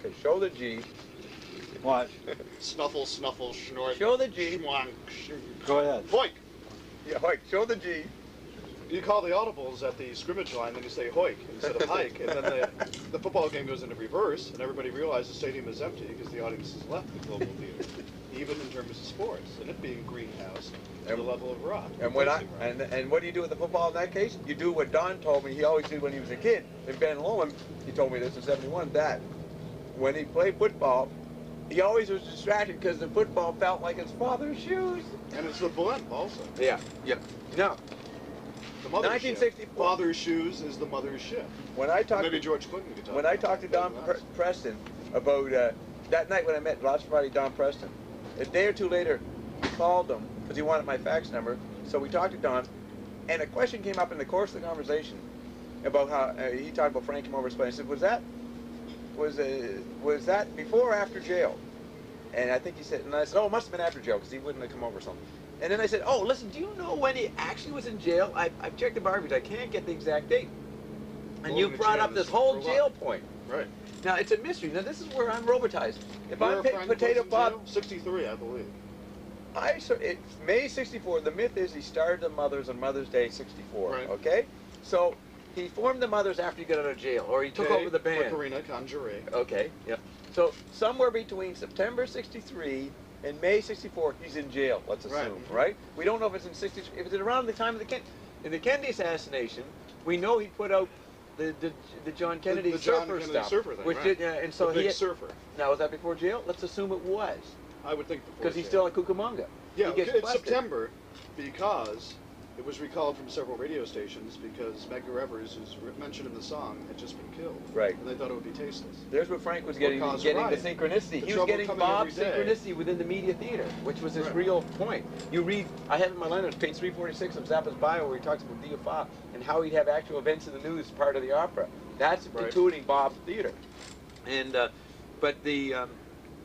Okay, show the G. Watch. Snuffle, snuffle, snort. Show the G. Schwank, Go ahead. hoik. Yeah, Hoik, show the G. You call the audibles at the scrimmage line, then you say hoik instead of hike, and then the football game goes into reverse, and everybody realizes the stadium is empty because the audience has left the global theater, even in terms of sports, and it being greenhouse at the level of rock. And what do you do with the football in that case? You do what Don told me he always did when he was a kid. In Ben Lomond, he told me this in '71, that when he played football, he always was distracted because the football felt like his father's shoes. And it's the blimp also. Yeah, yeah. No. The mother's 1964. ship. Father's shoes is the mother's ship. When I talked Maybe George Clinton could talk when I talked to Don Preston about that night when I met last Friday, Don Preston, a day or two later, he called him because he wanted my fax number. So we talked to Don, and a question came up in the course of the conversation about how he talked about Frank came over to Spain. I said, was that before or after jail? And I think he said, and I said, oh, it must have been after jail because he wouldn't have come over or something. And then I said, oh, listen, do you know when he actually was in jail? I've checked the archives. I can't get the exact date. And you brought up this whole jail point. Right. Now, it's a mystery. Now, this is where I'm robotized. If Where I pick Frank Potato was in Bob... jail? 63, I believe. It's May 64. The myth is he started the Mothers on Mother's Day 64. Right. Okay? So, he formed the Mothers after he got out of jail, or he took over the band. Karina Conjure. Okay, yep. So, somewhere between September 63 and May 64, he's in jail, let's assume, right? We don't know if it's in 63, if it's around the time of the Kennedy assassination. We know he put out the John Kennedy the surfer John Kennedy stuff, surfer thing, which right. did, and so the big he surfer. Now, was that before jail? Let's assume it was, I would think before because he's jail. still in Cucamonga. Yeah, He gets it's busted. September because it was recalled from several radio stations because Medgar Evers, who's mentioned in the song, had just been killed. Right. And they thought it would be tasteless. There's what Frank was getting, cause the riot. synchronicity. The He was trouble getting coming Bob's every day. synchronicity within the media theater, which was his Right. real point. You read, I have in my letters, page 346 of Zappa's bio, where he talks about Diofa and how he'd have actual events in the news as part of the opera. That's Right. including Bob's theater. And,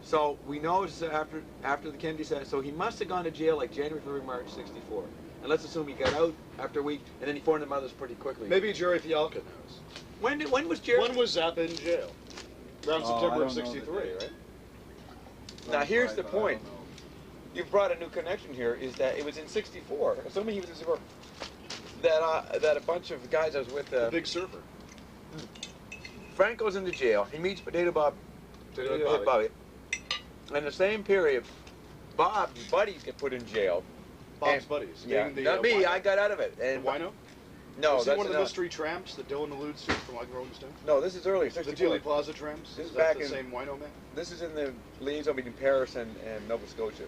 so we know it's after the Kennedy said, so he must have gone to jail like January, February, March 64. And let's assume he got out after a week, and then he formed the Mothers pretty quickly. Maybe Jerry Fialka knows. When was Jerry? When was Zappa in jail? Around September of I don't know the '63, date. right? Now here's Right, the but I point. don't know. You've brought a new connection here, is that it was in '64, assuming he was in '64, that a bunch of guys I was with, The big surfer. Frank goes into jail, he meets Potato Bob, Potato Head Bobby. In the same period, Bob's buddies get put in jail. Bob's And- buddies. Yeah, Being the, not me, wino. I got out of it. The And wino? No, Was he that's one of the not- mystery tramps that Dylan alludes to from like Rolling Stones? No, this is earlier, The 64. Dealey Plaza tramps? This Is is that back the in- same wino man? This is in the liaison between Paris and Nova Scotia.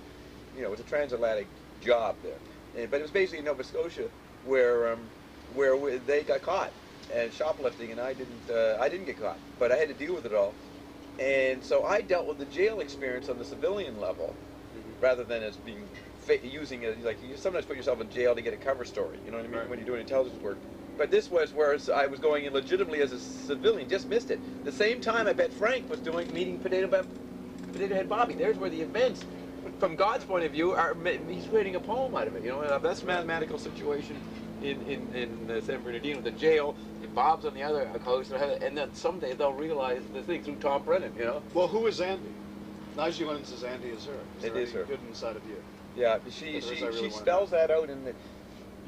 You know, it was a transatlantic job there. But it was basically in Nova Scotia where they got caught and shoplifting, and I didn't get caught, but I had to deal with it all. And so I dealt with the jail experience on the civilian level, rather than as being using it like you sometimes put yourself in jail to get a cover story. You know what I mean? Right. When you're doing intelligence work. But this was where I was going in legitimately as a civilian. Just missed it. The same time I bet Frank was meeting Potato Head Bobby. There's where the events, from God's point of view, are. He's creating a poem out of it. You know, that's a mathematical situation in San Bernardino, the jail. And Bob's on the other coast, and then someday they'll realize the thing through Tom Brennan. You know. Well, who is Andy? Najee Lennon says Andy is her. It is her. Good inside of you. Yeah, she spells that out in the.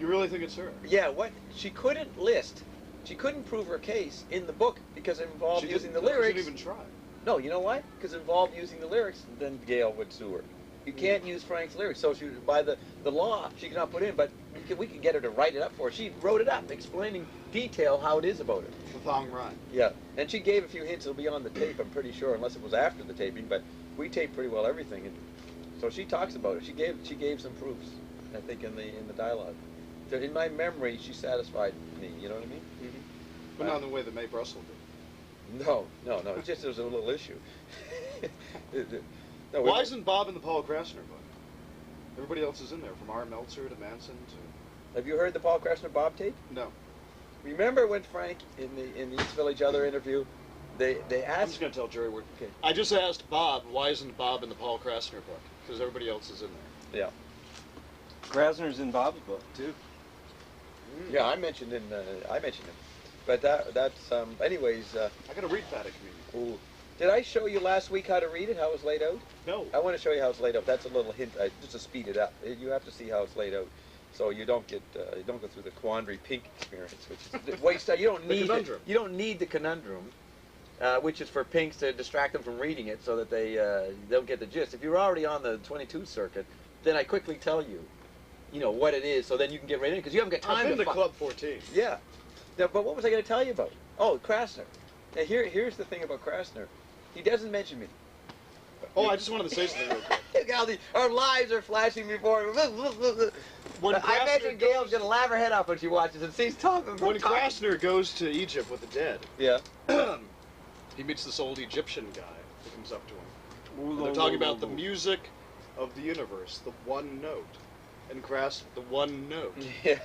You really think it's her? Yeah, what she couldn't list, she couldn't prove her case in the book because it involved She using the didn't- lyrics. She didn't even try. No, you know why? Because it involved using the lyrics. Then Gail would sue her. You can't use Frank's lyrics, so she, by the law, she cannot put in. But we could get her to write it up for her. She wrote it up, explaining detail how it is about it. The thong rhyme. Yeah, and she gave a few hints. It'll be on the tape, I'm pretty sure, unless it was after the taping. But we taped pretty well everything, and so she talks about it. She gave some proofs, I think, in the dialogue. So in my memory, she satisfied me. You know what I mean? Mm-hmm. But not in the way that Mae Brussel did. No. It's just there's a little issue. No, Why isn't Bob in the Paul Krasner book? Everybody else is in there, from R. Meltzer to Manson to... Have you heard the Paul Krasner Bob tape? No. Remember when Frank in the East Village Other interview, they asked. I'm just going to tell Jerry. Okay. I just asked Bob, why isn't Bob in the Paul Krasner book? Because everybody else is in there. Yeah. Krasner's in Bob's book too. Yeah, I mentioned him, but that's anyways. I got to read Paddock Community. Ooh, Did I show you last week how to read it, how it's laid out? No. I want to show you how it's laid out. That's a little hint, just to speed it up. You have to see how it's laid out, so you don't get you don't go through the quandary pink experience, which is waste. You don't need conundrum. You don't need the conundrum, which is for pinks to distract them from reading it, so that they don't get the gist. If you're already on the 22 circuit, then I quickly tell you, what it is, so then you can get right in because you haven't got time. I've been to Club 14. Yeah. Now, but what was I going to tell you about? Oh, Krasner. Now here's the thing about Krasner. He doesn't mention me. Oh, I just wanted to say something real quick. Our lives are flashing before. I imagine Gail's going to laugh her head off when she watches and sees Tom. When Krasner goes to Egypt with the dead, yeah, he meets this old Egyptian guy that comes up to him. And they're talking about the music of the universe, the one note. And the one note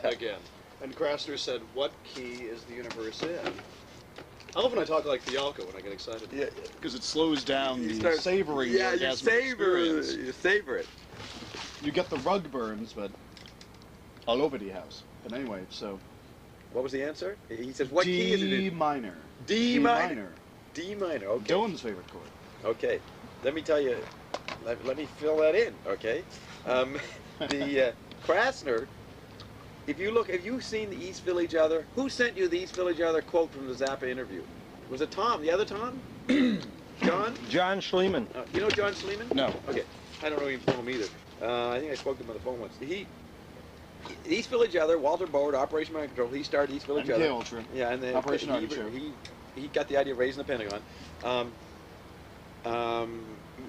again. And Krasner said, "What key is the universe in?" I love when I talk like Fialco when I get excited. Yeah. Because it slows down You the start savoring Yeah, you orgasmic savor experience. You savor it. You get the rug burns, but all over the house. But anyway, so... What was the answer? He says, what key is it D in? minor. D minor. D minor, okay. Dylan's favorite chord. Okay. Let me tell you, let me fill that in, okay? The Krasner, if you've seen the East Village Other, who sent you the East Village Other quote from the Zappa interview? Was it Tom, the other Tom? John? John Schliemann. You know John Schliemann? No. Okay. I don't know him from him either. I think I spoke to him on the phone once. East Village Other, Walter Bode, Operation Mind Control, he started East Village Other. Ultra. Yeah, and then Operation Artichoke. he got the idea of raising the Pentagon.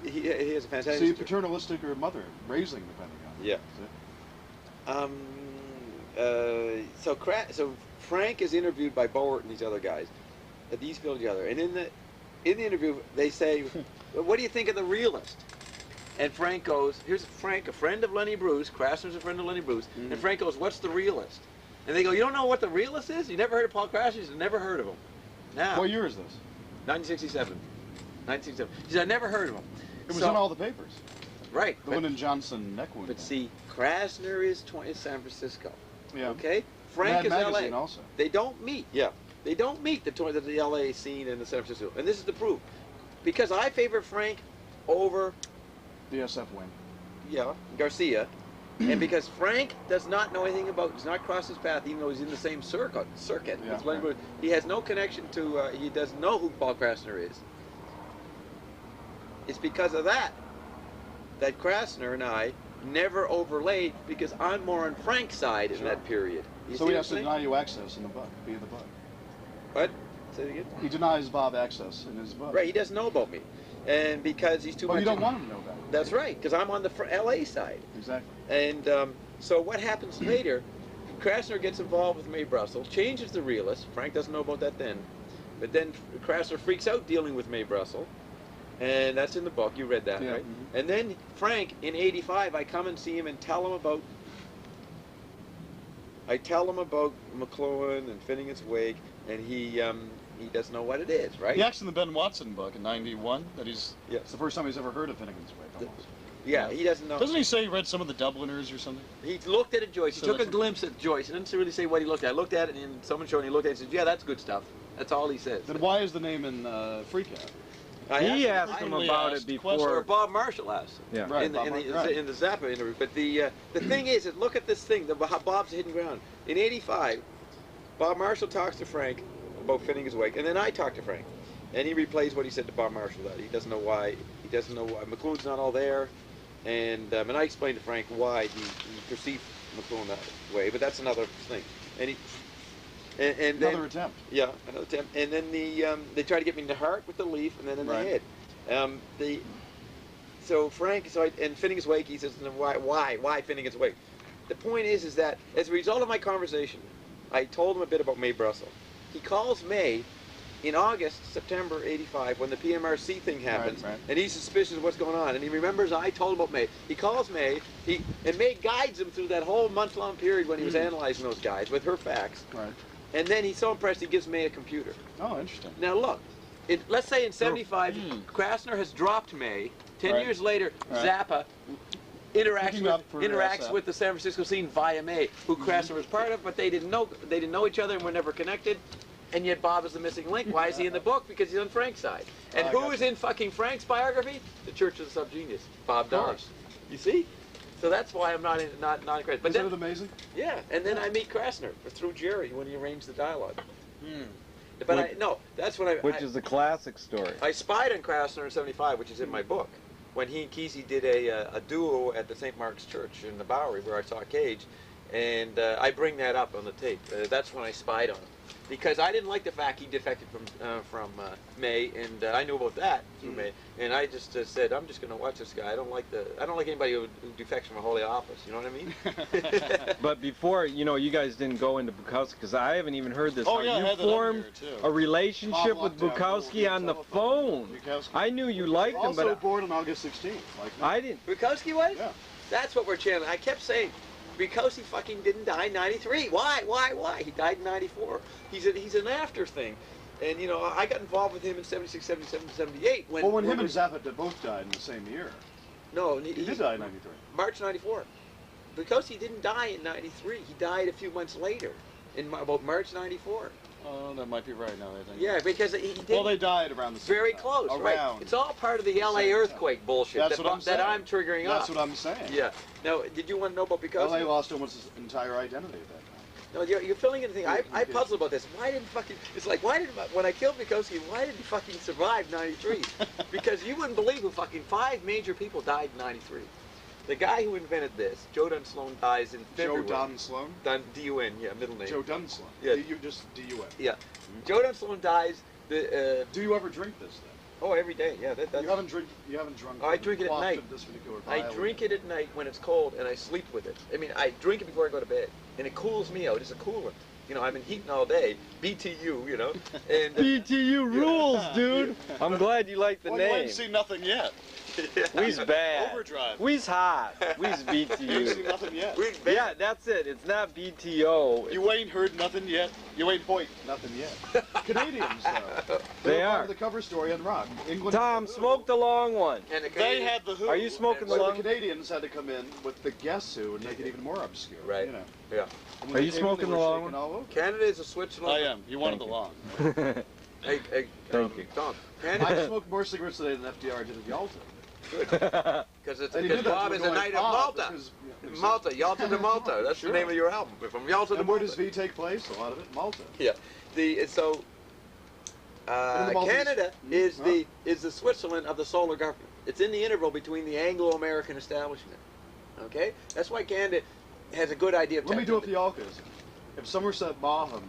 He has a fantastic... See, paternalistic or mother raising the Pentagon. Yeah. So Frank is interviewed by Bowert and these other guys at the East Village Other, and in the interview they say, well, "What do you think of the realist?" And Frank goes, "Here's Frank, a friend of Lenny Bruce. Krasner's a friend of Lenny Bruce." And Frank goes, "What's the realist?" And they go, "You don't know what the realist is? You never heard of Paul Krasner? You've never heard of him." Now, What year is this? 1967. 1967. He said, "I never heard of him." It was in all the papers. Right. The Lyndon Johnson neck wound. But see, Krasner is San Francisco. Yeah. Okay? Frank Mad is Magazine LA. also. They don't meet. Yeah. They don't meet the LA scene and the San Francisco. And this is the proof. Because I favor Frank over The SF wing. Garcia. And because Frank does not know anything does not cross his path, even though he's in the same circuit. Yeah, It's like, he has no connection to, he doesn't know who Paul Krasner is. It's because of that Krasner and I never overlaid, because I'm more on Frank's side in that period. So he has to deny you access in the book, via the book. What? Say it again? He denies Bob access in his book. Right, he doesn't know about me. And because he's too much... But you don't want him to know that. That's right, because I'm on the LA side. Exactly. And so what happens later, Krasner gets involved with Mae Brussel, changes the realist. Frank doesn't know about that then. But then Krasner freaks out dealing with Mae Brussel. And that's in the book. You read that, Yeah. right? Mm-hmm. And then Frank, in '85, I come and see him and tell him about... McLuhan and Finnegan's Wake, and he doesn't know what it is, right? He acts in the Ben Watson book in '91 that Yes. it's the first time he's ever heard of Finnegan's Wake, almost. Yeah, he doesn't know. Doesn't he say he read some of the Dubliners or something? He looked at it, Joyce. He So took a that's- glimpse at Joyce. He didn't really say what he looked at. I looked at it, and someone showed, and he looked at it and said, "Yeah, that's good stuff." That's all he says. Then why is the name in Freak Out? He asked him I about asked it Or before. Bob Marshall asked him. Yeah. Right, in the Zappa interview. But the thing is, that look at this thing, how Bob's hidden ground. In '85, Bob Marshall talks to Frank about Finnegan's Wake, and then I talk to Frank, and he replays what he said to Bob Marshall. That he doesn't know why. He doesn't know why McLuhan's not all there, and I explained to Frank why he perceived McLuhan that way. But that's another thing. And he. And then, Another attempt. Yeah, another attempt. And then they try to get me in the heart with the leaf, and then in Right. the head. And Finnegan's Wake, he says, why Finnegan's Wake? The point is that as a result of my conversation, I told him a bit about Mae Brussel. He calls Mae in September '85, when the PMRC thing happens, Right. and he's suspicious of what's going on, and he remembers I told him about Mae. He calls Mae, and Mae guides him through that whole month-long period when he was analyzing those guys with her facts. Right. And then he's so impressed he gives Mae a computer. Oh, interesting. Now look, let's say in '75, Krasner has dropped Mae. 10 Right. years later, Right. Zappa interacts Picking up for interacts SF. with the San Francisco scene via Mae, who Krasner was part of, but they didn't know each other and were never connected. And yet Bob is the missing link. Why is he in the book? Because he's on Frank's side. And who is in fucking Frank's biography? The Church of the Subgenius. Bob Dobbs. You see? So that's why I'm not credit. But Isn't it amazing? Yeah, and then I meet Krasner through Jerry when he arranged the dialogue. But that's when Which is a classic story. I spied on Krasner in '75, which is in my book, when he and Kesey did a duo at the St. Mark's Church in the Bowery where I saw Cage, and I bring that up on the tape. That's when I spied on him. Because I didn't like the fact he defected from May, and I knew about that through May, and I just said, I'm just going to watch this guy. I don't like anybody who defects from a holy office. You know what I mean? But before, you guys didn't go into Bukowski, because I haven't even heard this. Oh, yeah, you formed a relationship with Bukowski on the phone. I knew you liked him, but also born on August 16th. Like I didn't. Bukowski was? Yeah. That's what we're channeling. I kept saying, because he fucking didn't die in '93. Why? He died in '94. He's an after thing. And, I got involved with him in '76, '77, '78. When him and Zappa both died in the same year. No, he did die in '93. March '94. Because he didn't die in '93. He died a few months later, in about March '94. Oh, that might be right now, I think. Yeah, because he did. Well, they died around the same very time. close, right? It's all part of the LA earthquake bullshit that I'm triggering That's up. what I'm saying. Yeah. Now, did you want to know about Bukowski? LA lost almost its entire identity at that time. No, you're filling in the thing. I puzzle about this. Why didn't fucking? It's like when I killed Bukowski, why didn't he fucking survive '93? Because you wouldn't believe who fucking 5 major people died in '93. The guy who invented this, Joe Dunn Sloan, dies in February. Joe Dunn Sloan? D-U-N, yeah, middle name. Joe Dunn Sloan. Yeah. Just D-U-N. Yeah. Joe Dunn Sloan dies. Do you ever drink this then? Oh, every day. Yeah, that's. You haven't drunk. Oh, I drink it at night. I drink it at night when it's cold, and I sleep with it. I mean, I drink it before I go to bed, and it cools me out. It's a coolant. I've been heating all day. BTU, And BTU rules, dude. I'm glad you like the name. You ain't seen nothing yet. We's bad. Overdrive. We's hot. We's BTU. You ain't seen nothing yet. Yeah, that's it. It's not BTO. You ain't heard nothing yet. You ain't point nothing yet. Canadians, though. They were are. part of the cover story on Rock. England. Tom, smoke the long one. And they had the Who. Are you smoking the So long? the Canadians had to come in with the Guess Who and make it even more obscure. Right. Yeah. Are you smoking the long one? Canada is a Switzerland. I am. You wanted the long. Hey, Thank you. Tom. I smoked more cigarettes today than FDR did at Yalta. Because Bob is a knight of Malta. Malta, Yalta to Malta. That's the name of your album. From Yalta to Malta. And where does V take place? A lot of it, Malta. Yeah. Canada is the Switzerland of the solar government. It's in the interval between the Anglo-American establishment. Okay? That's why Canada has a good idea of Let me do it for Yalkas. If Somerset Maugham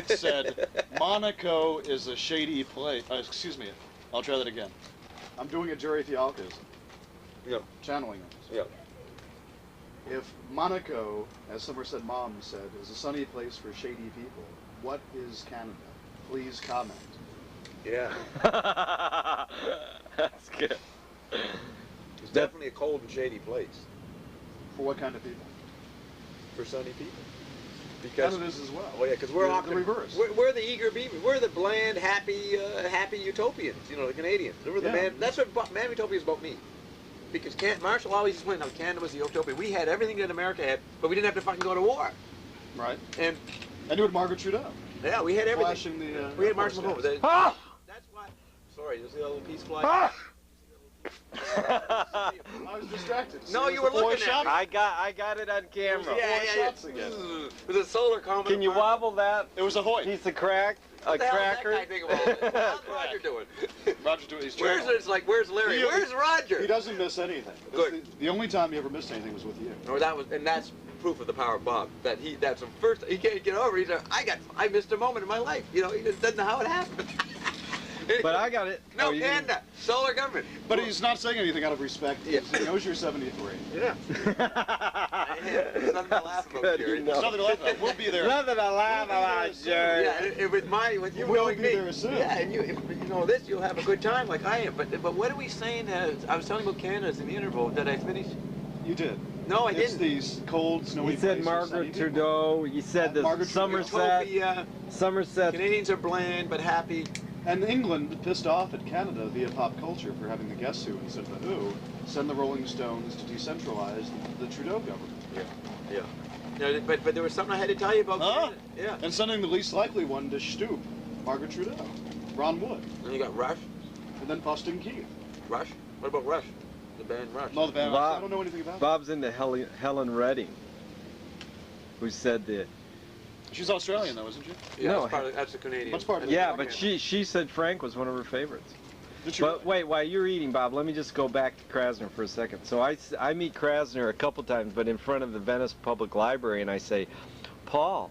said, Monaco is a shady place. Excuse me. I'll try that again. I'm doing a Jerry Fialkas. Yeah. Channeling it. Yeah. If Monaco, as Somerset Maugham said, is a sunny place for shady people, what is Canada? Please comment. Yeah. That's good. It's definitely a cold and shady place. For what kind of people? For sunny people. Because Canada's as well. Oh yeah, because we're the reverse. We're the eager beaver. We're the bland, happy utopians. The Canadians. We're the man. That's what Man Utopia is about me. Because Marshall always explained how Canada was the utopia. We had everything that America had, but we didn't have to fucking go to war. Right. And you had Margaret Trudeau. Yeah, we had everything. Flashing the. We had Marshall McLuhan. That's why. Sorry, you see that little piece fly? I was distracted. No, you were looking at me. I got it on camera. Yeah. It was a solar comet. Can you wobble that? It was a Hoyt. Piece of crack. What the hell cracker. is that guy think about it? How's Roger doing? Roger's doing. He's Where's Larry? Where's Roger? He doesn't miss anything. Good. The only time he ever missed anything was with you. And that's proof of the power of Bob. That's the first. He can't get over. He's like, I missed a moment in my life. He just doesn't know how it happened. But I got it. No, Canada, solar government. But he's not saying anything out of respect. Yeah. He knows you're 73. Yeah. There's nothing to laugh about, Jerry. There's nothing to laugh about. We'll be there. Nothing to laugh about, Jerry. Yeah, with you we'll knowing be me. there soon. Yeah, and if you know this, you'll have a good time like I am. But what are we saying? I was telling about Canada's in the interval. Did I finish? You did. No, I It's didn't. these cold, snowy You said places, Margaret sunny people. Trudeau. You said the Margaret Trudeau. Somerset. Somerset. Canadians are bland but happy. And England pissed off at Canada via pop culture for having the Guess Who instead of the Who send the Rolling Stones to decentralize the Trudeau government. Yeah. No, but there was something I had to tell you about Canada. Yeah. And sending the least likely one to Stoop. Margaret Trudell, Ron Wood. And you got Rush. And then Bustin' Keith. Rush? What about Rush? The band Rush. No, the band. Bob, I don't know anything about it. Bob's into Helen Redding, who said that. She's Australian, though, isn't she? Yeah, No. that's a Canadian. What's part of it? Yeah, but she said Frank was one of her favorites. Did she But really? wait, while you're eating, Bob, let me just go back to Krasner for a second. So I meet Krasner a couple times, but in front of the Venice Public Library, and I say, Paul,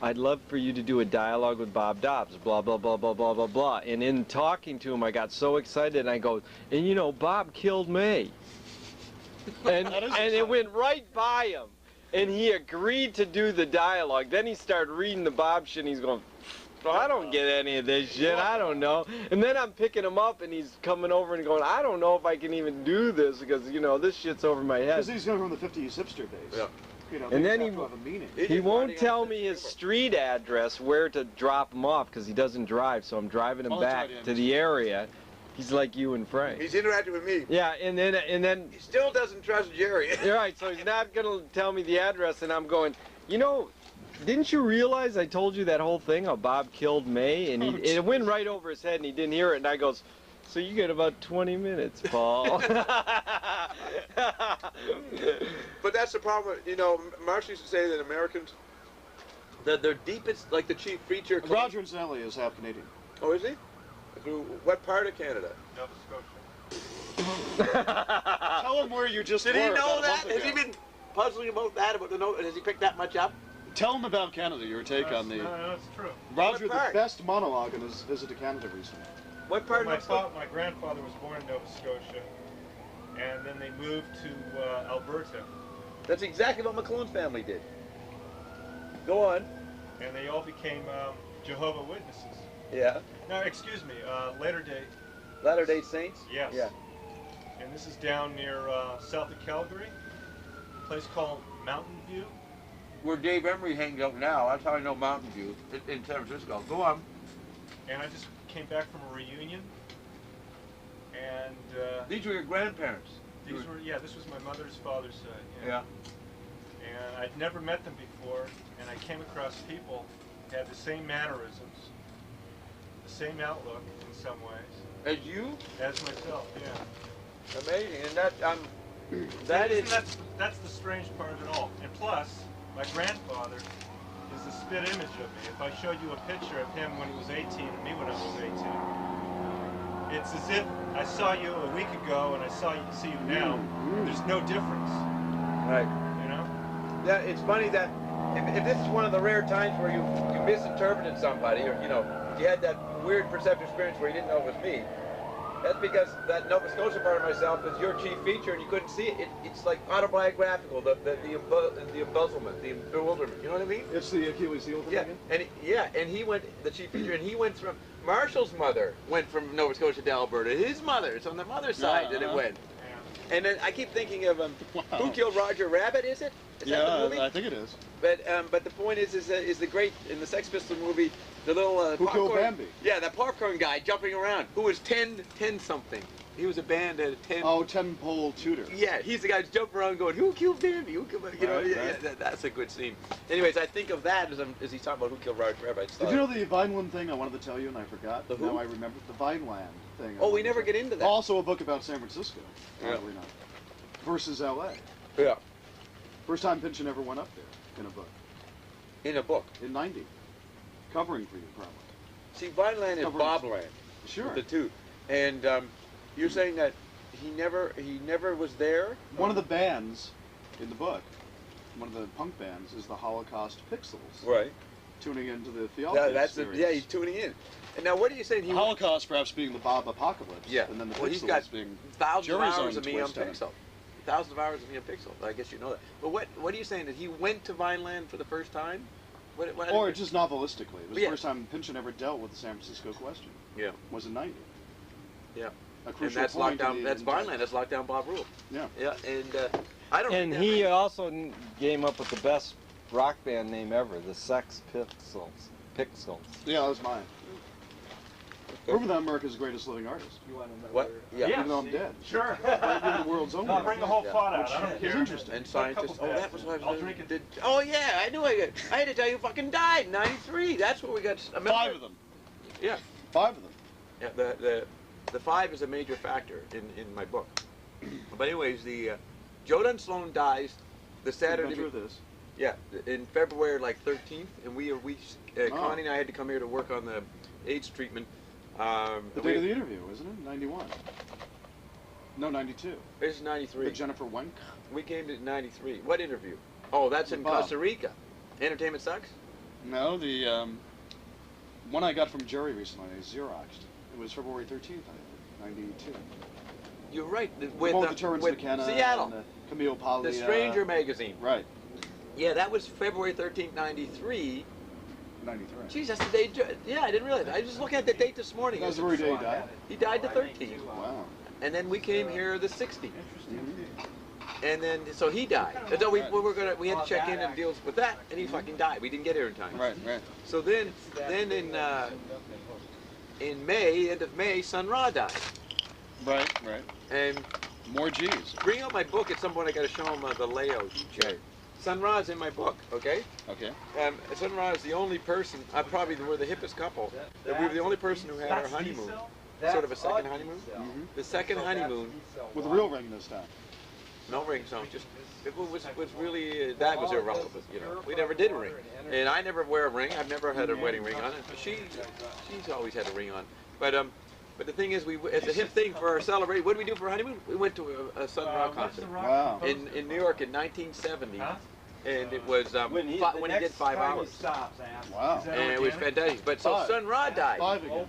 I'd love for you to do a dialogue with Bob Dobbs, blah, blah, blah, blah, blah, blah, blah. And in talking to him, I got so excited, and I go, and you know, Bob killed May. And it went right by him. And he agreed to do the dialogue. Then he started reading the Bob shit, and he's going, well, I don't get any of this shit, I don't know. And then I'm picking him up, and he's coming over and going, I don't know if I can even do this, because, you know, this shit's over my head. Because he's going from the 50s hipster days. Yeah. You know, And then have to have a meaning. he won't tell me his street address, where to drop him off, because he doesn't drive, so I'm driving him back to the area. He's like you and Frank. He's interacting with me. Yeah, and then He still doesn't trust Jerry. you're right, so he's not going to tell me the address, and I'm going, you know, didn't you realize I told you that whole thing, how Bob killed May? And it went right over his head, and he didn't hear it, and I goes, so you get about 20 minutes, Paul. But that's the problem. You know, Marx used to say that Americans, Their deepest, like the chief feature. Roger Anselli is half Canadian. oh, is he? Through what part of Canada? Nova Scotia. Tell him where you just Did were he know about a that? month Has he ago. been puzzling about that? About the note? Has he picked that much up? Tell him about Canada, your take on the... No, it's true. Roger, What the part? best monologue in his visit to Canada recently. What part My, of Nova my grandfather was born in Nova Scotia, and then they moved to Alberta, That's exactly what McLuhan's family did. Go on. and they all became Jehovah Witnesses. Yeah. No, excuse me, Latter-day. Latter-day Saints? Yes. Yeah. And this is down near south of Calgary, a place called Mountain View. Where Dave Emery hangs out now. That's how I know Mountain View in San Francisco. Go on. And I just came back from a reunion, and These were your grandparents. these were, yeah, this was my mother's father's side. Yeah. And I'd never met them before, and I came across people who had the same mannerisms, the same outlook in some ways, As you? as myself, yeah. Amazing. And that That is, that's the strange part of it all. And plus, my grandfather is the spit image of me. If I showed you a picture of him when he was 18 and me when I was 18, it's as if I saw you a week ago and I see you now. There's no difference, Right. you know? Yeah, it's funny that if this is one of the rare times where you misinterpreted somebody, or you know, you had that weird perceptive experience where you didn't know it was me, that's because that Nova Scotia part of myself is your chief feature, and you couldn't see it. It's like autobiographical, the embezzlement, the bewilderment. You know what I mean? It's the Achilles heel thing Yeah, again? and he went the chief feature, and he went from Marshall's mother went from Nova Scotia to Alberta. His mother, it's on the mother's side that it went. And then I keep thinking of Who Killed Roger Rabbit? Is it? Is that the movie? I think it is. But the point is the great in the Sex Pistols movie, the little Who Killed popcorn. Bambi? Yeah, that popcorn guy jumping around, who was 10 something. He was a band at 10. Oh, 10-pole tutor. Yeah, he's the guy who's jumping around going, who killed Bambi? Who killed Bambi? You know, Right, yeah, right. that's a good scene. Anyways, I think of that as he's talking about Who Killed Roger Rabbit. Did you know the Vineland thing I wanted to tell you and I forgot? The who? Now I remember the Vineland thing. Oh, we never get into that. Also a book about San Francisco, Yeah. oddly enough, versus L.A. Yeah, First time Pynchon ever went up there in a book, in a book. in 90. Covering for you, probably. See, Vineland is Covering- Bobland. Sure. The two. And you're saying that he never was there? One of the bands in the book, one of the punk bands, is the Holocaust Pixels. Right. Tuning into the theology experience. Yeah, he's tuning in. And now what are you saying? The Holocaust perhaps being the Bob Apocalypse. Yeah. And then the Well, Pixels he's got being thousands of Jerry's hours own of me on twist on it. Pixel. Thousands of hours of me on Pixel. I guess you know that. But what are you saying? That he went to Vineland for the first time? What Or just novelistically. It was Yeah. the first time Pynchon ever dealt with the San Francisco question. Yeah. Was in 90. Yeah. A And crucial that's point lockdown. in the That's entire- Vineland. That's lockdown Bob Rule. Yeah. Yeah. And I don't. And think he that also came up with the best rock band name ever, the Sex Pistols. Pixels. Yeah, that was mine. Remember that America's Greatest Living Artist? what? Yeah. Yeah. Even though I'm dead. Sure. Maybe the world's only. I'll bring the whole Yeah. pot out. I don't It's care. interesting. And A scientists. couple Oh, that was what I I'll was. drink it. Did, oh yeah, I knew I had to tell you who fucking died in '93. That's where we got. 5 of them. Yeah. 5 of them. Yeah, the 5 is a major factor in my book. But anyways, the Joe Dunn Sloan dies the Saturday. Adventure of this. Yeah, in February like 13th, and Connie and I had to come here to work on the AIDS treatment. The date of the interview, isn't it? 91. No, 92. This is 93. With Jennifer Wenck. We came to 93. What interview? Oh, that's in Bob. Costa Rica. Entertainment Sucks? No, the one I got from Jerry recently, Xeroxed. It was February 13th, I think, 92. You're right. With Terrence McKenna Seattle. and Camille Paglia. The Stranger magazine. Right. Yeah, that was February 13th, 93. 93. Jeez, that's the day. Yeah, I didn't realize. I was just looking at the date this morning. That was the very day he died? He died the 13th. Wow. And then we came here the 16th. Mm-hmm. And then, so he died. And so we had to check in and deal with that, and he fucking died. We didn't get here in time. Right, right. So then in May, end of May, Sun Ra died. Right, right. And more G's. bring out my book at some point. I got to show him the layout. Okay. Sun Ra's in my book, okay? Okay. Sun Ra is the only person, probably we're the hippest couple, that we were the only person who had our honeymoon. Sort of a second honeymoon. Mm-hmm. The second honeymoon. With a real ring this time. No rings, no. Just it was really that was irrelevant. You know, we never did a ring, and I never wear a ring. I've never had a wedding ring on. She's always had a ring on. But the thing is, it's a hip thing for our celebration. What did we do for honeymoon? We went to a Sun Ra concert Wow. in New York in 1970, and it was when he did 5 hours. Wow. And it was fantastic. But so Sun Ra died. 5 again.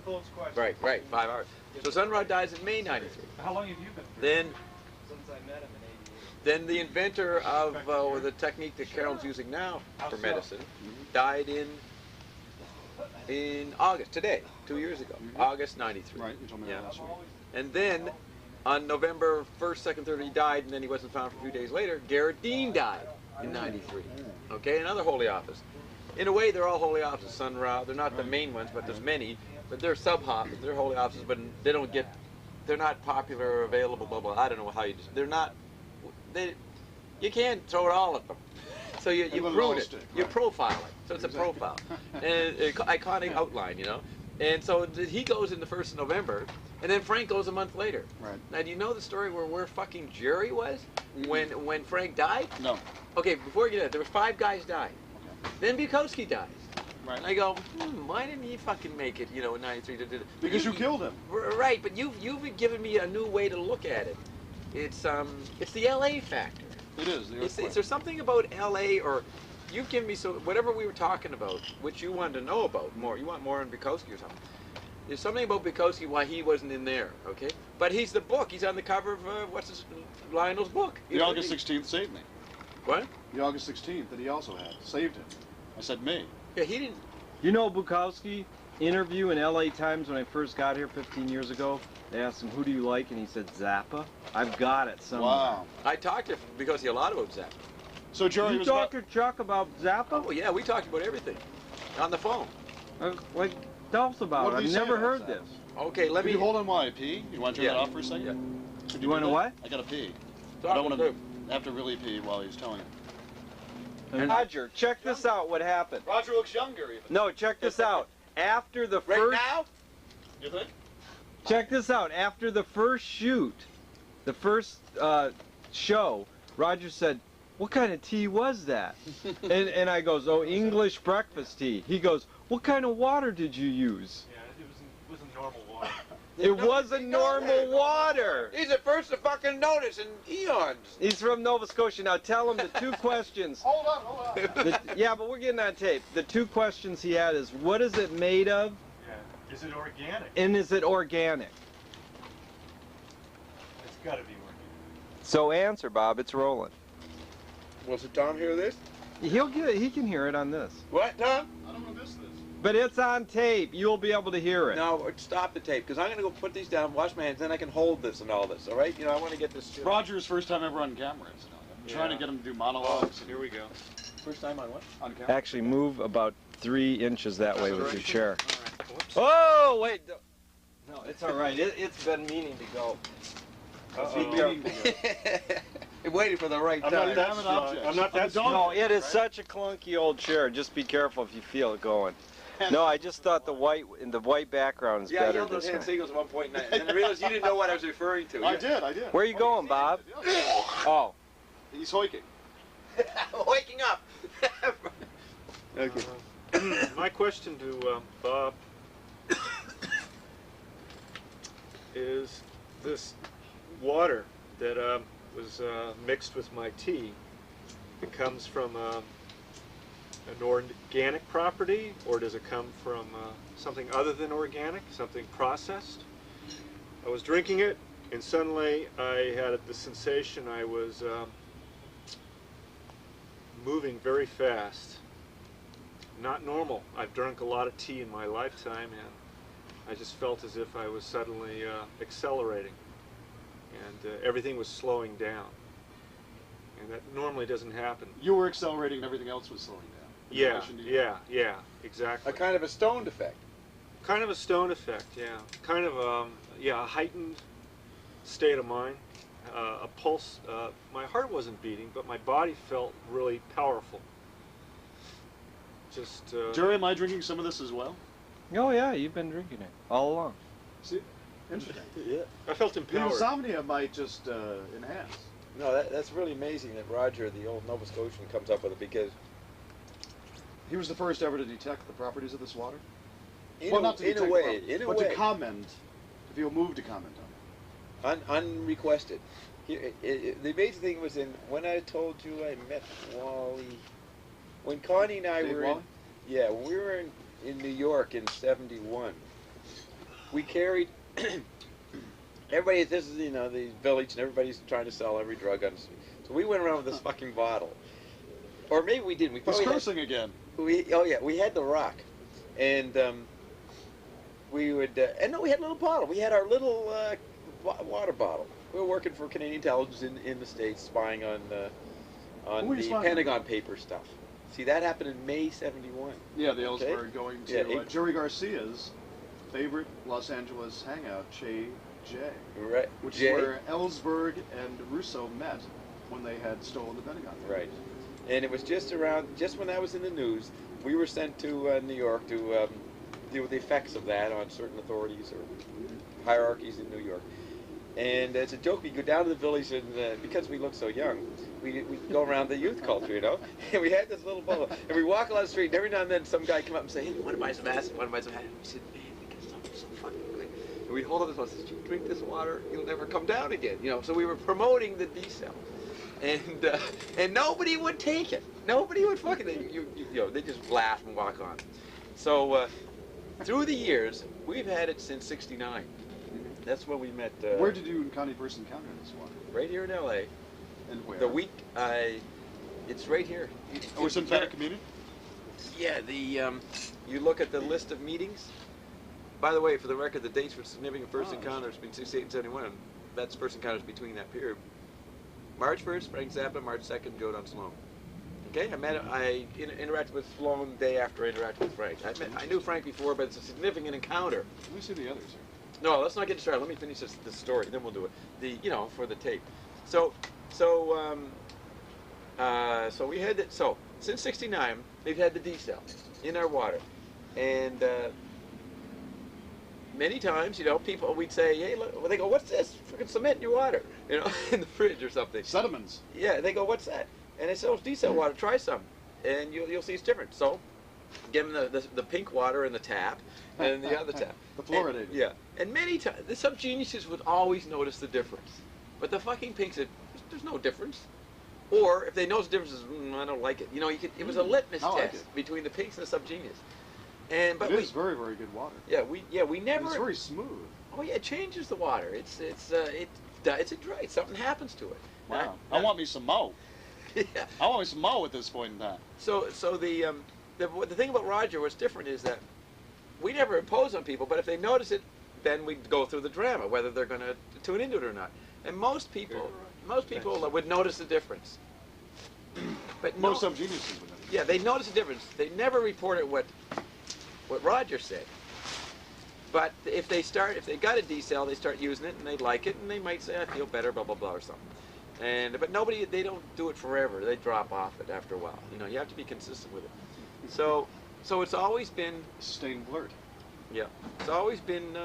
Right, 5 hours. So Sun Ra dies in May '93. How long have you been? Then Then the inventor of the technique that Carol's using now for medicine died in August, today, 2 years ago, August '93. Right, you told me that last week. And then on November 1st, 2nd, 3rd, he died, and then he wasn't found for a few days later. Garrett Dean died in '93. Okay, another holy office. In a way, they're all holy offices. Sun Ra, they're not the main ones, but there's many. But they're sub-offices, they're holy offices, but they don't get, they're not popular or available, blah, blah. I don't know how you just, they're not, you can't throw it all at them. So you prune it, you profile it. So it's a profile. And iconic outline, you know. And so he goes in the 1st of November, and then Frank goes a month later. Right. Now, do you know the story where fucking Jerry was when Frank died? No. Okay, before you get that, there were 5 guys died. Okay. Then Bukowski dies. Right. And I go, why didn't he fucking make it, you know, in '93? Because you killed him. Right, but you've given me a new way to look at it. It's the LA factor. It is. Is there something about LA, or you've given me whatever we were talking about, which you wanted to know about more. You want more on Bukowski or something. There's something about Bukowski why he wasn't in there, okay? But he's the book. He's on the cover of Lionel's book. The August 16th saved me. What? The August 16th that he also had saved him. I said me. Yeah, he didn't. You know Bukowski interview in LA Times when I first got here 15 years ago? They asked him, who do you like? And he said, Zappa. I've got it somewhere. Wow. I talked to Bukowski a lot about Zappa. So Jerry You was talked to Chuck about Zappa? Oh yeah, we talked about everything on the phone. Like, tell us about What it. did he I've say never about heard Zappa? this. Okay, let Can me. you hold on while I pee? You want to turn Yeah. that off for a second? Yeah. Could You want to do that? what? I gotta pee. Talk I don't want to to have to really pee while he's telling it. Roger, check this out, what happened. Roger looks younger even. No, check this out. After the Right first... now? You think? Check this out. After the first shoot, the first show, Roger said, what kind of tea was that? and I goes, oh, English breakfast tea. He goes, what kind of water did you use? Yeah, it wasn't normal water. It wasn't normal water. He's the first to fucking notice in eons. He's from Nova Scotia. Now tell him the 2 questions. Hold on. Yeah, but we're getting on tape. The 2 questions he had is, what is it made of? Yeah. Is it organic? And is it organic? It's got to be organic. So answer, Bob. It's rolling. Well, so Tom hear this? He can hear it on this. What, Tom? I don't want to miss this. But it's on tape. You'll be able to hear it. No, stop the tape, because I'm going to go put these down, wash my hands, then I can hold this and all this, all right? You know, I want to get this... Roger's first time ever on camera. I'm trying to get him to do monologues. Here we go. First time on what? On camera. Actually, move about 3 inches that way with your chair. All right. Oh, wait. No, it's all right. It's been meaning to go. Waiting for the right I'm time. not that strong. I'm not that strong. No, it is such a clunky old chair. Just be careful if you feel it going. No, I just thought the white background is Yeah, I better yelled those this hand time. signals at one point, and then I realized you didn't know what I was referring to. I did. Where are you going, Bob? Oh. He's hoiking. I'm waking up. Okay. My question to Bob is this water that was mixed with my tea. It comes from an organic property, or does it come from something other than organic, something processed? I was drinking it, and suddenly I had the sensation I was moving very fast. Not normal. I've drunk a lot of tea in my lifetime, and I just felt as if I was suddenly accelerating, and everything was slowing down. And that normally doesn't happen. You were accelerating and everything else was slowing down. Yeah, exactly. A kind of a stoned effect. Kind of a stone effect, yeah. Kind of a heightened state of mind. A pulse. My heart wasn't beating, but my body felt really powerful. Just. Jerry, am I drinking some of this as well? Oh yeah, you've been drinking it all along. See, interesting. Yeah. I felt The empowered. insomnia might just enhance. No, that's really amazing that Roger, the old Nova Scotian, comes up with it, because He was the first ever to detect the properties of this water. in Well, a, not to in a detect way, the in a but way, to comment, to feel moved to comment on it. unrequested. The amazing thing was when I told you I met Wally, when Connie and I Dave were Wally? when we were in New York in '71, we carried everybody. This is the village, and everybody's trying to sell every drug on the street. So we went around with this fucking bottle, or maybe we didn't. We He's probably had, cursing again. we had the rock, and we would and no, we had a little bottle. We had our little water bottle. We were working for Canadian intelligence in the States, spying on Who were you the spying on? Pentagon paper stuff. See, that happened in May '71. Yeah, the Okay. Ellsberg going to Yeah, April. Jerry Garcia's favorite Los Angeles hangout, Che J, Right. which Jay? is where Ellsberg and Russo met when they had stolen the Pentagon. Right. And it was just when that was in the news, we were sent to New York to deal with the effects of that on certain authorities or hierarchies in New York. And as a joke, we go down to the village, and because we look so young, we go around the youth culture, and we had this little bottle, and we walk along the street, and every now and then some guy come up and say, "Hey, you want to buy some acid? Want to buy some acid?" We said, "Man, we get something so fucking good." And we'd hold up this one, and say, "You drink this water, you'll never come down again." So we were promoting the D-cell. And nobody would take it. Nobody would fucking. They just laugh and walk on. So through the years, we've had it since '69. That's when we met. Where did you and Connie first encounter this water? Right here in L.A. And where? The week it's right here. Oh, it's in Better Community? Yeah. You look at the list of meetings. By the way, for the record, the dates for significant first encounters between '68 and '71. That's first encounters between that period. March 1st, Frank Zappa. March 2nd, Joe Don Sloan. Okay, I interacted with Sloan the day after I interacted with Frank. I knew Frank before, but it's a significant encounter. Let me see the others here. No, let's not get distracted. Let me finish this story, then we'll do it. For the tape. So we had it. So since '69, we've had the D-cell in our water, and many times, people, we'd say, "Hey, look," they go, "What's this? Freaking cement in your water?" In the fridge or something. Sediments. Yeah, they go, "What's that?" And I said, "Oh, it's D-cell water. Try some, and you'll see it's different." So, give them the pink water in the tap, and the other tap. The fluoridated. Yeah, and many times some geniuses would always notice the difference, but the fucking pink said, "There's no difference." Or if they notice the difference, I don't like it. It was a litmus I like test it. between the pinks and the subgenius. But It is very, very good water. Yeah, we never. It's very smooth. Oh yeah, it changes the water. It's a dry. Something happens to it. Wow. I want me some mo. Yeah. I want me some mo at this point in time. So the thing about Roger, what's different is that we never impose on people, but if they notice it, then we go through the drama, whether they're going to tune into it or not. And most people would notice the difference. But Most subgeniuses would know. yeah, they notice the difference. They never reported what Roger said. But if they got a D-cell, they start using it and they like it, and they might say, "I feel better," blah blah blah or something. But they don't do it forever. They drop off it after a while. You have to be consistent with it. So So it's always been, Sustained alert. yeah, it's always been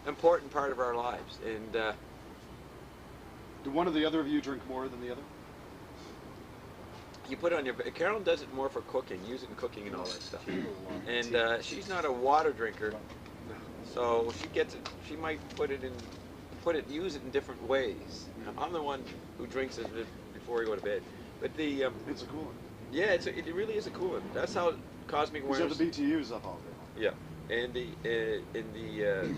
important part of our lives. And Do one or the other of you drink more than the other? you put it on your. Carolyn does it more for cooking, use it in cooking and all that stuff. And she's not a water drinker, so she gets it. She might use it in different ways. I'm the one who drinks it before we go to bed. But the It's a coolant. yeah, it really is a coolant. That's how cosmic Because you awareness. have the BTUs up all day. Yeah, and in the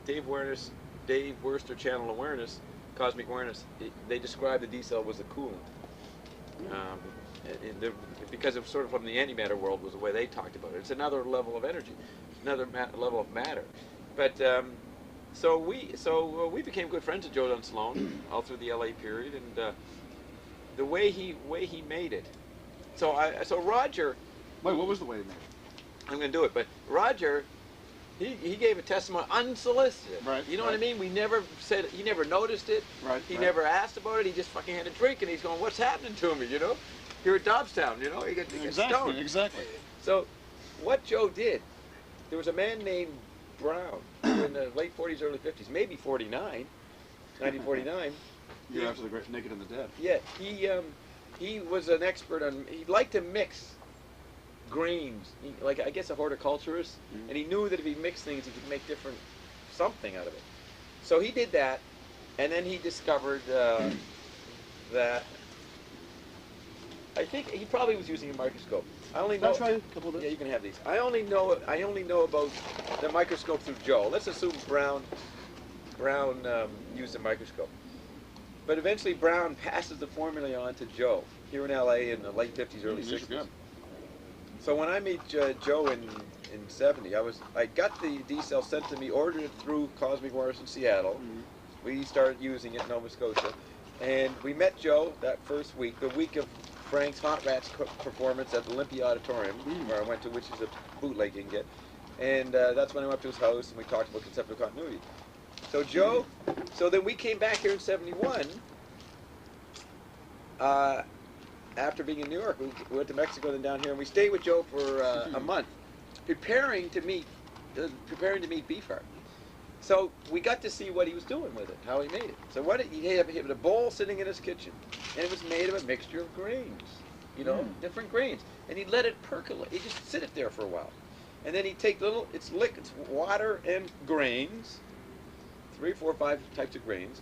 Dave Worcester Channel Awareness, Cosmic Awareness, they describe the D cell was a coolant. Because of sort of from the antimatter world was the way they talked about it. It's another level of energy, another level of matter. But so we became good friends with Joe Dunn Sloan all through the LA period, and the way he made it. So Roger. Wait, what was the way you made it? I'm going to do it, but Roger. He gave a testimony unsolicited. Right, You know what I mean? We never said, he never noticed it. Right. He never asked about it. He just fucking had a drink and he's going, what's happening to me, you know? Here at Dobbstown, you know? He gets stoned. Exactly. So what Joe did, there was a man named Brown in the late 40s, early 50s, maybe 1949. You're after the Great Naked and the Dead. Yeah, he was an expert on, he liked to mix grains, like I guess a horticulturist, and he knew that if he mixed things, he could make different something out of it. So he did that, and then he discovered that I think he probably was using a microscope. I only know. I'll try a couple of Yeah, those. you can have these. I only know about the microscope through Joe. Let's assume Brown used a microscope, but eventually Brown passes the formula on to Joe here in LA in the late 50s, early 60s. So when I meet Joe in 70, I got the D cell sent to me, ordered it through Cosmic Awareness in Seattle. We started using it in Nova Scotia, and we met Joe that first week, the week of Frank's Hot Rats performance at the Olympia Auditorium, where I went to, which is a bootleg you can get. And that's when I went up to his house and we talked about conceptual continuity. So then we came back here in 71. After being in New York, we went to Mexico, then down here, and we stayed with Joe for a month, preparing to meet Beefheart. So we got to see what he was doing with it, how he made it. So he had a bowl sitting in his kitchen, and it was made of a mixture of grains, different grains, and he'd let it percolate. He'd just sit it there for a while, and then he'd take it's water and grains, 3, 4, 5 types of grains.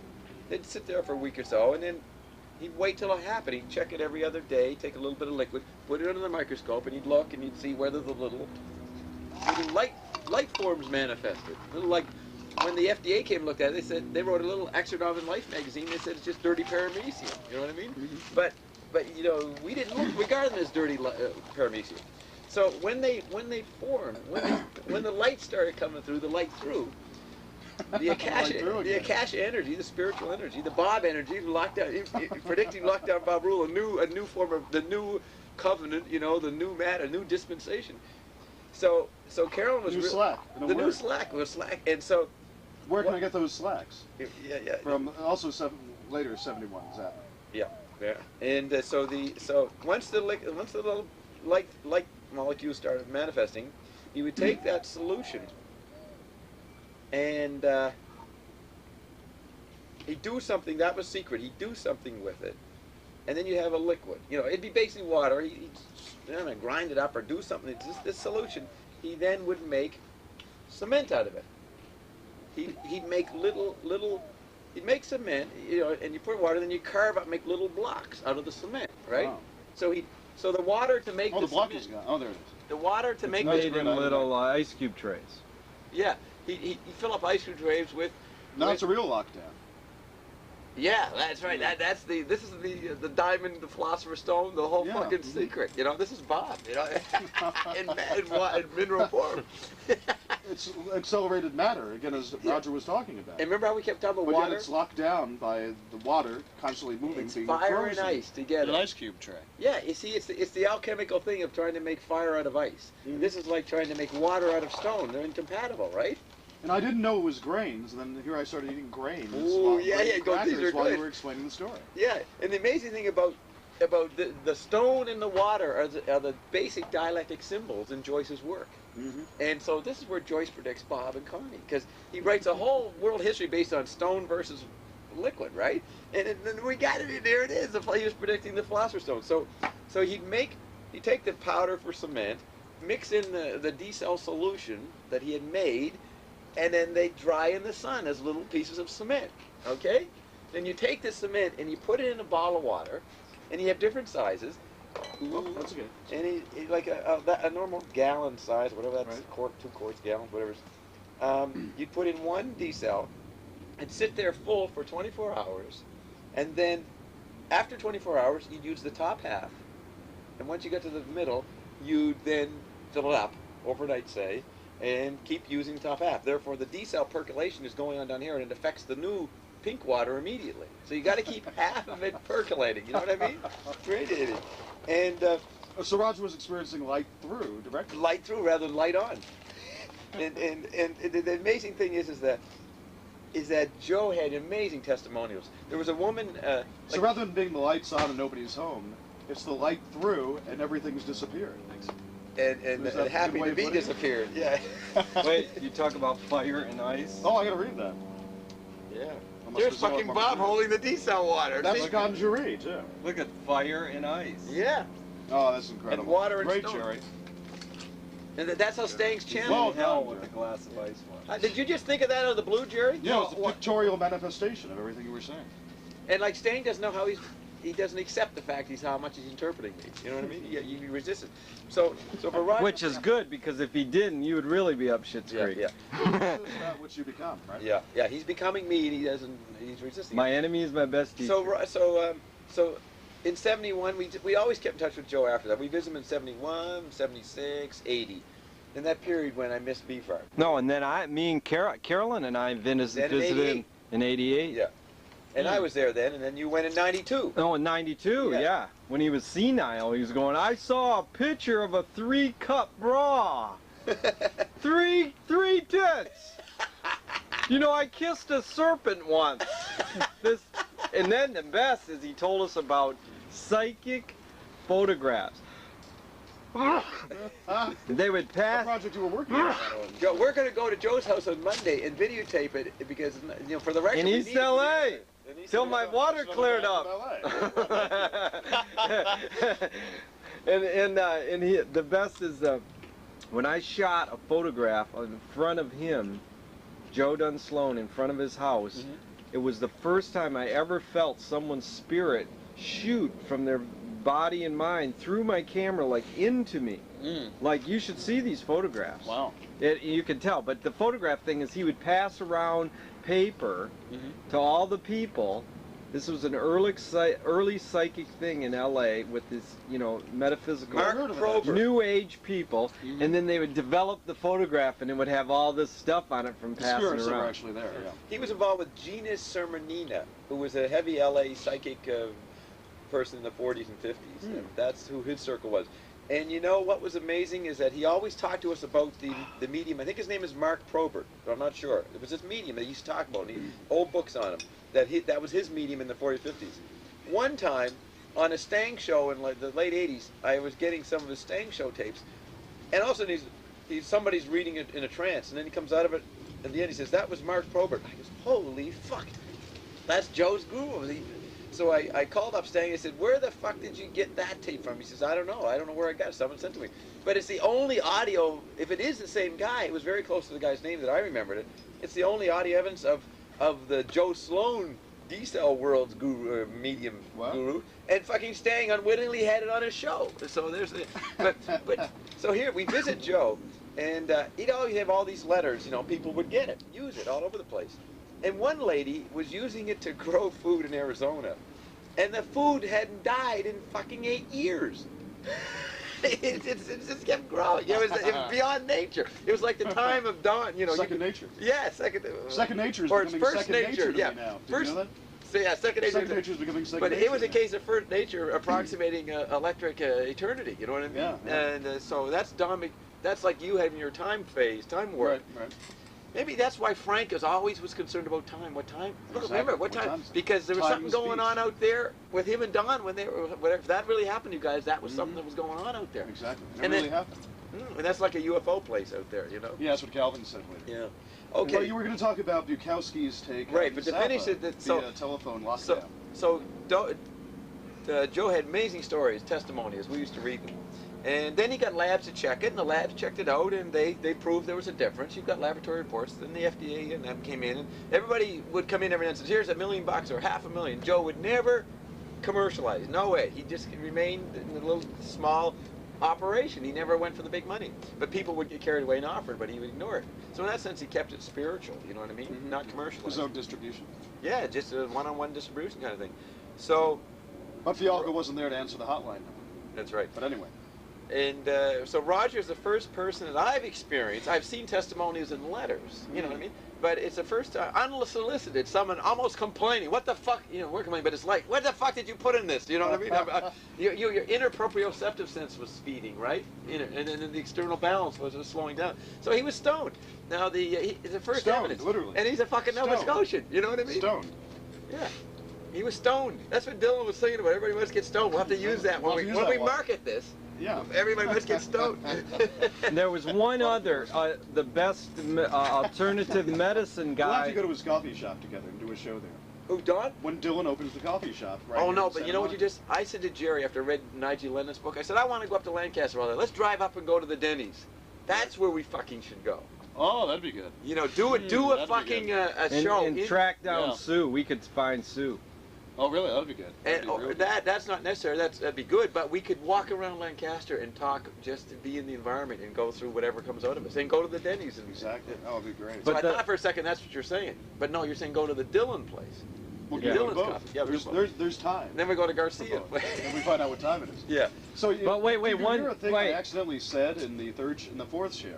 They'd sit there for a week or so, and then he'd wait till it happened. He'd check it every other day, take a little bit of liquid, put it under the microscope, and he'd look and he'd see whether the little light forms manifested. Like when the FDA came and looked at it, they wrote a little excerpt in Life magazine. They said it's just dirty paramecium. You know what I mean? But we didn't regard them as dirty paramecium. So when they formed, when the light started coming through, the Akasha energy, the spiritual energy, the Bob energy, predicting lockdown Bob rule, a new form of the new covenant, the new matter, new dispensation. So Carolyn was the new slack was slack, and so where can I get those slacks? Yeah. From also later 71 is that? Yeah. And so once the little light molecules started manifesting, he would take that solution. And he'd do something, that was secret, he'd do something with it. And then you have a liquid. It'd be basically water. He'd grind it up or do something. It's just this solution. He then would make cement out of it. He'd make he'd make cement, and you put water, then you carve up, make little blocks out of the cement, right? Wow. So the water to make the block is gone. Oh, there it is. The water to make made in little ice cube trays. Yeah. He'd fill up ice cube trays with. Now it's a real lockdown. Yeah, that's right. This is the diamond, the philosopher's stone, the whole fucking secret. This is Bob. In mineral form. It's accelerated matter again, as Roger was talking about. And remember how we kept talking about but water? Yet it's locked down by the water constantly moving, it's being fire frozen. and ice together. An ice cube tray. Yeah, you see, it's the alchemical thing of trying to make fire out of ice. This is like trying to make water out of stone. They're incompatible, right? And I didn't know it was grains, and then here I started eating grains. Ooh, yeah, grain go, these crackers are while good. you were explaining the story. Yeah, and the amazing thing about the stone and the water are the basic dialectic symbols in Joyce's work. And so this is where Joyce predicts Bob and Connie, because he writes a whole world history based on stone versus liquid, right? And then we got it, and there it is. He was predicting the Philosopher's Stone. So he'd take the powder for cement, mix in the D-cell solution that he had made, and then they dry in the sun as little pieces of cement, okay? Then you take the cement and you put it in a bottle of water, and you have different sizes. Oh, that's good. And he like a normal gallon size, whatever that's, right. quart, 2 quarts, gallons, whatever. You'd put in 1 D-cell and sit there full for 24 hours, and then after 24 hours, you'd use the top half, and once you got to the middle, you'd then fill it up overnight, say, and keep using the top half. Therefore, the D-cell percolation is going on down here, and it affects the new pink water immediately. So you got to keep half of it percolating. You know what I mean? Radiating. And so Roger was experiencing light through directly. light through rather than light on. And the amazing thing is that Joe had amazing testimonials. There was a woman. So rather than being the lights on and nobody's home, it's the light through and everything's disappeared. And happy to be disappeared. Yeah. Wait, you talk about fire and ice? Oh, I gotta read that. Yeah. I must There's resort fucking more Bob to it. holding the D-cell water. That's See? Ganjuri, too. Look at fire and ice. Yeah. Oh, that's incredible. And water and Great, stone. Jerry. And that's how Stang's He's channel. in hell with a glass of ice water. Did you just think of that out of the blue, Jerry? Yeah, it was a pictorial manifestation of everything you were saying. And like Stang doesn't know how he doesn't accept the fact how much he's interpreting me. You know what I mean? You resist it. So for Roger, Which is good, because if he didn't, you would really be up shit's creek. Yeah. That's not what you become, right? Yeah. He's becoming me, and he's resisting. My enemy is my best teacher. So in '71, we always kept in touch with Joe after that. We visited him in '71, '76, '80. In that period when I missed Bee Farm. No, and then me and Carolyn and I visited him in '88. Yeah. And I was there then, and then you went in '92. Oh, in '92, yeah. When he was senile, he was going, I saw a picture of a 3-cup bra. three tits. You know, I kissed a serpent once. And then the best is he told us about psychic photographs. They would What pass. project you were working on? Joe, we're going to go to Joe's house on Monday and videotape it because, for the record. In we East need it. LA. In East Till LA. my water cleared up. and the best is when I shot a photograph in front of him, Joe Dunn Sloan, in front of his house. It was the first time I ever felt someone's spirit shoot from their body and mind through my camera, like into me. Like, you should see these photographs. Wow. You can tell, but the photograph thing is he would pass around paper to all the people. This was an early psychic thing in LA with this, metaphysical Mark Prober. new age people, and then they would develop the photograph and it would have all this stuff on it from passing Spirits that were around. actually there, yeah. He was involved with Gina Sermonina, who was a heavy LA psychic person in the 40s and 50s. And that's who his circle was. And you know what was amazing is that he always talked to us about the medium. I think his name is Mark Probert, but I'm not sure. It was this medium that he used to talk about, and he had old books on him. That was his medium in the 40s, 50s. One time, on a Stang show in the late 80s, I was getting some of his Stang show tapes, and all of a sudden somebody's reading it in a trance, and then he comes out of it, at the end he says, that was Mark Probert. I goes, holy fuck, that's Joe's guru. So I called up Stang and I said, where the fuck did you get that tape from? He says, I don't know where I got it. Someone sent it to me. But it's the only audio, if it is the same guy, it was very close to the guy's name that I remembered it. It's the only audio evidence of the Joe Sloan D-Cell World's guru, medium guru, and fucking Stang unwittingly had it on his show. So there's so here we visit Joe, and he'd always have all these letters, people would get it, use it all over the place. And one lady was using it to grow food in Arizona, and the food hadn't died in fucking 8 years. It just kept growing. It was beyond nature. It was like the time of dawn. Second nature. Yeah, second nature is or becoming first second nature to yeah. me now. Did First, you know that? So yeah, second nature. Second nature is becoming second but nature. it was a now. case of first nature approximating electric eternity. You know what I mean? Yeah. And so that's like you having your time phase, time warp. Right. Maybe that's why Frank was concerned about time. What time? Look, Exactly. remember, what What time? time is it? Because there was Time something was going peace. on out there with him and Don when they were, whatever. If that really happened to you guys, that was something that was going on out there. Exactly. And it And really then- happened. And that's like a UFO place out there, you know? Yeah, that's what Calvin said later. Yeah. Okay. Well, you were going to talk about Bukowski's take Right, on but to Zappa finish it, via telephone lockdown. Joe had amazing stories, testimonials. We used to read them. And then he got labs to check it, and the labs checked it out, and they proved there was a difference. You've got laboratory reports, then the FDA and them came in, and everybody would come in every day and say, here's $1 million or $500,000. Joe would never commercialize. No way. He just remained in a little small operation. He never went for the big money. But people would get carried away and offer it, but he would ignore it. So in that sense, he kept it spiritual, you know what I mean? Mhm. Not commercialized. There's no distribution. Yeah, just a one-on-one distribution kind of thing. So, But Fialka wasn't there to answer the hotline number. that's right. But anyway. And so Roger's the first person that I've experienced. I've seen testimonials in letters, you know what I mean? But it's the first time, unsolicited, someone almost complaining, what the fuck, you know, we're complaining, but it's like, what the fuck did you put in this? You know what I mean? Your inner proprioceptive sense was speeding, right? And then the external balance was slowing down. So he was stoned. Now, the first Stoned, evidence. literally. And he's a fucking Nova Stoned. Scotian, you know what I mean? Stoned. Yeah. He was stoned. That's what Dylan was saying about everybody must get stoned. We'll have to use that We'll when have to we use that one. market this. Yeah. Everybody must get stoned. And there was one other, the best alternative medicine We'll have guy. to go to his coffee shop together and do a show there. Who, Don? When Dylan opens the coffee shop, right? Oh here no, in but you Santa know what you Monica. just, I said to Jerry after I read Nigel Lennon's book, I said, I want to go up to Lancaster all day. Let's drive up and go to the Denny's. That's where we fucking should go. Oh, that'd be good. You know, do a that'd be fucking good. a show. And track down Yeah. Sue. We could find Sue. Oh, really? That'd be good. That'd And be real good. that's not necessary. That'd be good. But we could walk around Lancaster and talk, just to be in the environment and go through whatever comes out of us. And go to the Denny's. And, Exactly. Oh, it'd be great. So But I the- thought for a second that's what you're saying. But no, you're saying go to the Dylan place. We'll Yeah. do Dylan's both. coffee. Yeah, we'll do there's time. And then we go to for Garcia. both. And we find out what time it is. Yeah. So, you, But wait, did you one- hear a thing wait. I accidentally said in the fourth show?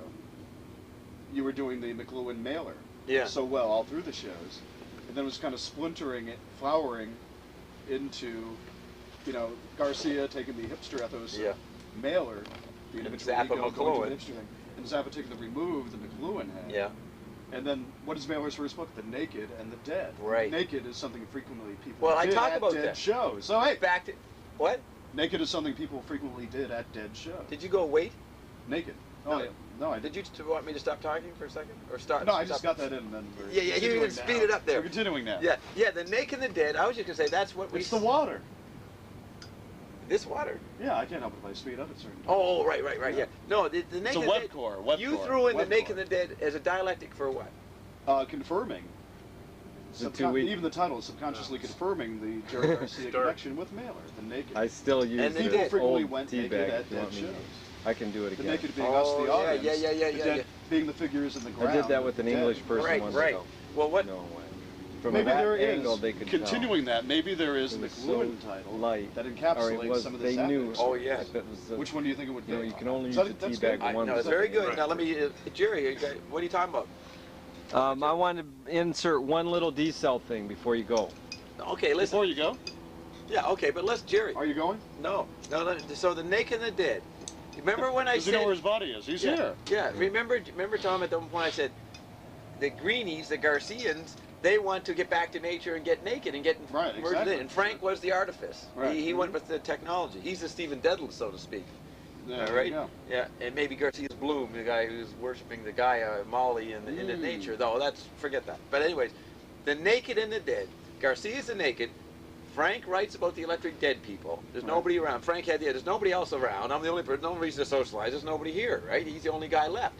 You were doing the McLuhan mailer Yeah. so well all through the shows, and then it was kind of splintering it, flowering into, you know, Garcia taking the hipster ethos Yeah. mailer, the And individual Zappa ego going to McLuhan. the hipster thing, and Zappa taking the remove the McLuhan had. Yeah. And then, what is Mailer's first book? The Naked and the Dead. Right. Naked is something frequently people Well, I did talk at about dead that. shows. So hey, Back to what? Naked is something people frequently did at dead shows. Did you go wait? Naked. No. Oh, yeah. No, I Did you want me to stop talking for a second, or start? No, I just stop? got that in, and then we're Yeah, yeah, you continuing can speed now. it up there. We're continuing now. Yeah, yeah. The Naked and the Dead. I was just gonna say that's what we. It's the water. This water. Yeah, I can't help it if I speed up at certain times. Oh, right. Yeah. No, the Naked It's a and web Dead. core. Web You core, threw in the web Naked core. and the Dead as a dialectic for what? Confirming. The 2 week. Even the title is subconsciously confirming the Jerry Garcia connection with Mailer, the Naked. I still use And the they People did. frequently old went tea naked bag. at If you dead want me to. shows. I can do it The again. Naked being us, Oh, the yeah, audience. yeah, the dead yeah. being the figures in the I ground. did that with an dead. English person Right, once right. ago. Well, what? No way. From Maybe that there is. angle, they could Continuing that, maybe there is It an was McLuhan so title light. that Or it encapsulates was, some of the they knew. sadness. Oh, yeah. if it was the- Which one do you think it would be? You know, you can only So use the that's tea bag good. one. No, it's was very it? good. Right. Now let me, Jerry, what are you talking about? I want to insert one little D-cell thing before you go. Okay, listen. Before you go, Yeah, okay, but let's Jerry. are you going? No. So the Naked and the Dead. Remember when I Does he know said? where his body is? He's Yeah, here. yeah. Remember, Tom, at the one point I said, the Greenies, the Garcians, they want to get back to nature and get naked and get Right, merged exactly. in. And Frank was the artifice. Right. He went with the technology. He's the Stephen Dedalus, so to speak. Yeah, All there right. you go. Yeah, and maybe Garcia's Bloom, the guy who's worshiping the Gaia Molly in the nature. Though forget that. But anyways, the Naked and the Dead. Garcia's the Naked. Frank writes about the electric dead people. There's Right. nobody around. Frank had there's nobody else around. I'm the only person. No reason to socialize. There's nobody here, right? He's the only guy left.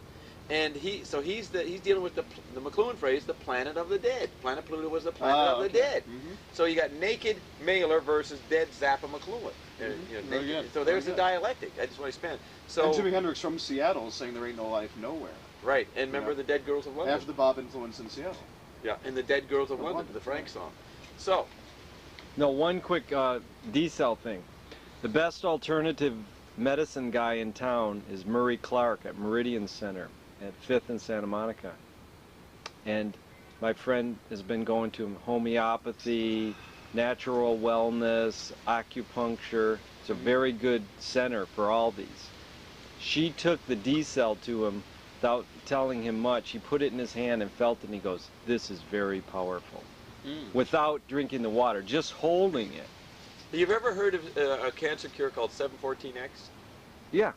And he's dealing with the McLuhan phrase, the planet of the dead. Planet Pluto was the planet of the dead. Mm-hmm. So you got Naked Mailer versus Dead Zappa McLuhan. You know, Very naked- good. So there's Very the good. dialectic. I just want to expand. So And Jimi Hendrix from Seattle is saying there ain't no life nowhere. right, and remember Yeah. the Dead Girls of London. After the Bob influence in Seattle. Yeah, and the Dead Girls of Of London, London. the Frank song. So No, one quick D-cell thing. The best alternative medicine guy in town is Murray Clark at Meridian Center at 5th and Santa Monica. And my friend has been going to him homeopathy, natural wellness, acupuncture. It's a very good center for all these. She took the D-cell to him without telling him much. He put it in his hand and felt it, and he goes, "This is very powerful." Without drinking the water, just holding it. You've ever heard of a cancer cure called 714X? Yeah.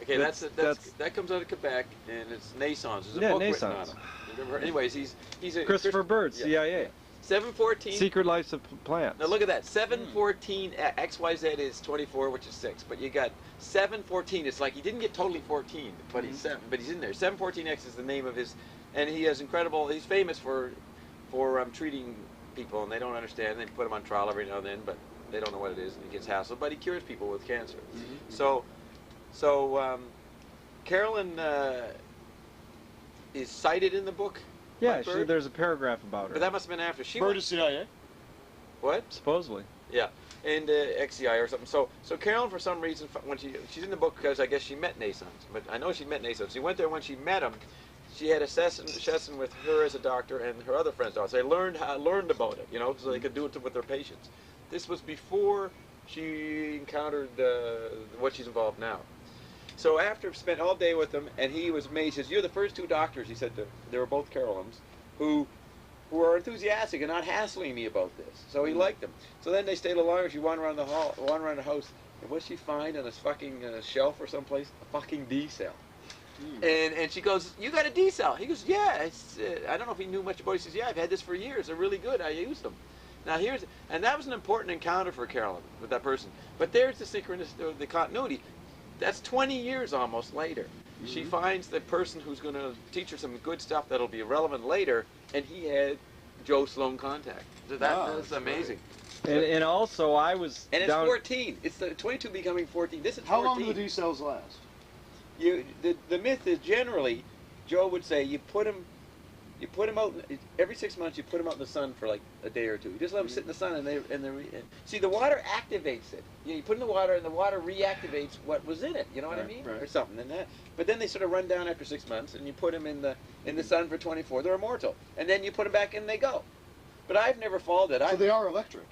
Okay, that comes out of Quebec, and it's Naissance. There's a book written on him. Anyways, he's a Christopher Bird, CIA. 714. Secret Lives of Plants. Now look at that. 714 XYZ is 24, which is 6. But you got 714. It's like he didn't get totally 14, but he's 7. But he's in there. 714X is the name of his, and he has incredible. He's famous for treating people, and they don't understand. They put him on trial every now and then, but they don't know what it is, and he gets hassled. But he cures people with cancer. So Carolyn is cited in the book. Yeah, there's a paragraph about her. But that must have been after she. Bird is CIA. What? Supposedly. Yeah, and XCI or something. So Carolyn, for some reason, when she's in the book because I guess she met Naissance. But I know she met Naissance. She went there when she met him. She had a session with her as a doctor and her other friends. So they learned about it, so they could do it with their patients. This was before she encountered what she's involved now. So after spent all day with them, and he was amazed. He says, "You're the first two doctors," he said, they were both Carolyns, who are enthusiastic and not hassling me about this. So he liked them. So then they stayed a little longer. She wandered around the house, and what she find on this fucking shelf or someplace? A fucking D cell. And she goes, "You got a D cell?" He goes, "Yeah." It's, I don't know if he knew much about it. He says, "Yeah, I've had this for years. They're really good. I use them." Now and that was an important encounter for Carolyn with that person. But there's the synchronicity, the continuity. That's 20 years almost later. She finds the person who's going to teach her some good stuff that'll be relevant later, and he had Joe Sloan contact. So that's amazing. And also I was And it's 14. It's the 22 becoming 14. This is 14. How long do the D cells last? The myth is generally, Joe would say, you put them out every 6 months. You put them out in the sun for like a day or two. You just let them sit in the sun, and see the water activates it. You put in the water, and the water reactivates what was in it. You know what I mean, or something. But then they sort of run down after 6 months, and you put them in the sun for 24. They're immortal, and then you put them back in, and they go. But I've never followed it. So they are electric.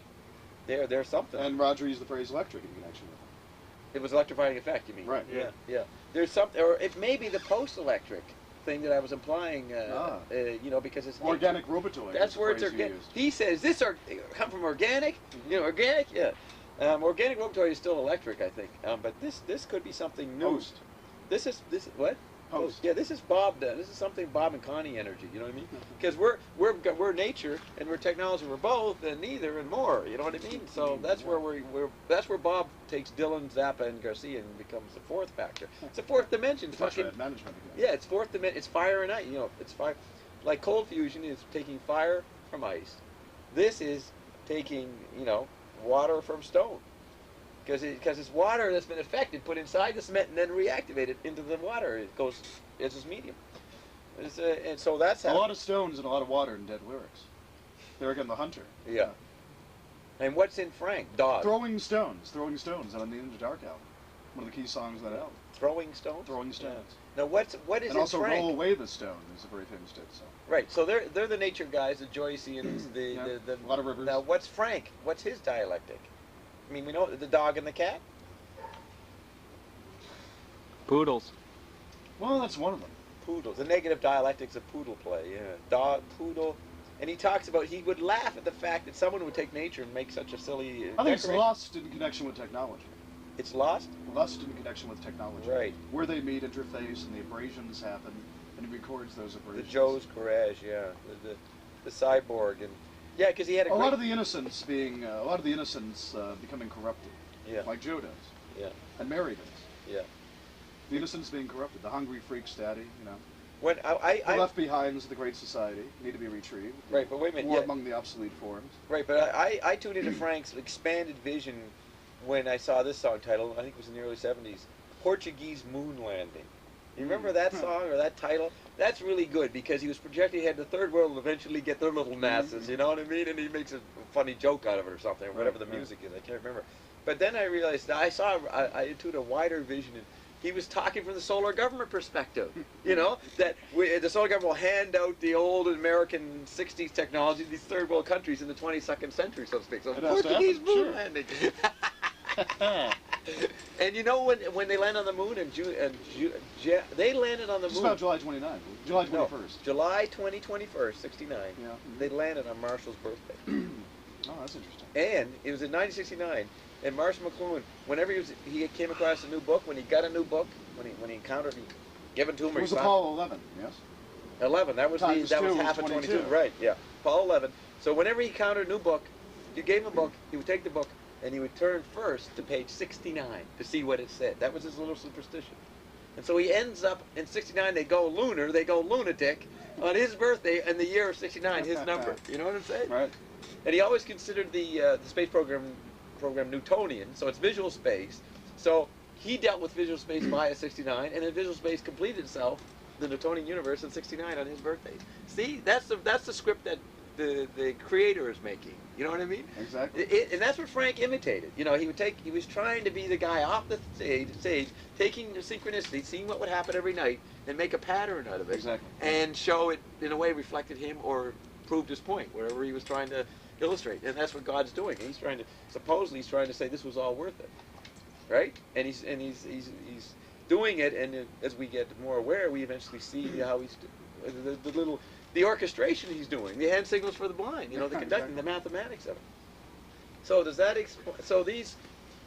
They're something. And Roger used the phrase electric in connection with it. It was electrifying effect. You mean? Right. Yeah. There's something, or it may be the post-electric thing that I was implying, because it's organic robotoid. That's where it's organic. He says this come from organic. Organic. Yeah. Organic robotoid is still electric, I think. But this could be something new. Post. This is what? Post. Yeah, this is Bob. This is something Bob and Connie energy. You know what I mean? Because we're nature and we're technology. We're both and neither and more. You know what I mean? So that's where that's where Bob takes Dylan, Zappa, and Garcia and becomes the fourth factor. It's a fourth dimension. It's fucking management again. Yeah, it's fourth dimension. It's fire and ice. It's fire. Like cold fusion is taking fire from ice. This is taking water from stone. Because it's water that's been affected, put inside the cement, and then reactivated into the water. It goes as its medium. And so that's how. A lot of stones and a lot of water in dead lyrics. There again, the hunter. Yeah. And what's in Frank? Dobbs. Throwing Stones on the Into Dark album. One of the key songs of that album. Throwing Stones? Throwing Stones. Yeah. Now what is and in also Frank? Roll Away the Stone is a very famous dead song. Right, so they're the nature guys, the Joyceans, the a lot of rivers. Now what's Frank? What's his dialectic? I mean, we know the dog and the cat. Poodles. Well, that's one of them. Poodles. The negative dialectics of poodle play. Yeah, dog, poodle, and he talks about he would laugh at the fact that someone would take nature and make such a silly. I think it's lost in connection with technology. It's lost. Lost in connection with technology. Right. Where they meet, interface, and the abrasions happen, and he records those abrasions. The Joe's garage, yeah. The cyborg and. Yeah, because he had a lot of the innocents becoming corrupted. Yeah. Like Joe does. Yeah. And Mary does. Yeah. The innocents being corrupted. The hungry freaks, daddy. When the left behinds of the great society need to be retrieved. Right, but wait a minute. War among the obsolete forms. Right, but I tuned into Frank's expanded vision when I saw this song title. I think it was in the early '70s. Portuguese Moon Landing. You remember that song or that title? That's really good because he was projecting ahead the third world will eventually get their little NASAs, you know what I mean? And he makes a funny joke out of it or something, or whatever the music is. I can't remember. But then I realized I tuned a wider vision. And he was talking from the solar government perspective, that the solar government will hand out the old American 60s technology to these third world countries in the 22nd century, so to speak. So Portuguese moon landing. And you know when they land on the moon in they landed on the Just moon. about July 29th. July 21st. No, July 21st, 69. Yeah. They landed on Marshall's birthday. Oh, that's interesting. And it was in 1969. And Marshall McLuhan, whenever he came across a new book, when he got a new book, when he encountered it, given to him, It was Apollo 11, yes? 11. That was Times that was two half was of 22. 22. Right? Yeah. Apollo 11. So whenever he encountered a new book, you gave him a book. He would take the book and he would turn first to page 69 to see what it said. That was his little superstition. And so he ends up in 69. They go lunar. They go lunatic on his birthday in the year of 69. His number. You know what I'm saying? Right. And he always considered the space program Newtonian, so it's visual space. So he dealt with visual space via 69, and then visual space completed itself, the Newtonian universe, in 69 on his birthday. See, that's the script that the creator is making. You know what I mean? Exactly. And that's what Frank imitated. You know, he was trying to be the guy off the stage, taking the synchronicity, seeing what would happen every night, and make a pattern out of it. Exactly. And show it in a way reflected him or proved his point, whatever he was trying to illustrate. And that's what God's doing. He's trying to say this was all worth it, right? And he's doing it. And as we get more aware, we eventually see how he's the orchestration he's doing, the hand signals for the blind, you know, the conducting, the mathematics of it. So does that explain?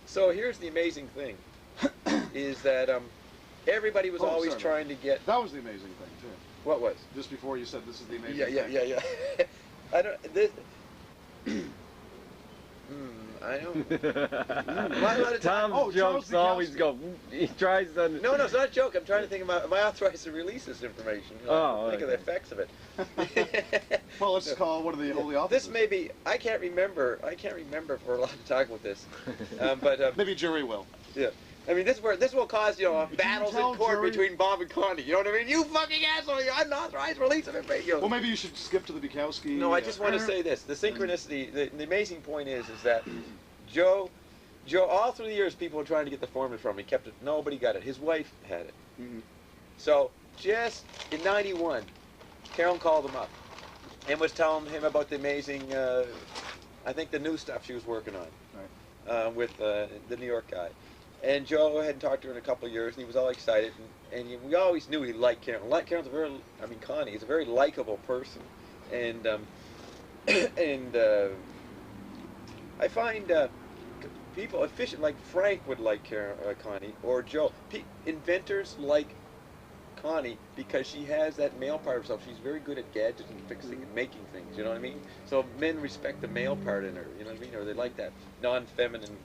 So here's the amazing thing, is that everybody was always trying to get. That was the amazing thing too. What was? Just before you said this is the amazing thing. Yeah. I don't. This. I don't. Tom's jokes always go. He tries to. No, it's not a joke. I'm trying to think about. Am I authorized to release this information? You know, think of the effects of it. Well, let's call one of the holy officers. This may be. I can't remember if we're allowed to talk with this. But maybe jury will. Yeah. I mean, this will cause, battles in court between Bob and Connie. You know what I mean? You fucking asshole! I'm not authorized to release of information. Well, maybe you should skip to the Bukowski. No, I just want to say this: the synchronicity. The amazing point is that Joe, all through the years, people were trying to get the formula from him. He kept it. Nobody got it. His wife had it. Mm-hmm. So just in '91, Carolyn called him up and was telling him about the amazing, I think the new stuff she was working on with the New York guy. And Joe hadn't talked to her in a couple of years, and he was all excited. And we always knew he liked Carolyn. Carolyn's Connie is a very likable person. And I find people efficient, like Frank would like Connie, or Joe. Inventors like Connie because she has that male part of herself. She's very good at gadgets and fixing and making things, you know what I mean? So men respect the male part in her, you know what I mean? Or they like that non-feminine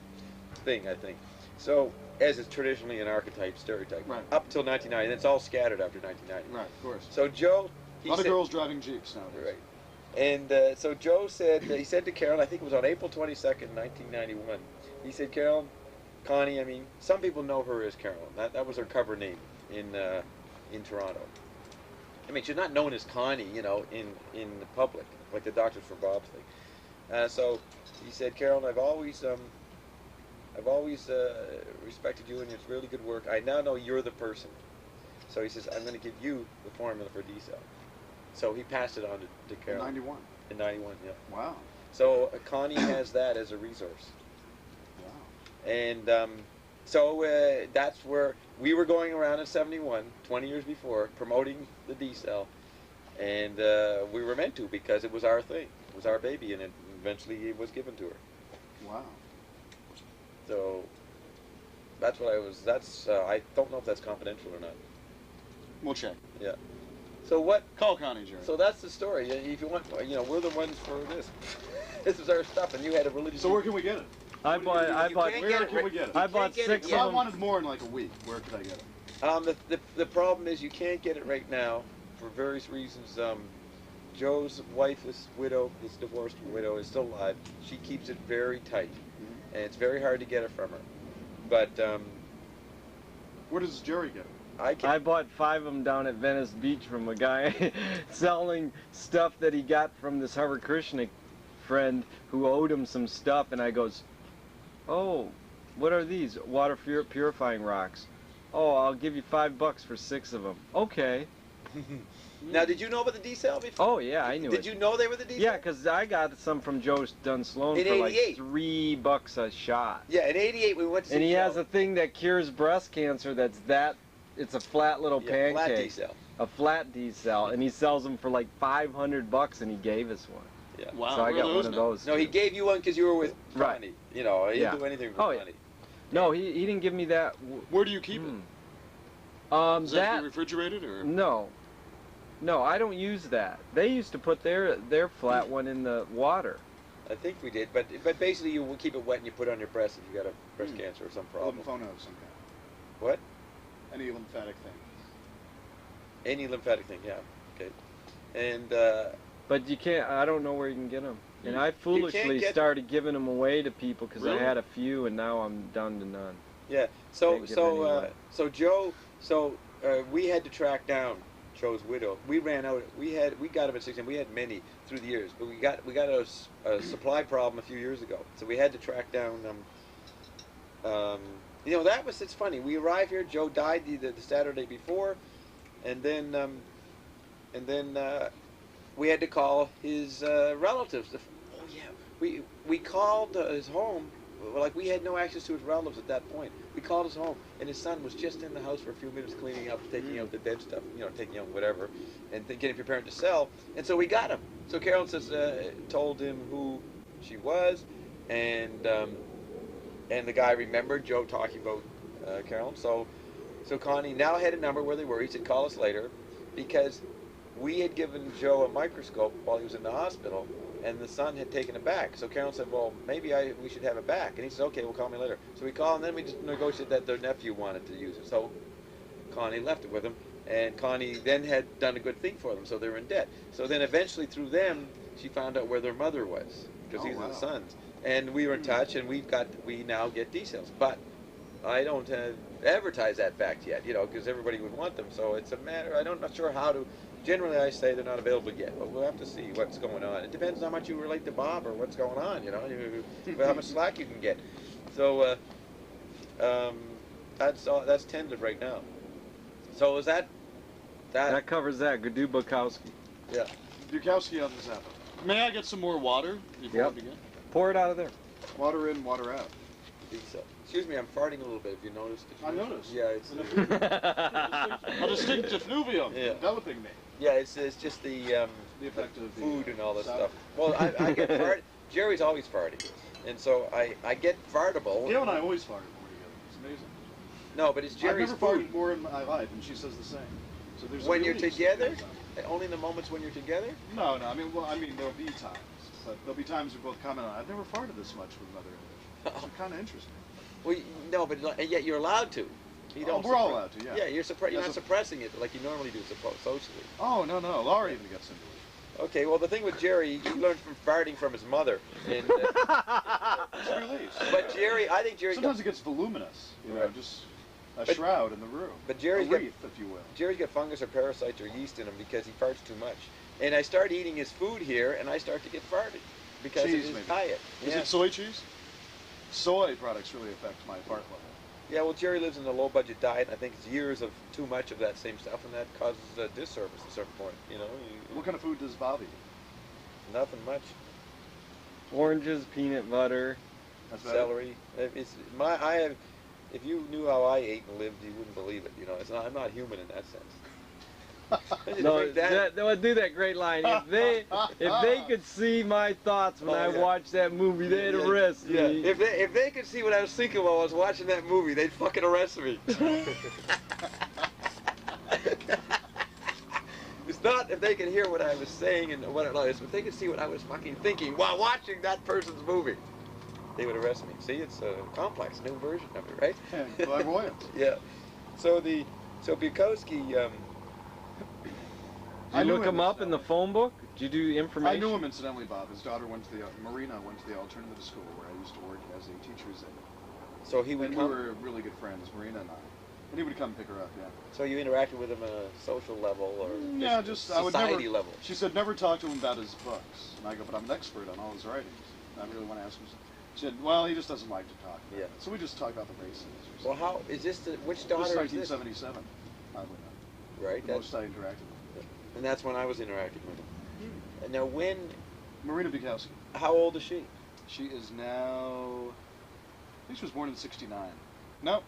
thing, I think. So, as is traditionally an archetype, stereotype, up till 1990, and it's all scattered after 1990. Right, of course. So Joe, a lot of girls driving Jeeps nowadays. Right. And so Joe said, he said to Carolyn, I think it was on April 22nd, 1991, he said, Carolyn, Connie, I mean, some people know her as Carolyn. That was her cover name in Toronto. I mean, she's not known as Connie, in the public, like the Doctors for Bob's thing. So he said, Carolyn, I've always respected you, and it's really good work. I now know you're the person. So he says, I'm going to give you the formula for D-cell. So he passed it on to Carolyn. In 91? In 91, yeah. Wow. So Connie has that as a resource. Wow. And so that's where we were going around in 71, 20 years before, promoting the D-cell. And we were meant to because it was our thing. It was our baby, and eventually it was given to her. Wow. So that's what I don't know if that's confidential or not. We'll check. Yeah. So what? Call Connie, Jerry. So that's the story. If you want, we're the ones for this. This is our stuff, and you had a religious. So where can we get it? I bought Where can we get it? I bought 6 of If I them. wanted more in like a week, where could I get it? The problem is you can't get it right now for various reasons. Joe's wife is widow, his divorced widow, is still alive. She keeps it very tight, and it's very hard to get it from her. But where does Jerry get it? I bought 5 of them down at Venice Beach from a guy selling stuff that he got from this Hare Krishna friend who owed him some stuff, and I goes, oh, what are these? Water purifying rocks. Oh, I'll give you $5 for 6 of them. Okay. Now, did you know about the D-cell before? Oh yeah, I knew it. Did you know they were the D-cell? Yeah, because I got some from Joe Dunsloan In for like 88. $3 a shot. Yeah, in '88 we went to see And he Joe. has a thing that cures breast cancer. It's a flat little pancake. Flat D-cell. A flat D-cell, and he sells them for like $500, and he gave us one. Yeah. Wow. So I where are got those one of now? those. No, he too. gave you one because you were with Right. Connie. You know, he Yeah. didn't do anything with Oh, yeah. Connie. No, he didn't give me that. Where do you keep it? Does that have to be refrigerated or? No, I don't use that. They used to put their flat one in the water. I think we did, but basically you will keep it wet and you put it on your breast if you got a breast cancer or some problem. Lymphoma of some kind. What? Any lymphatic thing. Any lymphatic thing, yeah. Okay. And But you can't. I don't know where you can get them. And I can't foolishly get- started giving them away to people because Really? I had a few, and now I'm down to none. yeah, so Can't give anyone. Joe, we had to track down Joe's widow. We ran out. We got him at 16. We had many through the years, but we got a supply problem a few years ago. So we had to track down. You know, it's funny. We arrived here. Joe died the Saturday before, and then we had to call his relatives. Oh yeah, we called his home. Like we had no access to his relatives at that point. We called his home, and his son was just in the house for a few minutes, cleaning up, taking out the dead stuff, you know, taking out whatever, and getting prepared to sell. And so we got him. So Carolyn told him who she was, and the guy remembered Joe talking about Carolyn. So Connie now had a number where they were. He said, call us later, because we had given Joe a microscope while he was in the hospital, and the son had taken it back. So Carolyn said, well, maybe we should have it back. And he said, okay, well, call me later. So we called, and then we just negotiated that their nephew wanted to use it. So Connie left it with him, and Connie then had done a good thing for them, so they were in debt. So then eventually through them, she found out where their mother was, because these are the sons. And we were in touch, and we now get D-cells. But I don't advertise that fact yet, you know, because everybody would want them. So it's a matter, I'm not sure how to. Generally, I say they're not available yet, but we'll have to see what's going on. It depends how much you relate to Bob or what's going on, you know, how much slack you can get. So that's tentative right now. So is that? That covers that. Gadu Bukowski. Yeah. Bukowski on the Zappa. May I get some more water before we begin? Pour it out of there. Water in, water out. So, excuse me, I'm farting a little bit. If you noticed. I noticed. Yeah, it's. A distinct effluvium Yeah. Enveloping me. Yeah, it's just the effect of the food and all this sound. stuff. Well, I get fart. Jerry's always farting, and so I get fartable. Gail and I always farted more together. It's amazing. No, but it's Jerry's I've never food. farted more in my life, and she says the same. So there's a When you're release together, that comes out. only in the moments when you're together. No. I mean, there'll be times, but there'll be times we both comment on. I've never farted this much with another individual. It's kind of interesting. Well, no, but yet you're allowed to. You don't. We're all allowed to, yeah. Yeah, you're not suppressing it like you normally do socially. Oh no, Laura even gets into it. Okay, well the thing with Jerry, he learned from farting from his mother. And, It's a release. but Jerry, I think Jerry. Sometimes it gets voluminous, you know, Right. just a shroud in the room. But Jerry's a got- wreath, if you will. Jerry's got fungus or parasites or yeast in him because he farts too much. And I start eating his food here, and I start to get farted because Cheese, of his maybe. diet. Is Yeah. it soy cheese? Soy products really affect my fart level. Yeah, well, Jerry lives in a low-budget diet, and I think it's years of too much of that same stuff, and that causes a disservice at a certain point. You know, What kind of food does Bob eat? nothing much. Oranges, peanut butter. That's about it? Celery. If you knew how I ate and lived, you wouldn't believe it. You know, I'm not human in that sense. No, that would do that great line. If they could see my thoughts when I watched that movie, they'd arrest me. Yeah, if they could see what I was thinking while I was watching that movie, they'd fucking arrest me. It's not if they could hear what I was saying and what it was, if they could see what I was fucking thinking while watching that person's movie, they would arrest me. See, it's a complex new version of it, right? Yeah, clairvoyance. Yeah. So Bukowski. Did you look him up in the phone book? Did you do information? I knew him incidentally, Bob. His daughter Marina went to the alternative school where I used to work as a teacher's aide. So he would And come. we were really good friends, Marina and I. And he would come pick her up, yeah. So you interacted with him on a social level or Yeah, just I would society never. level? She said never talk to him about his books, and I go, but I'm an expert on all his writings. And I really want to ask him. She said, well, he just doesn't like to talk. Yeah. So we just talk about the races. Or Well, something. how is this? Which This daughter is is this? 1977. Oddly enough. Right. The most I interacted with. And And that's when I was interacting with him. And now when, Marina Bukowski. how old is she? She is now, I think she was born in 69. No.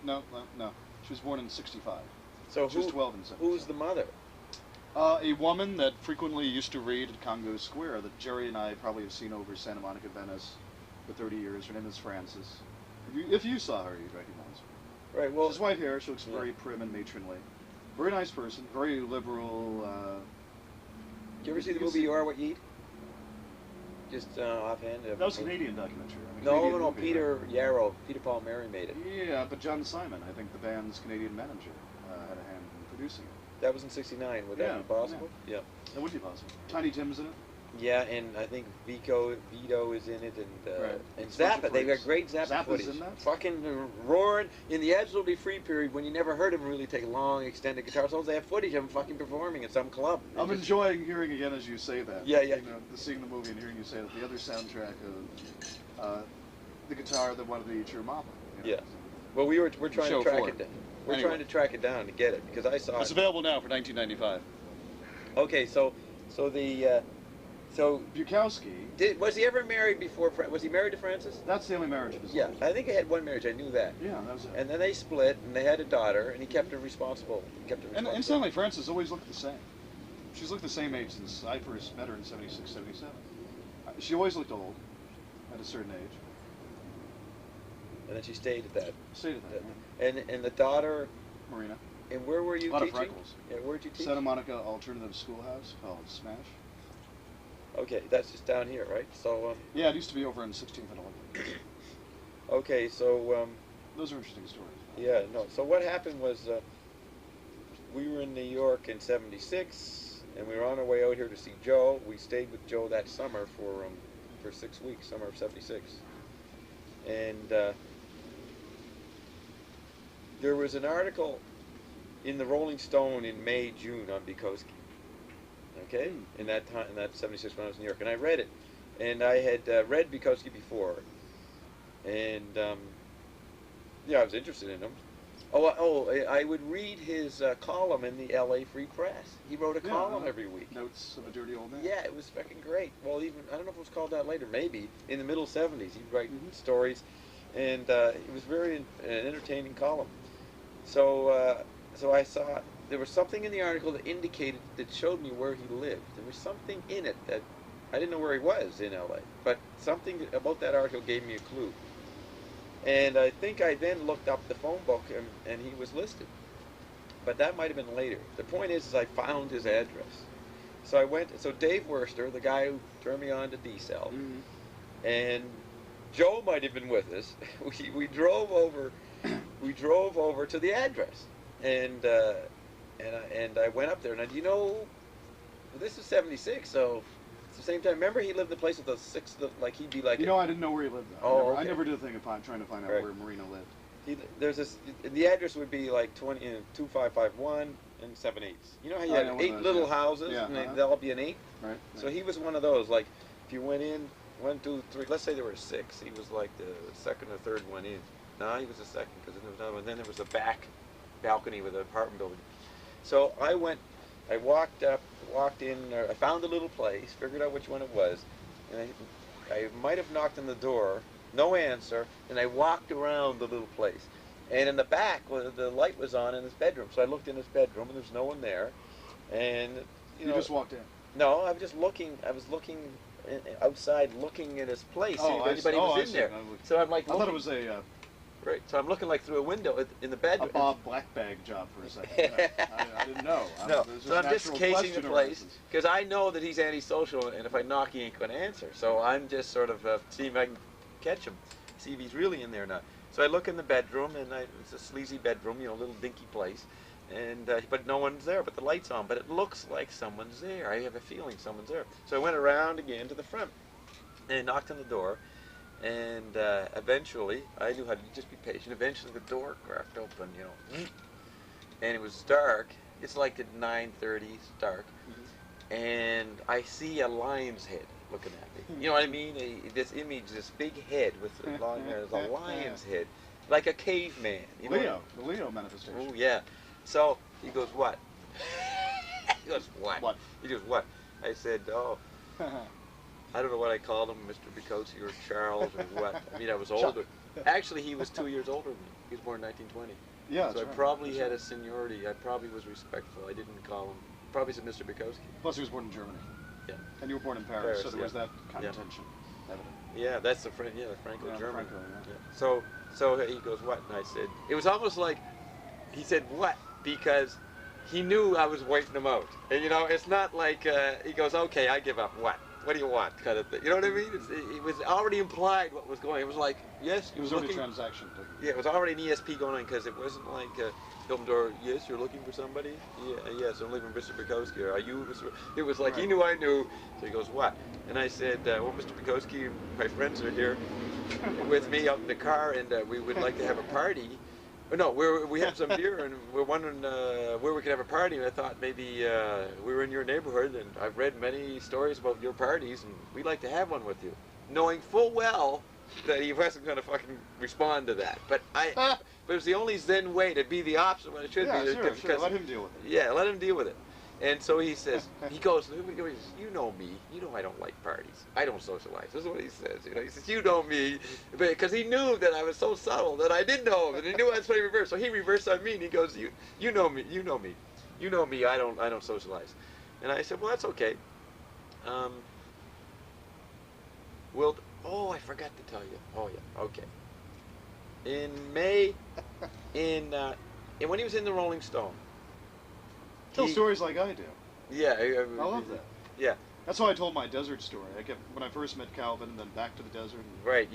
She was born in 65. So She was 12 in 77. who's the mother? A woman that frequently used to read at Congo Square that Jerry and I probably have seen over Santa Monica, Venice for 30 years. Her name is Frances. If you saw her, you'd recognize her. Right, well... She's white hair. She looks very prim and matronly. Very nice person. Very liberal. Did you ever see the movie You Are What You Eat? Just offhand. That was a Canadian documentary. I mean, No, Canadian no, movie, Peter right? Yarrow, Peter Paul Mary made it. Yeah, but John Simon, I think the band's Canadian manager, had a hand in producing it. That was in '69. Would that be possible? Yeah. That would be possible. Tiny Tim's in it. Yeah, and I think Vito is in it, and Right. and It's a bunch Zappa. of They've got freaks. great Zappa Zappa's footage. in that? Fucking roaring in the absolutely free period when you never heard him really take long extended guitar solos. They have footage of him fucking performing at some club. I'm enjoying hearing again as you say that. Yeah, yeah. You know, seeing the movie and hearing you say that. The other soundtrack of the guitar that wanted to eat your mama. You know? Yeah. Well, we're trying Show to track 4. it down. We're Anyway. trying to track it down to get it because I saw It's it. available now for $19.95. Okay, so Bukowski. was he ever married before? Was he married to Frances? That's the only marriage of his Yeah, life. I think he had one marriage. I knew that. Yeah, that was it. And then they split, and they had a daughter, and he kept her responsible. And incidentally, Frances always looked the same. She's looked the same age since I first met her in 76, 77. She always looked old at a certain age. And then she stayed at that. Stayed at that. And the daughter. Marina. And where were you A lot teaching? of freckles. Yeah, where'd you teach? Santa Monica Alternative Schoolhouse called Smash. Okay, that's just down here, right? So. Yeah, it used to be over in 16th and 11th. Okay, so. Those are interesting stories. Yeah, no. So what happened was, we were in New York in '76, and we were on our way out here to see Joe. We stayed with Joe that summer for 6 weeks, summer of '76, and there was an article in the Rolling Stone in May, June on Bukowski. Okay, in that time, in that '76 when I was in New York, and I read it, and I had read Bukowski before, and yeah, I was interested in him. I would read his column in the L.A. Free Press. He wrote a column every week. Notes of a Dirty Old Man. Yeah, it was fucking great. Well, even I don't know if it was called that later. Maybe in the middle '70s, he'd write stories, and it was very an entertaining column. So, so I saw there was something in the article that showed me where he lived. There was something in it that I didn't know where he was in L.A., but something about that article gave me a clue. And I think I then looked up the phone book, and he was listed. But that might have been later. The point is I found his address. So I went, so Dave Worster, the guy who turned me on to D-Cell, and Joe might have been with us. We drove over to the address. And I went up there, and this is '76, so at the same time, remember he lived in the place with the six, like he'd be like. You know, I didn't know where he lived. I never did a thing of trying to find out where Marina lived. There's this. The address would be like 2551 and 7/8. You know how you had 8 little houses, and they'll all be an 8. Right. So he was one of those. Like, if you went in 1, 2, 3. Let's say there were 6. He was like the second or third one in. No, he was the second because there was another one. Then there was a back balcony with an apartment building. So I walked in, I found a little place, figured out which one it was, and I might have knocked on the door, no answer, and I walked around the little place. And in the back, the light was on in his bedroom, so I looked in his bedroom, and there's no one there. And, you know... You just walked in? No, I was just looking, outside looking at his place, see if anybody was in there. So I'm like, I thought it was a... Right, so I'm looking like through a window in the bedroom. A Bob Blackbag job for a second. I didn't know. No, so I'm just casing the place because I know that he's antisocial, and if I knock, he ain't going to answer. So I'm just sort of seeing if I can catch him, see if he's really in there or not. So I look in the bedroom, and it's a sleazy bedroom, you know, a little dinky place, and but no one's there, but the light's on. But it looks like someone's there. I have a feeling someone's there. So I went around again to the front, and knocked on the door. And eventually, I knew how to just be patient. Eventually, the door cracked open, you know, and it was dark. It's like at 9:30, it's dark, and I see a lion's head looking at me. You know what I mean? This image, this big head with the long hair, a lion's head, like a caveman. You know? The Leo manifestation. Oh yeah. So he goes, "What?" He goes, what? What? He goes, what? I said, oh, I don't know what I called him, Mr. Bukowski or Charles or what. I mean, I was older. Actually, he was 2 years older than me. He was born in 1920. Yeah, so I probably had a seniority. I probably was respectful. I didn't call him. Probably said Mr. Bukowski. Plus, he was born in Germany. Yeah. And you were born in Paris, Paris, so there was that kind of tension. Evident. Yeah, that's the Franco-German. Franco, yeah. So he goes, what? And I said, it was almost like, he said, what? Because he knew I was waiting him out. And, you know, it's not like, he goes, okay, I give up. What? What do you want? Kind of thing. You know what I mean? It was already implied what was going on. It was like, yes, it was already a transaction. Yeah, it was already an ESP going on because it wasn't like, open door, yes, you're looking for somebody? Yeah, yes, I'm looking for Mr. Bukowski. Are you Mr. It was like, he knew I knew. So he goes, what? And I said, well, Mr. Bukowski, my friends are here with me out in the car, and we would like to have a party. No, we have some beer, and we're wondering where we could have a party. And I thought maybe we were in your neighborhood, and I've read many stories about your parties, and we'd like to have one with you, knowing full well that he wasn't going to fucking respond to that. But but it was the only Zen way to be the opposite of what it should be. Sure. Let him deal with it. Yeah, let him deal with it. And so he says, he goes, you know me, you know I don't like parties. I don't socialize. This is what he says. You know, he says, you know me, because he knew that I was so subtle that I didn't know him, and he knew I was playing reverse. So he reversed on me, and he goes, you know me, you know me, you know me. I don't socialize. And I said, well, that's okay. Oh, I forgot to tell you. Oh yeah, okay. In May, and when he was in the Rolling Stone. Tell stories like I do. Yeah, I love that. Yeah. That's why I told my desert story. When I first met Calvin, and then back to the desert. Right.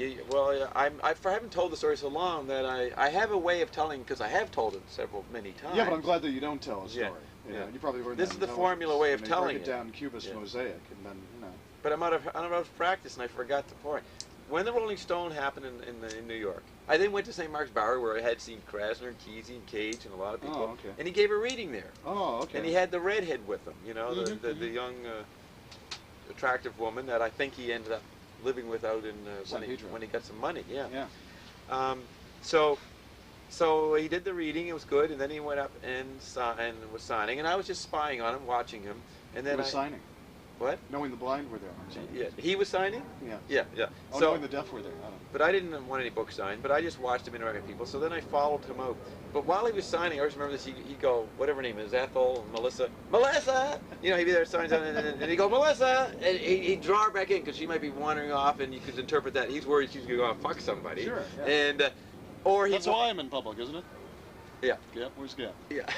I haven't told the story so long that I have a way of telling, because I have told it many times. Yeah, but I'm glad that you don't tell a story. Yeah. You probably learned this that is the formula way of telling it. Down Cubist mosaic, and then But I'm out of practice, and I forgot the point. When the Rolling Stone happened in New York, I then went to St. Mark's Bowery where I had seen Krasner and Kesey and Cage and a lot of people. Oh, okay. And he gave a reading there. Oh, okay. And he had the redhead with him, you know, the young, attractive woman that I think he ended up living with out in when he got some money. Yeah. Yeah. So he did the reading. It was good, and then he went up and was signing, and I was just spying on him, watching him, and then he was signing. What? Knowing the blind were there. Yeah, he was signing? Yeah. Yeah. Oh, knowing the deaf were there. But I didn't want any books signed, but I just watched him interact with people, so then I followed him out. But while he was signing, I always remember this, he'd go, whatever her name is, Ethel, Melissa, you know, he'd be there signing, and he'd go, Melissa, and he'd draw her back in, because she might be wandering off, and you could interpret that. He's worried she's going to go and fuck somebody. Sure, yeah. And, or he... That's why I'm in public, isn't it? Yeah. Yeah, where's Gap? Yeah.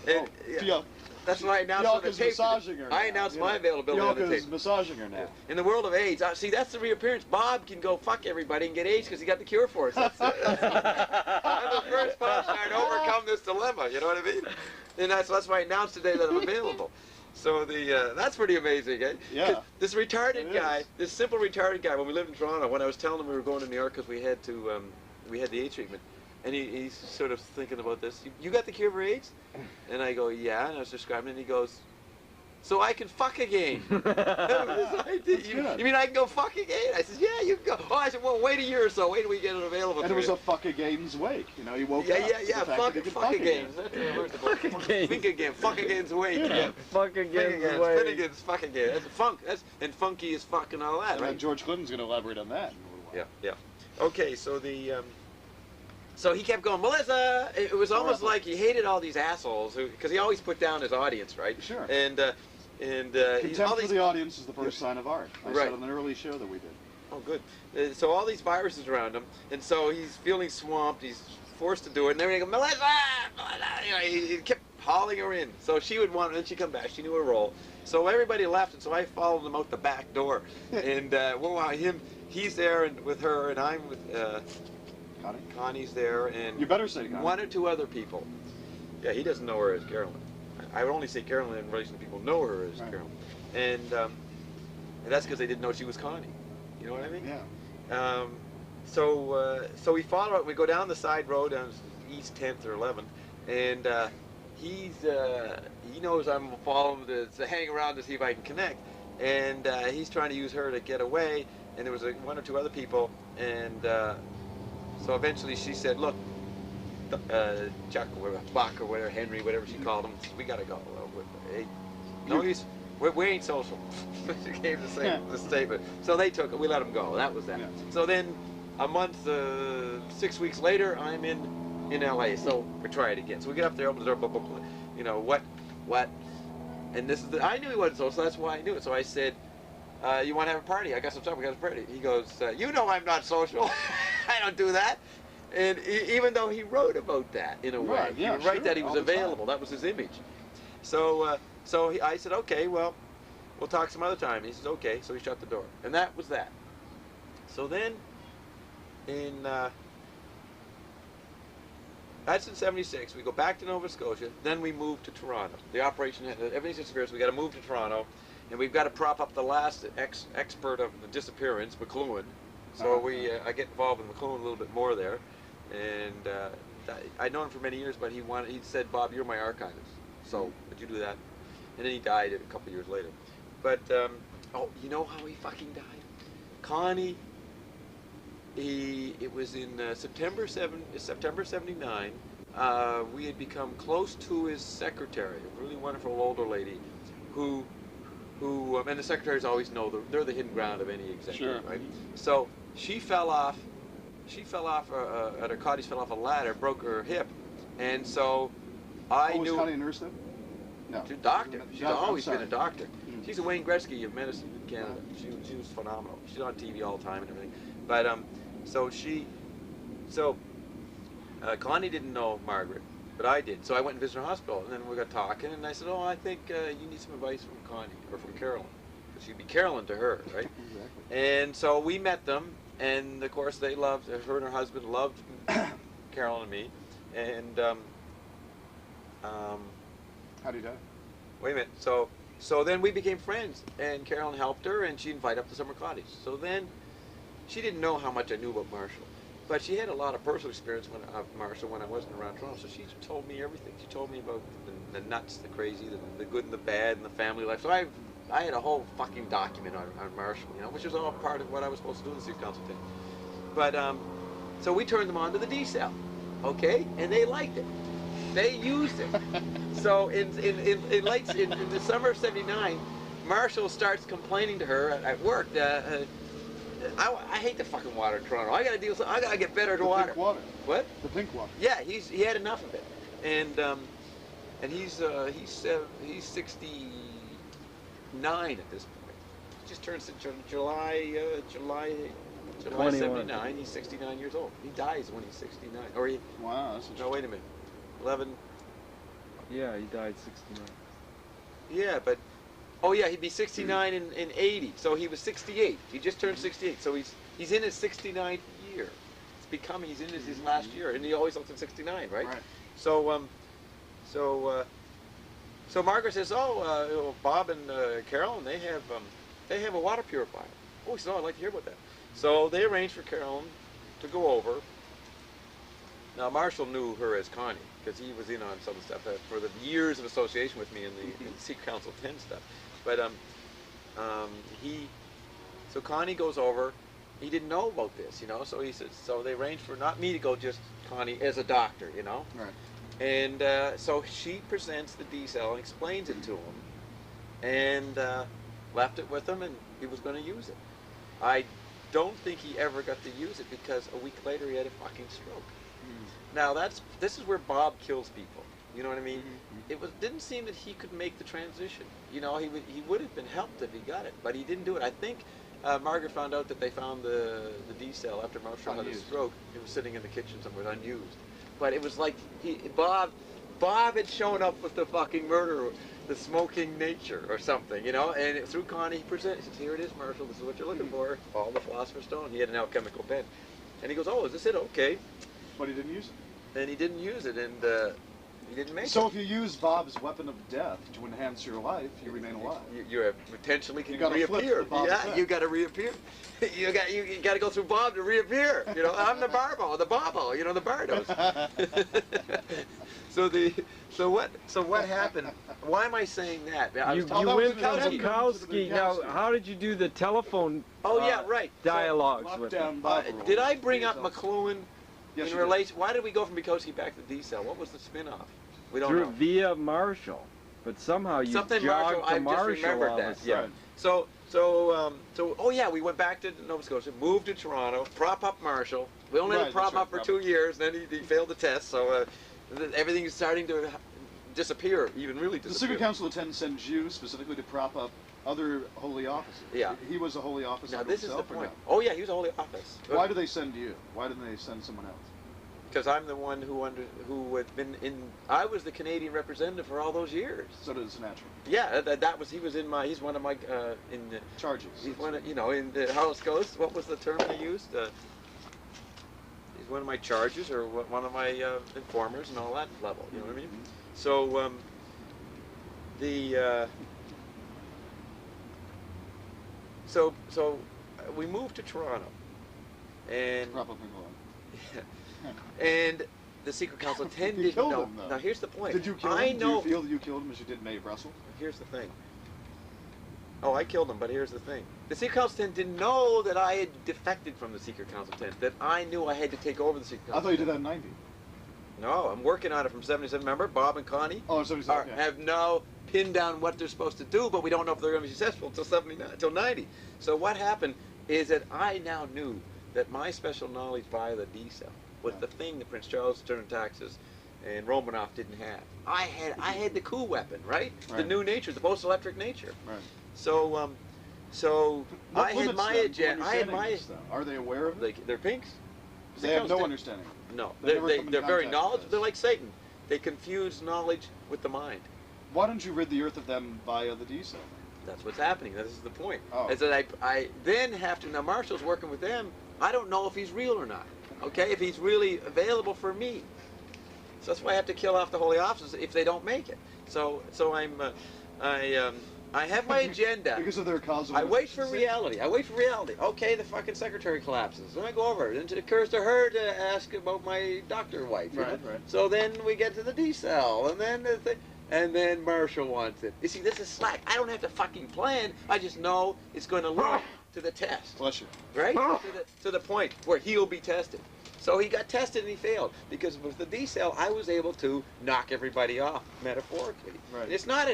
Yeah. That's why I announced on the tape. Massaging her I announced my availability on the tape. Massaging her now. Yeah. In the world of AIDS, see, that's the reappearance. Bob can go fuck everybody and get AIDS because he got the cure for it. So I'm the first pop star to overcome this dilemma. You know what I mean? And that's why I announced today that I'm available. So that's pretty amazing, eh? Yeah. This retarded guy, this simple retarded guy, when we lived in Toronto, when I was telling him we were going to New York because we had the AIDS treatment. And he's sort of thinking about this. You got the cure for AIDS? And I go, yeah. And I was describing it, and he goes, so I can fuck again. You mean I can go fuck again? I said, yeah, you can go. Oh, I said, well, wait a year or so. Wait till we get it available. And it was a fuck again's wake. You know, he woke up. Yeah. Fuck again. Think again. Fuck again's wake. Yeah. Fuck again's wake. Finnegan's fuck again. That's funk. And funky is fuck and all that, and right? George Clinton's going to elaborate on that in a little while. Yeah. Okay, so So he kept going, Melissa! It was almost like he hated all these assholes, because he always put down his audience, right? Sure. And contempt for the audience is the first sign of art. I said on an early show that we did. Oh, good. So all these viruses around him, and so he's feeling swamped, he's forced to do it, and everybody go, Melissa! You know, he kept hauling her in. So she would want, and then she'd come back, she knew her role. So everybody left, and so I followed him out the back door. And he's there with her, and I'm with... Connie's there, and you better say Connie. One or two other people. Yeah, he doesn't know her as Carolyn. I would only say Carolyn in relation to people know her as Carolyn, and that's because they didn't know she was Connie. You know what I mean? Yeah. So we follow it. We go down the side road down East 10th or 11th, and he knows I'm following him to hang around to see if I can connect, and he's trying to use her to get away. And there was one or two other people, and. So eventually she said, look, Chuck or Buck or whatever, Henry, whatever she called him, we got to go. No, we ain't social. She gave the statement. So they took it. We let him go. That was that. Yeah. So then, a month, 6 weeks later, I'm in LA. So we try it again. So we get up there, open the door, blah, blah, blah. You know, what? And this is I knew he wasn't social, so that's why I knew it. So I said, you want to have a party? I got some stuff, we got a party. He goes, you know I'm not social. I don't do that. And even though he wrote about that in a way, Right, yeah, he would write sure, that he was all the time. available. That was his image. So, I said, okay, well, we'll talk some other time. He says, okay. So he shut the door, and that was that. So then, that's in '76. We go back to Nova Scotia. Then we move to Toronto. The operation, everything's disappeared. So we got to move to Toronto, and we've got to prop up the last expert of the disappearance, McLuhan. So I get involved with McLuhan a little bit more there, and I'd known him for many years, but he said, Bob, you're my archivist. So would you do that? And then he died a couple years later. But you know how he fucking died? Connie. It was in September '79. We had become close to his secretary, a really wonderful older lady, who and the secretaries always know they're the hidden ground of any executive, right? So she fell off. At her cottage, fell off a ladder, broke her hip, and so I knew. Was Connie a nurse then? No. She's a doctor. She's always been a doctor. Mm-hmm. She's a Wayne Gretzky of medicine in Canada. She was phenomenal. She's on TV all the time and everything. But Connie didn't know Margaret, but I did. So I went and visited her hospital, and then we got talking, and I said, oh, I think you need some advice from Connie, or from Carolyn. Because she'd be Carolyn to her, right? Exactly. And so we met them, and of course they loved, her and her husband loved Carolyn and me. And, How'd he die? wait a minute. So then we became friends, and Carolyn helped her, and she'd invite up to summer cottage. So then, she didn't know how much I knew about Marshall, but she had a lot of personal experience of Marshall when I wasn't around Toronto. So she told me everything. She told me about the nuts, the crazy, the good and the bad, and the family life. So I had a whole fucking document on Marshall, you know, which was all part of what I was supposed to do in the city council thing. But so we turned them on to the D-cell, okay, and they liked it. They used it. So in the summer of '79, Marshall starts complaining to her at work. I hate the fucking water in Toronto. I gotta deal with. I gotta get better to water. Pink water. What? The pink water. Yeah, he had enough of it, and he's 69 at this point. He just turned July 79. He's 69 years old. He dies when he's 69. Or he. Wow, that's No, wait a minute. 11. Yeah, he died 69. Yeah, but. Oh yeah, he'd be 69 in 80. So he was 68. He just turned 68. So he's in his 69th year. He's in his last year, and he always looks at 69, right? Right. So Margaret says, Bob and Carolyn, they have a water purifier. Oh, he said, I'd like to hear about that. So they arranged for Carolyn to go over. Now Marshall knew her as Connie because he was in on some stuff for the years of association with me in the Secret Council 10 stuff. But so Connie goes over. He didn't know about this, you know. So he says, so they arranged for not me to go, just Connie as a doctor, you know. Right. And so she presents the D-cell and explains it to him, and left it with him, and he was going to use it. I don't think he ever got to use it because a week later he had a fucking stroke. Now this is where Bob kills people. You know what I mean? It didn't seem that he could make the transition. You know, he would have been helped if he got it, but he didn't do it. I think Margaret found out that they found the D-cell after Marshall had a stroke. It was sitting in the kitchen somewhere, unused. But it was like Bob had shown up with the fucking murder, the smoking nature or something, you know. And through Connie, he presented. He says, "Here it is, Marshall. This is what you're looking for. All the Philosopher's Stone." He had an alchemical pen, and he goes, "Oh, is this it? Okay." But he didn't use it. And he didn't use it, and he didn't make it. So if you use Bob's weapon of death to enhance your life, you remain alive. You potentially can gotta flip reappear. the Bob's Yeah, death. you got to reappear. you got to go through Bob to reappear. You know, I'm the Bobbo. You know, the Bardos. So what happened? Why am I saying that? I was You talking went about from Bukowski. Now, how did you do the telephone right. dialogues with him? Lockdown Bob rule. Did I bring up McLuhan Yes, in you did. relation? Why did we go from Bukowski back to D-cell? What was the spin-off? We don't know. Via Marshall. But somehow you Something jogged to I just Marshall remembered all that. of a Yeah. sudden. Oh yeah, we went back to Nova Scotia, moved to Toronto, prop up Marshall. We only had to prop him up for 2 years, then he failed the test, so everything is starting to disappear, even really disappear. The Secret Council of Ten sends you specifically to prop up other holy officers. Yeah. He was a holy officer Now this is the himself, or point. no? Oh yeah, he was a holy office. Why do they send you? Why didn't they send someone else? Because I'm the one who had been in. I was the Canadian representative for all those years. So did Sinatra. Yeah, that was. He was in my. He's one of my. In the Charges. He's one of, in the House Coast. What was the term they used? He's one of my charges, or one of my informers, and all that level. You know what I mean? So so we moved to Toronto, and Prop up and the Secret Council of 10 You didn't killed know. him, though. Now here's the point. Did you kill I him? know. Do you feel that you killed him as you did Mae Russell? Here's the thing. Oh, I killed him, but here's the thing. The Secret Council of 10 didn't know that I had defected from the Secret Council of 10, that I knew I had to take over the Secret Council. I thought you did that in 90. No, I'm working on it from 77. Remember, Bob and Connie Oh, 77. Okay. have now pinned down what they're supposed to do, but we don't know if they're going to be successful until 79, until 90. So what happened is that I now knew that my special knowledge via the D-cell was the thing that Prince Charles turned taxes and Romanov didn't have. I had the coup weapon, right? The new nature, the post-electric nature. Right. So What I had limits my them to agenda. I had understanding my. this, though? Are they aware of it? They're pinks. They have no understanding. No, They never come in they're very contact with knowledgeable. us. They're like Satan. They confuse knowledge with the mind. Why don't you rid the earth of them via the D-cell? That's what's happening. This is the point. Oh. Is that I then have to, now Marshall's working with them. I don't know if he's real or not. Okay, if he's really available for me. So that's why I have to kill off the holy officers if they don't make it. So I have my agenda. Because of their causal. I wait for reality. I wait for reality. Okay, the fucking secretary collapses. Then I go over. Then it occurs to her to ask about my doctor wife. You know? Right. So then we get to the D-cell, and then and then Marshall wants it. You see, this is slack. I don't have to fucking plan. I just know it's going to lead to the test. Bless you. Right? To the point where he'll be tested. So he got tested and he failed because with the D-cell I was able to knock everybody off metaphorically. Right. It's not.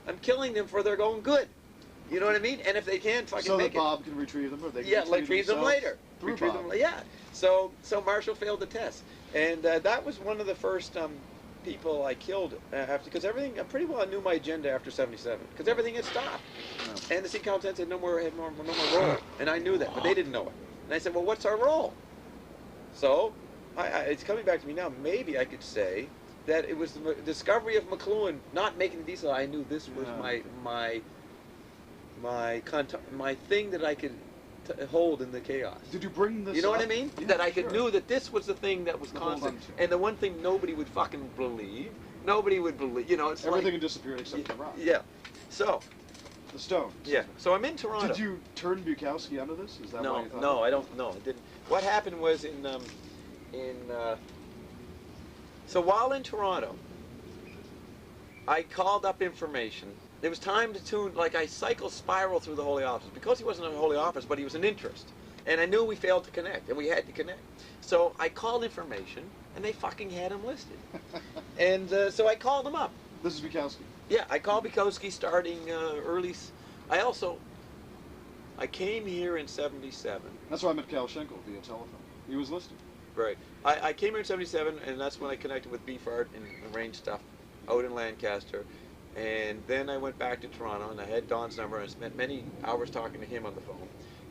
I'm killing them for their own good. You know what I mean? And if they can't fucking So make that Bob can retrieve them, or they can retrieve them later. Through Retrieve Bob. them, yeah. So Marshall failed the test, and that was one of the first people I killed after, because everything I pretty well knew my agenda after '77, because everything had stopped, and the Secret Council said no more role, and I knew that, but they didn't know it, and I said, well, what's our role? So it's coming back to me now. Maybe I could say that it was the discovery of McLuhan not making the diesel. I knew this was my thing that I could hold in the chaos. Did you bring this? You know up? what I mean? Yeah, that I sure. knew that this was the thing that was To hold constant, on to. and the one thing nobody would fucking believe. Nobody would believe. You know, it's Everything like had disappeared except the rock. yeah. So The Stones. yeah. So I'm in Toronto. Did you turn Bukowski onto this? Is that why you thought? No, I don't. No, I didn't. What happened was so while in Toronto, I called up information. There was time to tune, like I spiral through the Holy Office. Because he wasn't a Holy Office, but he was an interest. And I knew we failed to connect, and we had to connect. So I called information, and they fucking had him listed. And so I called him up. This is Bukowski. Yeah, I called Bukowski starting early. I came here in '77. That's why I met Kalashnikov via telephone. He was listed. Right. I came here in '77, and that's when I connected with Beefheart and arranged stuff out in Lancaster. And then I went back to Toronto, and I had Don's number, and I spent many hours talking to him on the phone.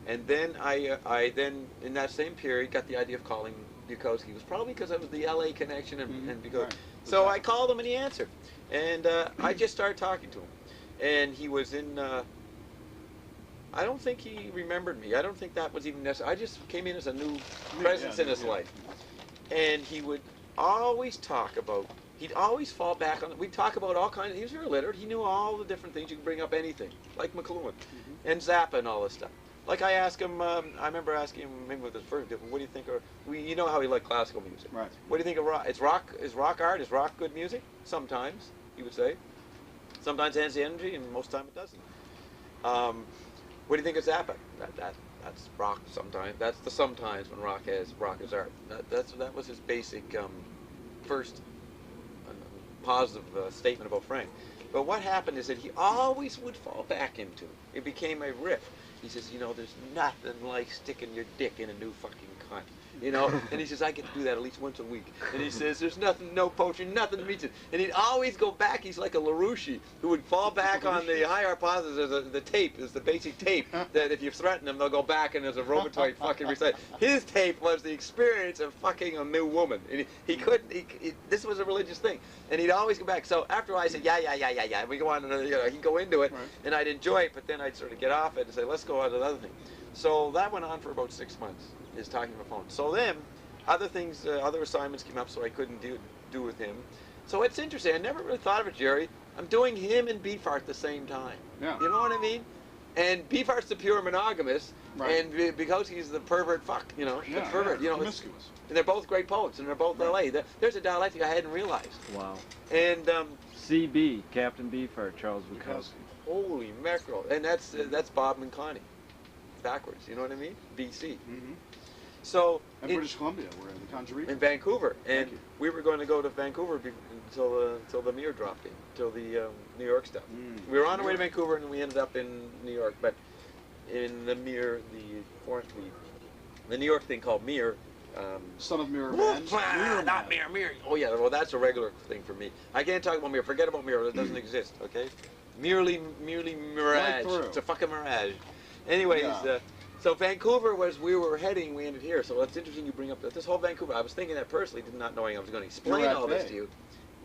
And then I then, in that same period, got the idea of calling Bukowski. It was probably because it was the LA connection and because. Right. So I called him, and he answered. And I just started talking to him. And he was in. I don't think he remembered me. I don't think that was even necessary. I just came in as a new presence in his life. And he would always talk about, he'd always fall back on, we'd talk about all kinds, he was very literate, he knew all the different things, you could bring up anything, like McLuhan, and Zappa and all this stuff. Like I asked him, I remember asking him, maybe with his first, what do you think, you know how he liked classical music. Right. What do you think of rock? Is rock art, is rock good music? Sometimes, he would say. Sometimes it has the energy, and most of the time it doesn't. What do you think of Zappa? That's rock sometimes. That's the sometimes when rock is art. That was his basic first positive statement about Frank. But what happened is that he always would fall back into it. Became a riff. He says, you know, there's nothing like sticking your dick in a new fucking cunt. You know, and he says, I get to do that at least once a week. And he says, there's nothing, no poaching, nothing meets it. And he'd always go back. He's like a LaRouche who would fall back on the high hypothesis. The tape is the basic tape that if you threaten them, they'll go back and there's a robotoid fucking recite. His tape was the experience of fucking a new woman. And he couldn't, this was a religious thing. And he'd always go back. So after I said, yeah, we go on, you know, he'd go into it, right. and I'd enjoy it, but then I'd sort of get off it and say, let's go on to the other thing. So that went on for about 6 months. Is talking on the phone. So then, other things, other assignments came up, so I couldn't do with him. So it's interesting. I never really thought of it, Jerry. I'm doing him and Beefheart at the same time. Yeah. You know what I mean? And Beefheart's the pure monogamous, Right. and Bukowski's the pervert fuck. You know, Yeah, the pervert. yeah, You know, promiscuous. and they're both great poets, and they're both Right. LA. There's a dialectic I hadn't realized. Wow. And CB, Captain Beefheart, Charles Bukowski. holy mackerel! And that's Bob and Connie, backwards. You know what I mean? BC. Mm-hmm. So And British Columbia, we're in the Conjuring. in Vancouver, and Thank you. we were going to go to Vancouver until the Mir dropped in, till the New York stuff. Mm. We were on our way to Vancouver, and we ended up in New York. But in the Mir, the New York thing called Mir. Son of Mirror Wolf Man. Plan, Mirror not Man. Mir. Oh yeah, well that's a regular thing for me. I can't talk about Mir. Forget about Mir. It doesn't exist. Okay, merely mirage. through. It's a fucking mirage. Anyways. Yeah. So Vancouver was, we ended here. So it's interesting you bring up this whole Vancouver. I was thinking that personally, did not knowing I was going to explain You're at all this bay. to you.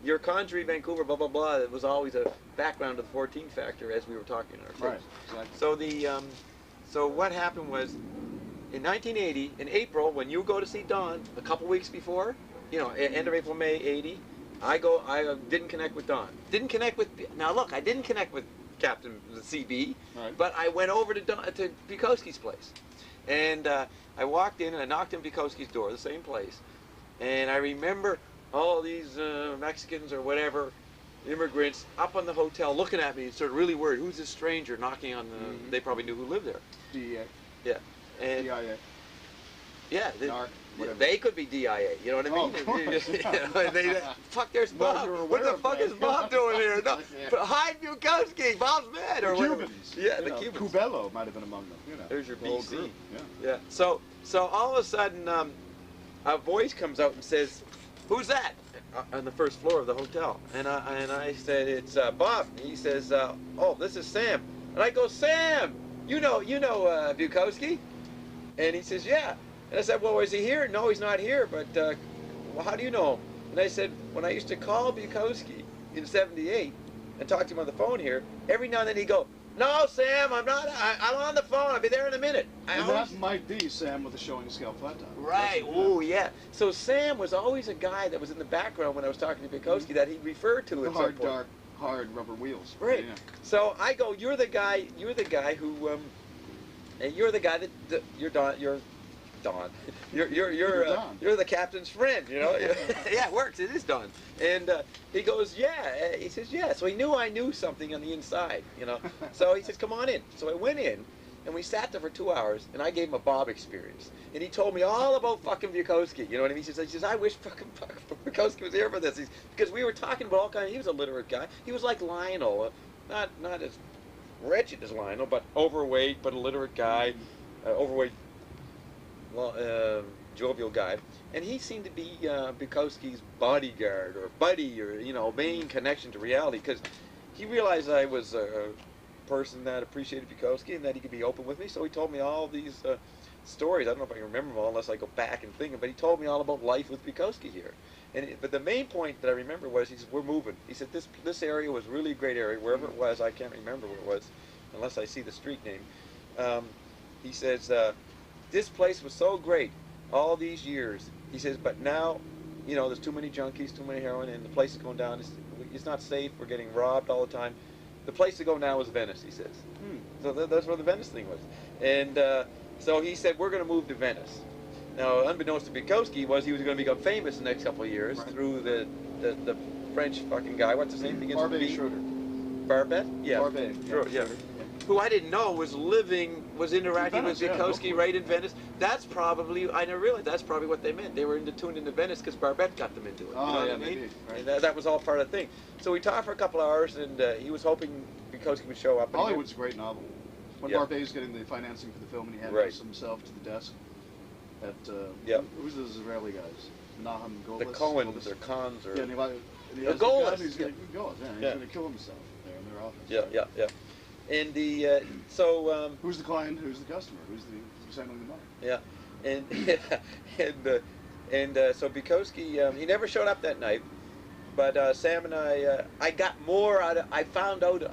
Your country, Vancouver, blah, blah, blah, it was always a background to the 14 factor as we were talking in our Right, tapes. exactly. So so what happened was, in 1980, in April, when you go to see Don, a couple weeks before, you know, end of April, May 80, I didn't connect with Don. Now look, I didn't connect with Captain the CB, Right. but I went over to Bukowski's place, and I walked in and I knocked on Bukowski's door, the same place, and I remember all these Mexicans or whatever, immigrants up on the hotel looking at me, sort of really worried. Who's this stranger knocking on the? Mhm. They probably knew who lived there. DEA. Yeah, and DIA. yeah, NARC, whatever. they could be DIA. You know what I mean? Oh, of course, yeah. Fuck, there's Well, Bob. you're What aware the of fuck that. is Bob doing here? No, Yeah. hide Bukowski. Bob's mad. The Or whatever. Cubans. Yeah, you the know, Cubans. Cubello might have been among them. You know, There's your the whole BC. group, Yeah. Yeah. So all of a sudden, a voice comes out and says, "Who's that?" On the first floor of the hotel, and I said, "It's Bob." And he says, "Oh, this is Sam." And I go, "Sam, you know Bukowski?" And he says, "Yeah." And I said, "Well, is he here?" "No, he's not here. But well, how do you know him?" And I said, "When I used to call Bukowski in '78 and talk to him on the phone here, every now and then he'd go, 'No, Sam, I'm not. I'm on the phone. I'll be there in a minute.'" And that might be Sam with the showing scale flat top. Right. Oh, yeah. So Sam was always a guy that was in the background when I was talking to Bukowski that he referred to The at some hard, point. dark, hard rubber wheels. Right. Yeah. So I go, "You're the guy who, and you're the guy that you're Don. You're Don. You're Don. You're the captain's friend. You know." Yeah, it works. It is Don. And he goes, "Yeah." He says, "Yeah." So he knew I knew something on the inside. You know. So he says, "Come on in." So I went in. And we sat there for 2 hours, and I gave him a Bob experience. And he told me all about fucking Bukowski. You know what I mean? He says, "I wish fucking Bukowski was here for this." Because we were talking about all kinds. He was a literate guy. He was like Lionel, not as wretched as Lionel, but overweight, but a literate guy, overweight, jovial guy. And he seemed to be Bukowski's bodyguard or buddy or main connection to reality, because he realized I was a person that appreciated Bukowski and that he could be open with me. So he told me all these stories. I don't know if I can remember them all unless I go back and think, but he told me all about life with Bukowski here. But the main point that I remember was, he said, "We're moving." He said, this area was really a great area, wherever it was. I can't remember where it was unless I see the street name. He says, "This place was so great all these years." He says, "But now, there's too many junkies, too many heroin, and the place is going down. It's not safe. We're getting robbed all the time. The place to go now is Venice," he says. So that's where the Venice thing was. And so he said, "We're going to move to Venice." Now, unbeknownst to Bukowski, he was going to become famous the next couple of years through the French fucking guy. What's his name? Barbet Schroeder. Barbet? Yeah. Barbet. Sure, yeah. Who I didn't know was living was interacting Venice, with yeah, Bukowski go for it. right in Venice. That's probably, I never realized, that's probably what they meant. They were tuned into Venice because Barbette got them into it. Oh, you know yeah, what I mean? maybe, right. And that was all part of the thing. So we talked for a couple of hours, and he was hoping Bukowski would show up. and he Hollywood's a great novel. When Yeah. Barbet's getting the financing for the film, and he Right. handles himself to the desk at Yeah. who's those Israeli guys? Nahum Golis. The Coens or Cons or Yeah, and he, and he The has the gun, Golis, he's yeah. gonna go. Yeah, he's Yeah. gonna kill himself there in their office. yeah. And the so Who's the client? Who's the customer? Who's handling the money? yeah, and so Bukowski he never showed up that night, but Sam and I got more out of. I found out.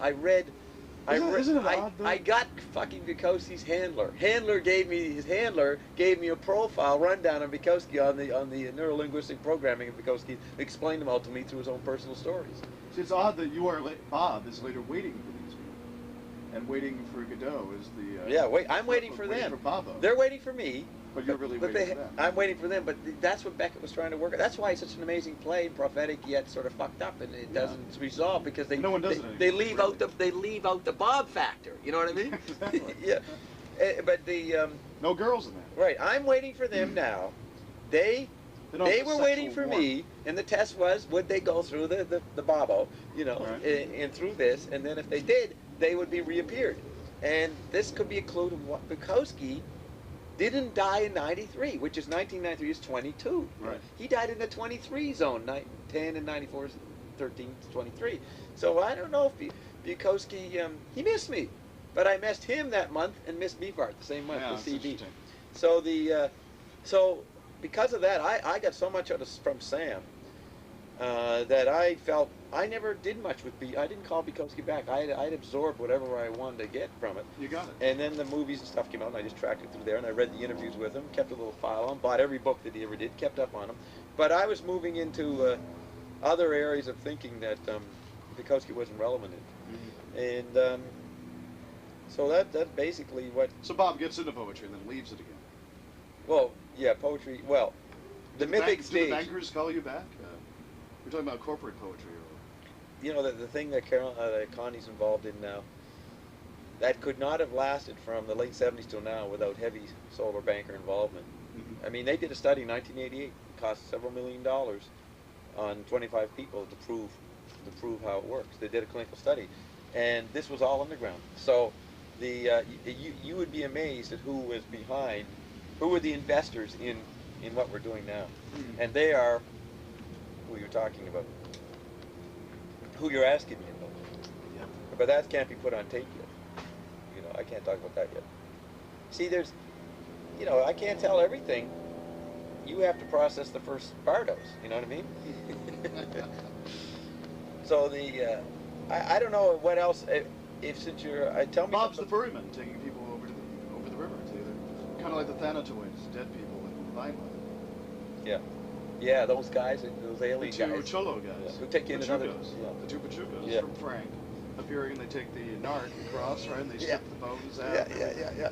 Isn't it odd, though? I got fucking Bukowski's handler. His handler gave me a profile rundown on Bukowski on the neurolinguistic programming of Bukowski. Explained them all to me through his own personal stories. See, it's odd that Bob is later waiting for these people, and waiting for Godot is the. Yeah, I'm waiting for them. For Bobo. They're waiting for me. But you're really But waiting for them. I'm waiting for them, but that's what Beckett was trying to work. That's why it's such an amazing play, prophetic yet sort of fucked up, and it doesn't resolve because they No one does it they anymore, leave really. they leave out the Bob factor. You know what I mean? Exactly. Yeah, but the No girls in that. right. I'm waiting for them now. They don't have were the waiting sexual for warmth. me, and the test was would they go through the Bobo, you know, Right. and through this, and then if they did, they would be reappeared, and this could be a clue to what Bukowski didn't die in 93, which is 1993 is 22. Right. He died in the 23 zone, 10 and 94 is 13 to 23. So I don't know if Bukowski, he missed me, but I missed him that month and missed Beefheart the same month Yeah, with that's CB. interesting. So so because of that, I got so much out of from Sam that I felt I never did much with I didn't call Bukowski back. I'd absorbed whatever I wanted to get from it. You got it. And then the movies and stuff came out, and I just tracked it through there, and I read the interviews with him, kept a little file on, bought every book that he ever did, kept up on him. But I was moving into other areas of thinking that Bukowski wasn't relevant in. And so that's basically what, So Bob gets into poetry and then leaves it again. well, yeah, poetry, well, the mythic Did stage, the bankers call you back? We're talking about corporate poetry. Or... you know, the thing that Connie's involved in now, that could not have lasted from the late 70s till now without heavy solar banker involvement. I mean, they did a study in 1988, cost several $1 million on 25 people to prove how it works. They did a clinical study, and this was all underground. So you would be amazed at who was behind, who are the investors in what we're doing now, and they are who you're talking about, who you're asking me about. Yeah. But that can't be put on tape yet. You know, I can't talk about that yet. See, there's, you know, I can't tell everything. You have to process the first Bardos, you know what I mean? So I don't know what else, if since you're, tell me Bob's the something. ferryman, taking people over the river to either, kind of like the Thanatoids, dead people in Vineland. Yeah. Yeah, those guys, those The alien two guys. Cholo guys. Yeah, who take you in another- Pachugos. yeah. The two Pachugos Yeah. from Frank appearing, they take the narc across, right, and they Yeah. strip the bones out.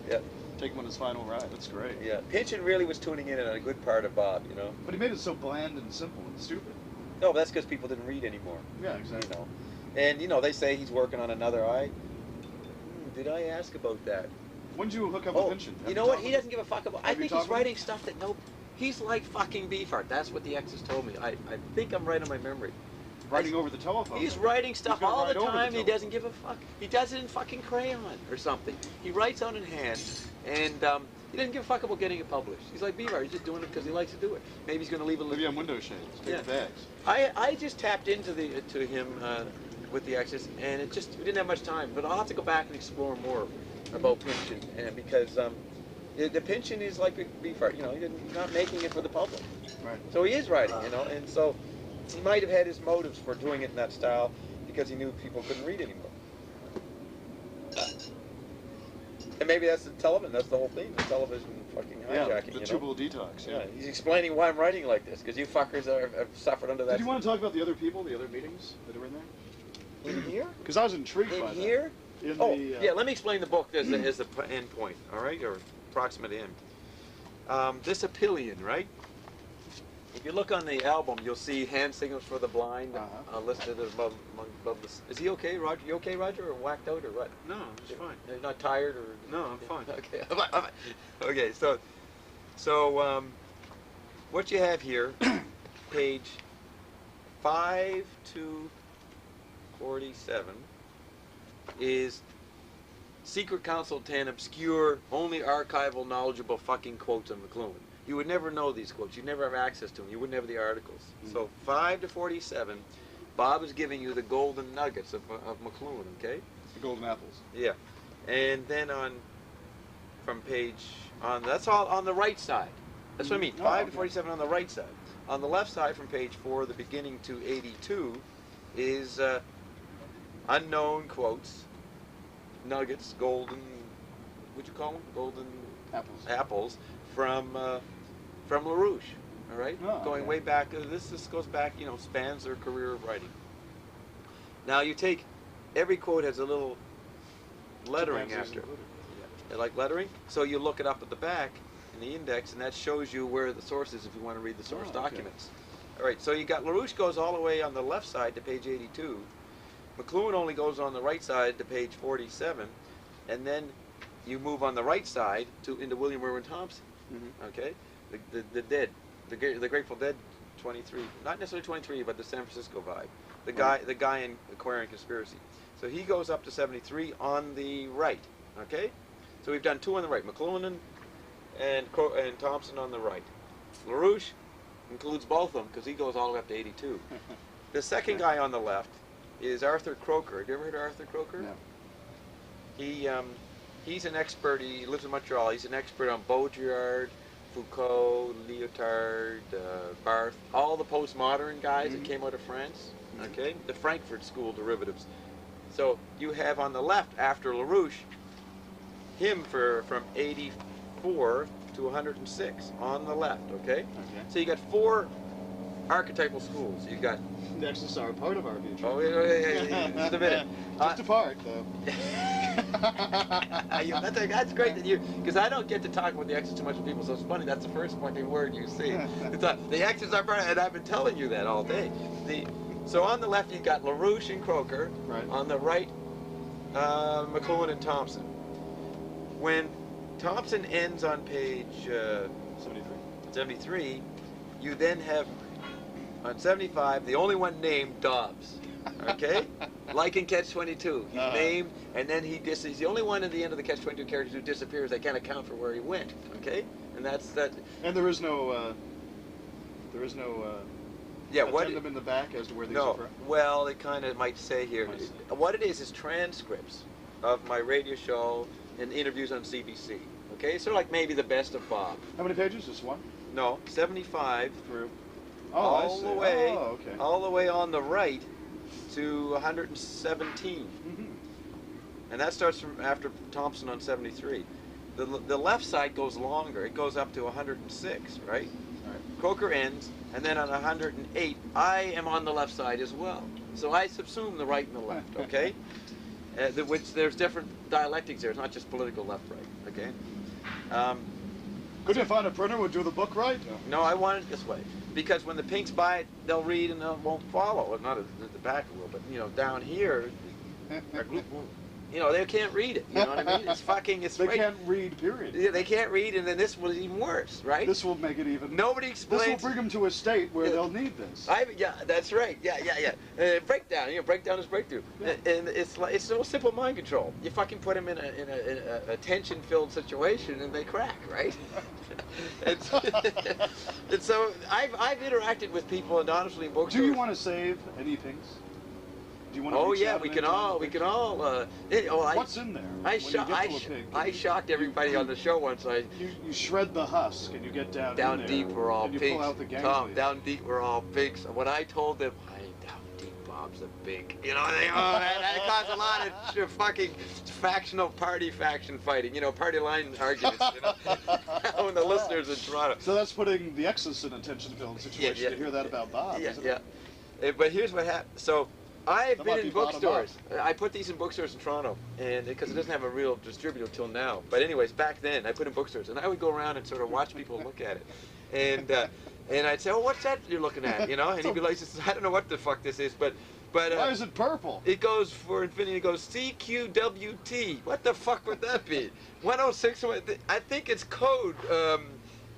Yeah. Take him on his final ride. That's great. Yeah. Pynchon really was tuning in on a good part of Bob, you know. But he made it so bland and simple and stupid. No, but that's because people didn't read anymore. Yeah, exactly. You know. And, you know, they say he's working on another eye. Did I ask about that? When did you hook up Oh, with Pynchon? you know what? He doesn't give a fuck about. I Have you think talked he's with him? writing stuff that he's like fucking Beefheart. That's what the exes told me. I think I'm right on my memory. Writing over the telephone. He's writing stuff He's gonna all the write over the time. He telephone. doesn't give a fuck. He does it in fucking crayon or something. He writes out in hand, and he doesn't give a fuck about getting it published. He's like Beefheart. He's just doing it because he likes to do it. Maybe he's going to leave a Maybe on window shades. Take Yeah. the bags. I just tapped into to him with the Exes, and it just we didn't have much time. But I'll have to go back and explore more about Pynchon, and because the Pynchon is like Beefheart, you know, he's not making it for the public. Right. So he is writing, you know, and so he might have had his motives for doing it in that style because he knew people couldn't read anymore. And maybe that's the television. That's the whole thing. The television fucking Yeah, hijacking. the you know? tubal detox. Yeah, he's explaining why I'm writing like this because you fuckers have suffered under that. Did you want to talk about the other people, the other meetings that were in there? in here? Because I was intrigued In by here? that. In Oh, the, yeah. Let me explain the book as the end point. All right, or approximate end. This Apillion, right? If you look on the album, you'll see hand signals for the blind listed above the. Is he okay, Roger? You okay, Roger, or whacked out, or what? No, I'm just fine. You're not tired, or? No, I'm fine. Okay. Okay. So what you have here, page 5 to 47, is Secret Council 10 obscure, only archival, knowledgeable fucking quotes of McLuhan. You would never know these quotes. You'd never have access to them. You wouldn't have the articles. So 5 to 47, Bob is giving you the golden nuggets of McLuhan, okay? The golden apples. Yeah. And then from page, that's all on the right side. That's what I mean, 5 to 47 on the right side. On the left side from page 4, the beginning to 82, is unknown quotes, nuggets, golden, what'd you call them? Golden apples from LaRouche, all right? Going way back, this goes back, spans their career of writing. Now you take, every quote has a little lettering after it. You like lettering? So you look it up at the back in the index, and that shows you where the source is if you want to read the source documents. All right, so you got LaRouche goes all the way on the left side to page 82. McLuhan only goes on the right side to page 47, and then you move on the right side into William Irwin Thompson. Okay, the Dead, the Grateful Dead, 23, not necessarily 23, but the San Francisco vibe. The guy in Aquarian Conspiracy. So he goes up to 73 on the right. Okay, so we've done 2 on the right, McLuhan and Thompson on the right. LaRouche includes both of them because he goes all the way up to 82. The second guy on the left is Arthur Croker. Have you ever heard of Arthur Croker? No. He's an expert. He lives in Montreal. He's an expert on Baudrillard, Foucault, Lyotard, Barthes, all the postmodern guys that came out of France. Okay, the Frankfurt School derivatives. So you have on the left, after LaRouche, him from 84 to 106 on the left. Okay. So you got 4 archetypal schools. You got. The Exodus are a part of our future. Oh yeah. Just a minute. Just a part, though. That's great that you, because I don't get to talk about the Exodus too much with people, so it's funny. That's the first fucking word you see. The Exodus are part, and I've been telling you that all day. So on the left you got LaRouche and Croker. Right. On the right, McLuhan and Thompson. When Thompson ends on page 73, you then have on 75 the only one named Dobbs. Okay, like in Catch-22, he's named, and then he's the only one at the end of the Catch-22 characters who disappears. They can't account for where he went. Okay, and that's that. And there is no addendum in the back as to where these are from. Well, it kind of might say here. What it is transcripts of my radio show and interviews on CBC. Okay, so like maybe the best of Bob. How many pages? Just one? No, 75 through. All the way on the right to 117. And that starts from after Thompson on 73. The left side goes longer. It goes up to 106, right? Croker ends, and then on 108, I am on the left side as well. So I subsume the right and the left, okay? Which there's different dialectics there. It's not just political left-right, okay? Couldn't you find a printer who would do the book right? No, I want it this way. Because when the pinks buy it, they'll read and they won't follow. Well, not at the back a little, but down here, they can't read it. You know what I mean? It's fucking. They can't read. Period. Yeah, they can't read, and then this was even worse, right? This will make it even. Nobody explains. This will bring them to a state where they'll need this. Yeah, that's right. Yeah. Breakdown. Breakdown is breakthrough, and it's no simple mind control. You fucking put them in a tension-filled situation, and they crack, right? and so I've interacted with people, and honestly, in bookstores. Do you want to save any pinks? Do you want to we can all. What's in there? I shocked everybody on the show once. You shred the husk and you get down deep. We're all pinks. pinks. Pull out the Tom, down deep. We're all pinks. When I told them, down deep, Bob's a pink. That caused a lot of fucking faction fighting. Party line arguments. When the listeners in Toronto. So that's putting the Exodus in a tension-filled situation to hear that about Bob. Yeah. But here's what happened. So. I've been in bookstores. I put these in bookstores in Toronto, and because it doesn't have a real distributor till now. But anyways, back then I put in bookstores, and I would go around and sort of watch people look at it, And I'd say, oh, what's that you're looking at? You know, and he'd be like, I don't know what the fuck this is, but why is it purple? it goes for infinity. It goes CQWT. What the fuck would that be? 106. I think it's code.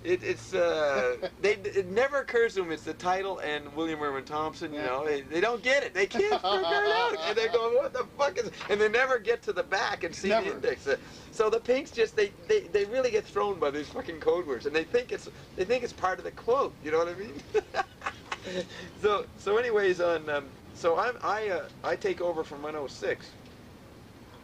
It never occurs to them. It's the title and William Irwin Thompson. You know, they don't get it. They can't figure it out, and they're going, "What the fuck is?" And they never get to the back and see the index. So the pinks just they really get thrown by these fucking code words, and they think it's part of the quote. You know what I mean? so anyways, I take over from 106.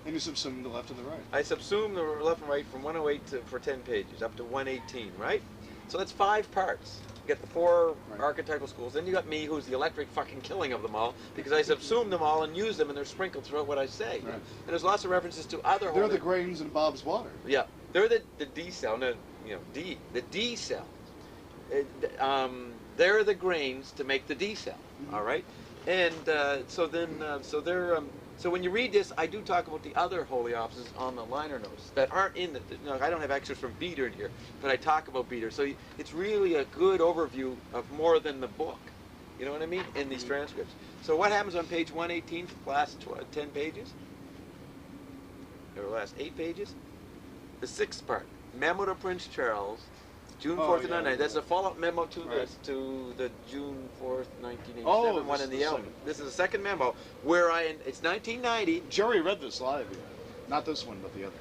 And you subsume the left and the right. I subsume the left and right from 108 for 10 pages up to 118, right? So that's 5 parts. You get the 4 archetypal schools. Then you got me, who's the electric fucking killing of them all, because I subsume them all and use them, and they're sprinkled throughout what I say. Right. And there's lots of references to other. They're the grains in Bob's water. Yeah, they're the D cell. No, the D cell. They're the grains to make the D cell. All right, and so when you read this, I do talk about the other holy offices on the liner notes that aren't in the. I don't have extras from Beater in here, but I talk about Beater. So it's really a good overview of more than the book. You know what I mean? In these transcripts. So what happens on page 118 for the last 10 pages? Or the last 8 pages? The 6th part, memo to Prince Charles, June 4th, 1990. That's a follow-up memo to this, to the June 4th, 1987 one in the album. This is the 2nd memo where it's 1990. Jerry read this live, not this one, but the other.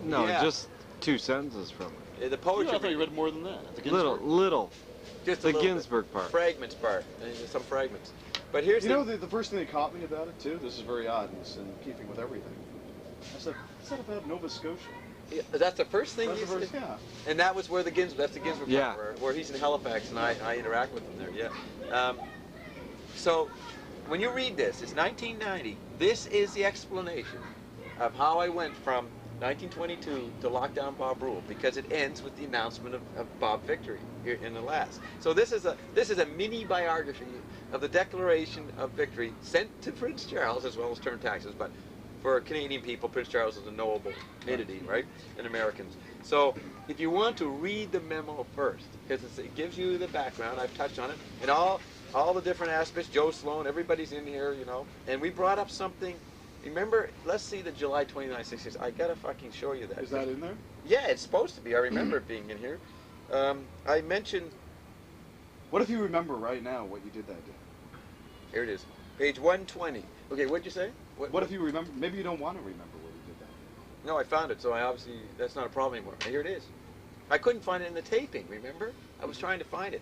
No, just 2 sentences from it. The poetry. I thought you read more than that. Little. Just the Ginsberg part. Fragments part. Some fragments. But here's the first thing that caught me about it too. This is very odd and in keeping with everything. I said, "What's that about Nova Scotia?" Yeah, that's the first thing you said? Yeah. And that was where that's the Ginsberg part, where he's in Halifax and I interact with him there, so when you read this, it's 1990. This is the explanation of how I went from 1922 to lockdown Bob rule, because it ends with the announcement of Bob victory here in the last. So this is a mini biography of the Declaration of Victory sent to Prince Charles, as well as term taxes, but for Canadian people, Prince Charles is a knowable entity, right? And Americans. So if you want to read the memo first, because it gives you the background, I've touched on it, and all the different aspects, Joe Sloan, everybody's in here, and we brought up something. Remember, let's see the July 29, 66. I gotta fucking show you that. Is that in there? Yeah, it's supposed to be. I remember it being in here. I mentioned. What if you remember right now what you did that day? Here it is. Page 120. Okay, what'd you say? What if you remember? Maybe you don't want to remember what you did that day. No, I found it, so that's not a problem anymore. Here it is. I couldn't find it in the taping, remember? I was trying to find it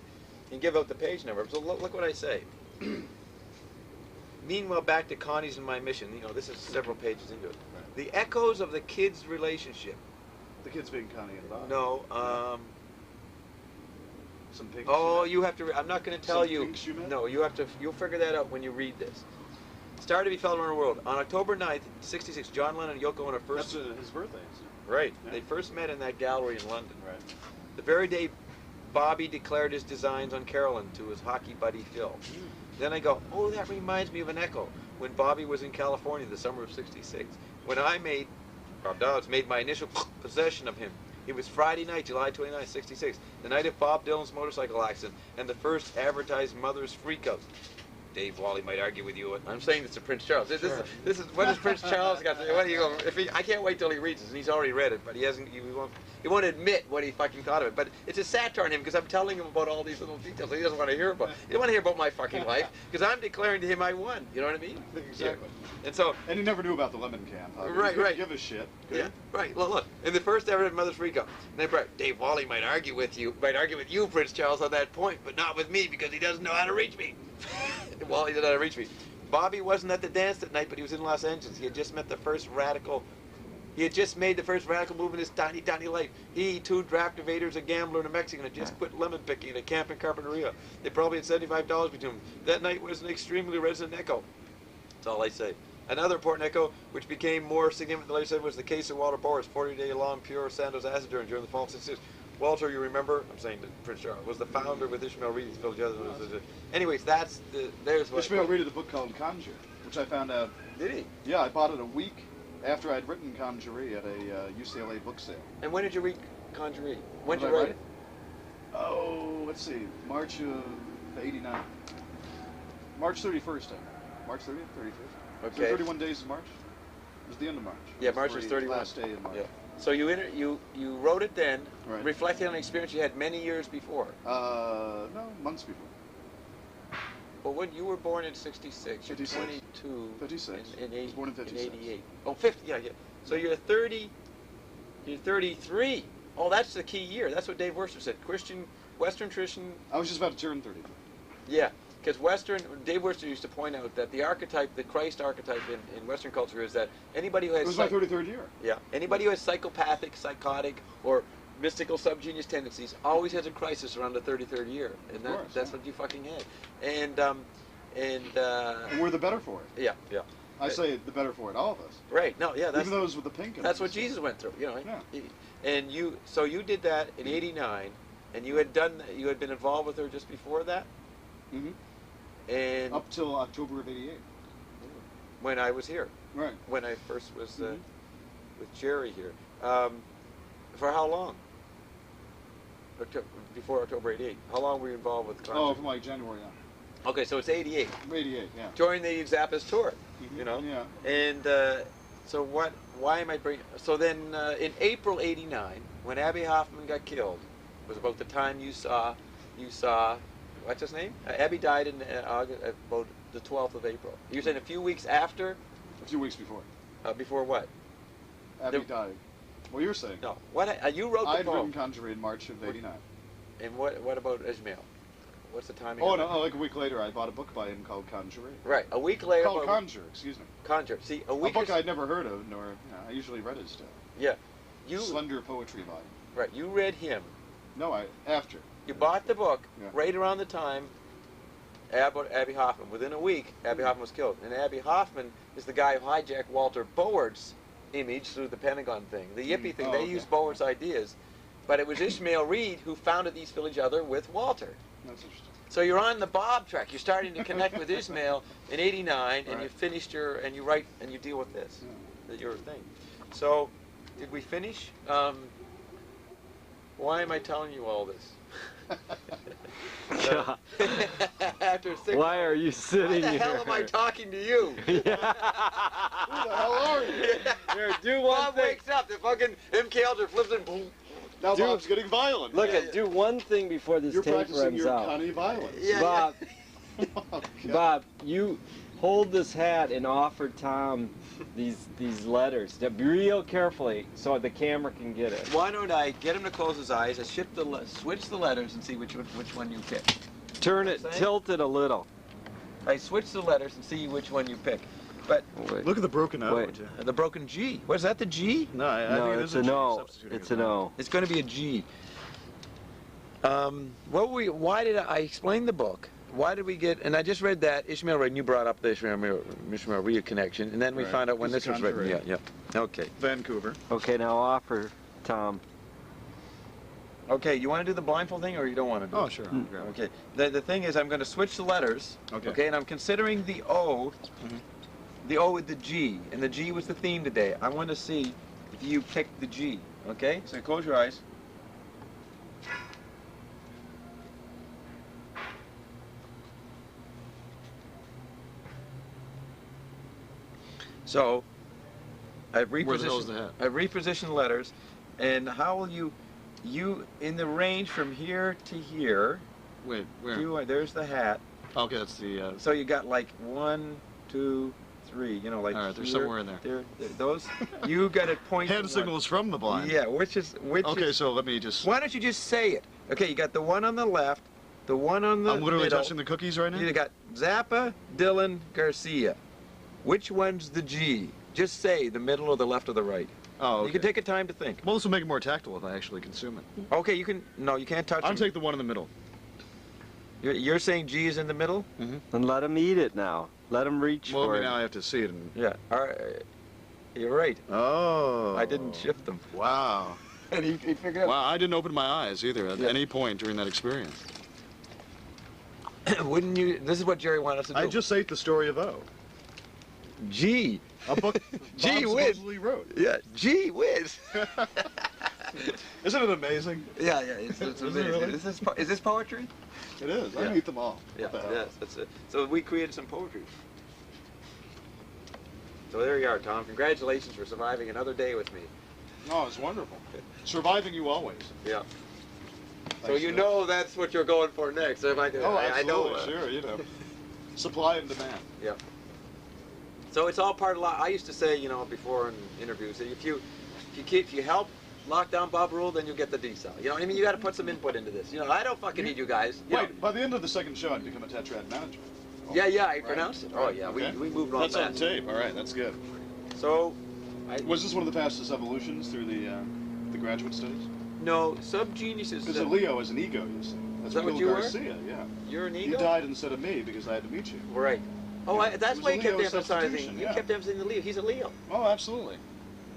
and give out the page number. So look what I say. Meanwhile, back to Connie's and my mission. This is several pages into it. Right. The echoes of the kids' relationship. The kids being Connie and Bob. No. Some pigs. Oh, you have to. I'm not going to tell you. No, you have to. You'll figure that out when you read this. Started to be felt around the world on October 9th, '66. John Lennon and Yoko Ono first. That's his birthday. Right. Yeah. They first met in that gallery in London. Right. The very day Bobby declared his designs on Carolyn to his hockey buddy Phil. Then I go, oh, that reminds me of an echo when Bobby was in California the summer of '66. When Bob Dobbs made my initial possession of him. It was Friday night, July 29, '66, the night of Bob Dylan's motorcycle accident and the first advertised mother's freakout. Dave Wally might argue with you. I'm saying this to Prince Charles. This is what does Prince Charles got to say? What do you go? I can't wait till he reads this, and he's already read it, but he hasn't. He won't admit what he fucking thought of it. But it's a satire on him because I'm telling him about all these little details that he doesn't want to hear about. He doesn't want to hear about my fucking life because I'm declaring to him I won. You know what I mean? Exactly. Yeah. And he never knew about the lemon camp. Right. Give a shit. Yeah. Right. Look. In the first ever Mother's Freakout, Dave Wally might argue with you, Prince Charles, on that point, but not with me because he doesn't know how to reach me. Wally didn't know how to reach me. Bobby wasn't at the dance that night, but he was in Los Angeles. He had just made the first radical move in his tiny, tiny life. He, 2 draft evaders, a gambler, and a Mexican had just quit lemon picking at a camp in Carpinteria. They probably had $75 between them. That night was an extremely resonant echo. That's all I say. Another important echo, which became more significant than later said, was the case of Walter Boris, 40-day-long pure Sandoz acid during the fall of '66. Walter, you remember, I'm saying that Prince Charles, was the founder with Ishmael Reed. Anyways, there's what Ishmael Reed had a book called Conjure, which I found out. Did he? Yeah, I bought it a week after I'd written Conjury at a UCLA book sale. And when did you read Conjury? When did you write it? Oh, let's see. March of '89. March 31st, I think. March 30th, 31st. Okay. 31 days in March. It was the end of March. Yeah, It was March the was 31. Last day in March. Yeah. So you wrote it then, Right. reflecting on an experience you had many years before. No, months before. Well, when you were born in '66, you're 56. 22. 56. In I was born in 56. 88. Oh, 50. Yeah, yeah. So you're 30. You're 33. Oh, that's the key year. That's what Dave Worcester said. Western tradition. I was just about to turn 30. Yeah, because Dave Worcester used to point out that the archetype, the Christ archetype in Western culture is that anybody who has It was my 33rd year. yeah, anybody who has psychopathic, psychotic, or mystical subgenius tendencies always has a crisis around the 33rd year, and that's what you fucking had. And we're the better for it. yeah, yeah. I say the better for it, all of us. Right. No, yeah, that's Even those with the pink. that's what Jesus went through, you know. Yeah. And so you did that in '89, and you had been involved with her just before that, Mm-hmm. and Up till October of '88. when I was here, Right. when I first was Mhm. with Jerry here, for how long? Before October '88. How long were you involved with the Oh, concert? from like January on. Okay, so it's '88. '88, yeah. During the Zappa's tour, Mhm. you know. Yeah. And so what? Why am I bringing? So then, in April '89, when Abby Hoffman got killed, was about the time you saw, what's his name? Abby died in August, about the 12th of April. You're saying a few weeks after? A few weeks before. Before what? Abby The- died. Well, you're saying. No. What? You wrote the I had written poem. Conjurer in March of '89. And what about Ishmael? What's the timing? Oh, of no, that? like a week later, I bought a book by him called Conjurer. Right. A week later. Called Conjure, excuse me. Conjure. See, a A week. book I'd never heard of, nor I usually read his stuff. Yeah. You. Slender poetry volume. Right. You read him. No, after. You bought the book Yeah. right around the time Abby Hoffman. Within a week, Abby Hoffman was killed. And Abby Hoffman is the guy who hijacked Walter Bowart's image through the Pentagon thing. The Yippie thing, Oh, they okay. used Bowart's ideas. But it was Ishmael Reed who found that these fill each other with Walter. That's interesting. So you're on the Bob track. You're starting to connect with Ishmael in '89, and Right. you finished and you write, and you deal with this, Yeah. your thing. So, did we finish? Why am I telling you all this? Yeah. After 6 Why are you Why sitting the here? hell am I talking to you? Who the hell are you? Here, do one Bob thing. wakes up, the fucking MK Ultra flips and boom. Now Dude. Bob's getting violent. Look, Yeah. do one thing before this You're tape practicing runs your out. Connie violence. Yeah. Bob, Oh, God. Bob, you hold this hat and offer Tom these letters. Now, be real carefully so the camera can get it. Why don't I get him to close his eyes, I switch the letters and see which one you pick. Turn it, Saying? tilt it a little. I switch the letters and see which one you pick. But Wait. Look at the broken note. Wait. would you? the broken G. Was that the G? No, I No, think it it's is a G, no. substituting It's it. a no. It's going to be a G. Why did I explain the book? Why did we get, and I just read that, Ishmael Reed, and you brought up the Ishmael Reed connection, and then we Right. found out when He's this a was written. Yeah, conjurer. yeah. Okay. Vancouver. Okay, now offer Tom. Okay, you want to do the blindfold thing, or you don't want to do Oh, it? sure. Mm. Grab it. Okay. The thing is, I'm going to switch the letters. Okay. And I'm considering the O, Mhm. the O with the G, and the G was the theme today. I want to see if you picked the G. Okay. So close your eyes. So, I've Where the hell is the hat? I've repositioned letters, and how will you in the range from here to here? Wait, where? There's the hat. Okay, that's the. So you got like 1, 2, 3. You know, like. All right, they're here, somewhere in there. Those. You got to point. to Hand one. signals from the blind. Yeah, which is. Okay, so let me just. Why don't you just say it? Okay, you got the one on the left, the one on the I'm literally middle. touching the cookies right now. You got Zappa, Dylan, Garcia. Which one's the G? Just say the middle or the left or the right. Oh, okay. You can take a time to think. Well, this will make it more tactile if I actually consume it. Okay, you can. No, you can't touch I'll them. take the one in the middle. You're saying G is in the middle? And let him eat it now. Let him reach Well, for it. now I have to see it. And... Yeah. All right. You're right. Oh. I didn't shift them. Wow. And he figured out. Wow, I didn't open my eyes either at Yeah. any point during that experience. Wouldn't you? This is what Jerry wanted us to do. I just ate the story of O. G. A book Gee Bob whiz. supposedly wrote. Yeah. Gee whiz. Isn't it amazing? Yeah, it's Is it amazing. really? Is this poetry? It is. I Yeah. meet them all. Yeah, What the hell? yes, that's it. So we created some poetry. So there you are, Tom. Congratulations for surviving another day with me. No, it's wonderful. Surviving you always. Yeah. So Thanks, you Bill. know that's what you're going for next. So if I do, Oh, I know. absolutely, sure, you know. Supply and demand. Yeah. So it's all part of. I used to say, before in interviews, that if you help lock down Bob Rule, then you'll get the D-cell. You know what I mean? You got to put some input into this. I don't fucking need you guys. Wait, by the end of the second show, I'd become a tetrad manager. Yeah, I Right. pronounced it. Oh yeah, Okay. we moved on That's that. on tape. All right, that's good. So, Was this one of the fastest evolutions through the graduate studies? no, Subgenius Because Leo is an ego, you see. That's Is that what Bill you were? Garcia, yeah. You're an You ego. died instead of me because I had to meet you. Right. Oh, Yeah. that's It why was you a kept Leo emphasizing. substitution, You yeah. kept emphasizing the Leo. He's a Leo. Oh, absolutely.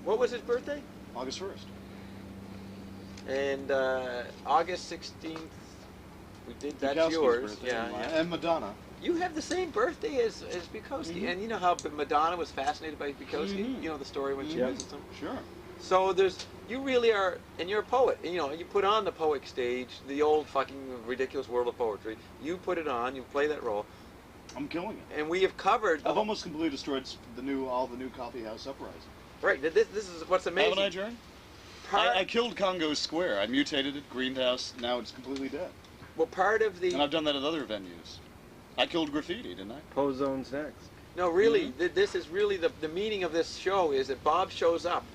What was his birthday? August 1st. And August 16th. We did. That's Bukowski's yours. birthday Yeah, and mine. yeah. And Madonna. You have the same birthday as Bukowski, Mhm. and you know how Madonna was fascinated by Bukowski. Mhm. You know the story when she Mhm. visits him. Sure. So you really are, and you're a poet. And, you put on the poet stage, the old fucking ridiculous world of poetry. You put it on, you play that role, I'm killing it. and we have covered. I've almost completely destroyed all the new coffee house uprising. Right. This is what's amazing. Haven't I, Jerry? Part, I killed Congo Square. I mutated it, greenhouse. Now it's completely dead. well, part of the. And I've done that at other venues. I killed graffiti, didn't I? Pozone's next. No, really, this is really the meaning of this show is that Bob shows up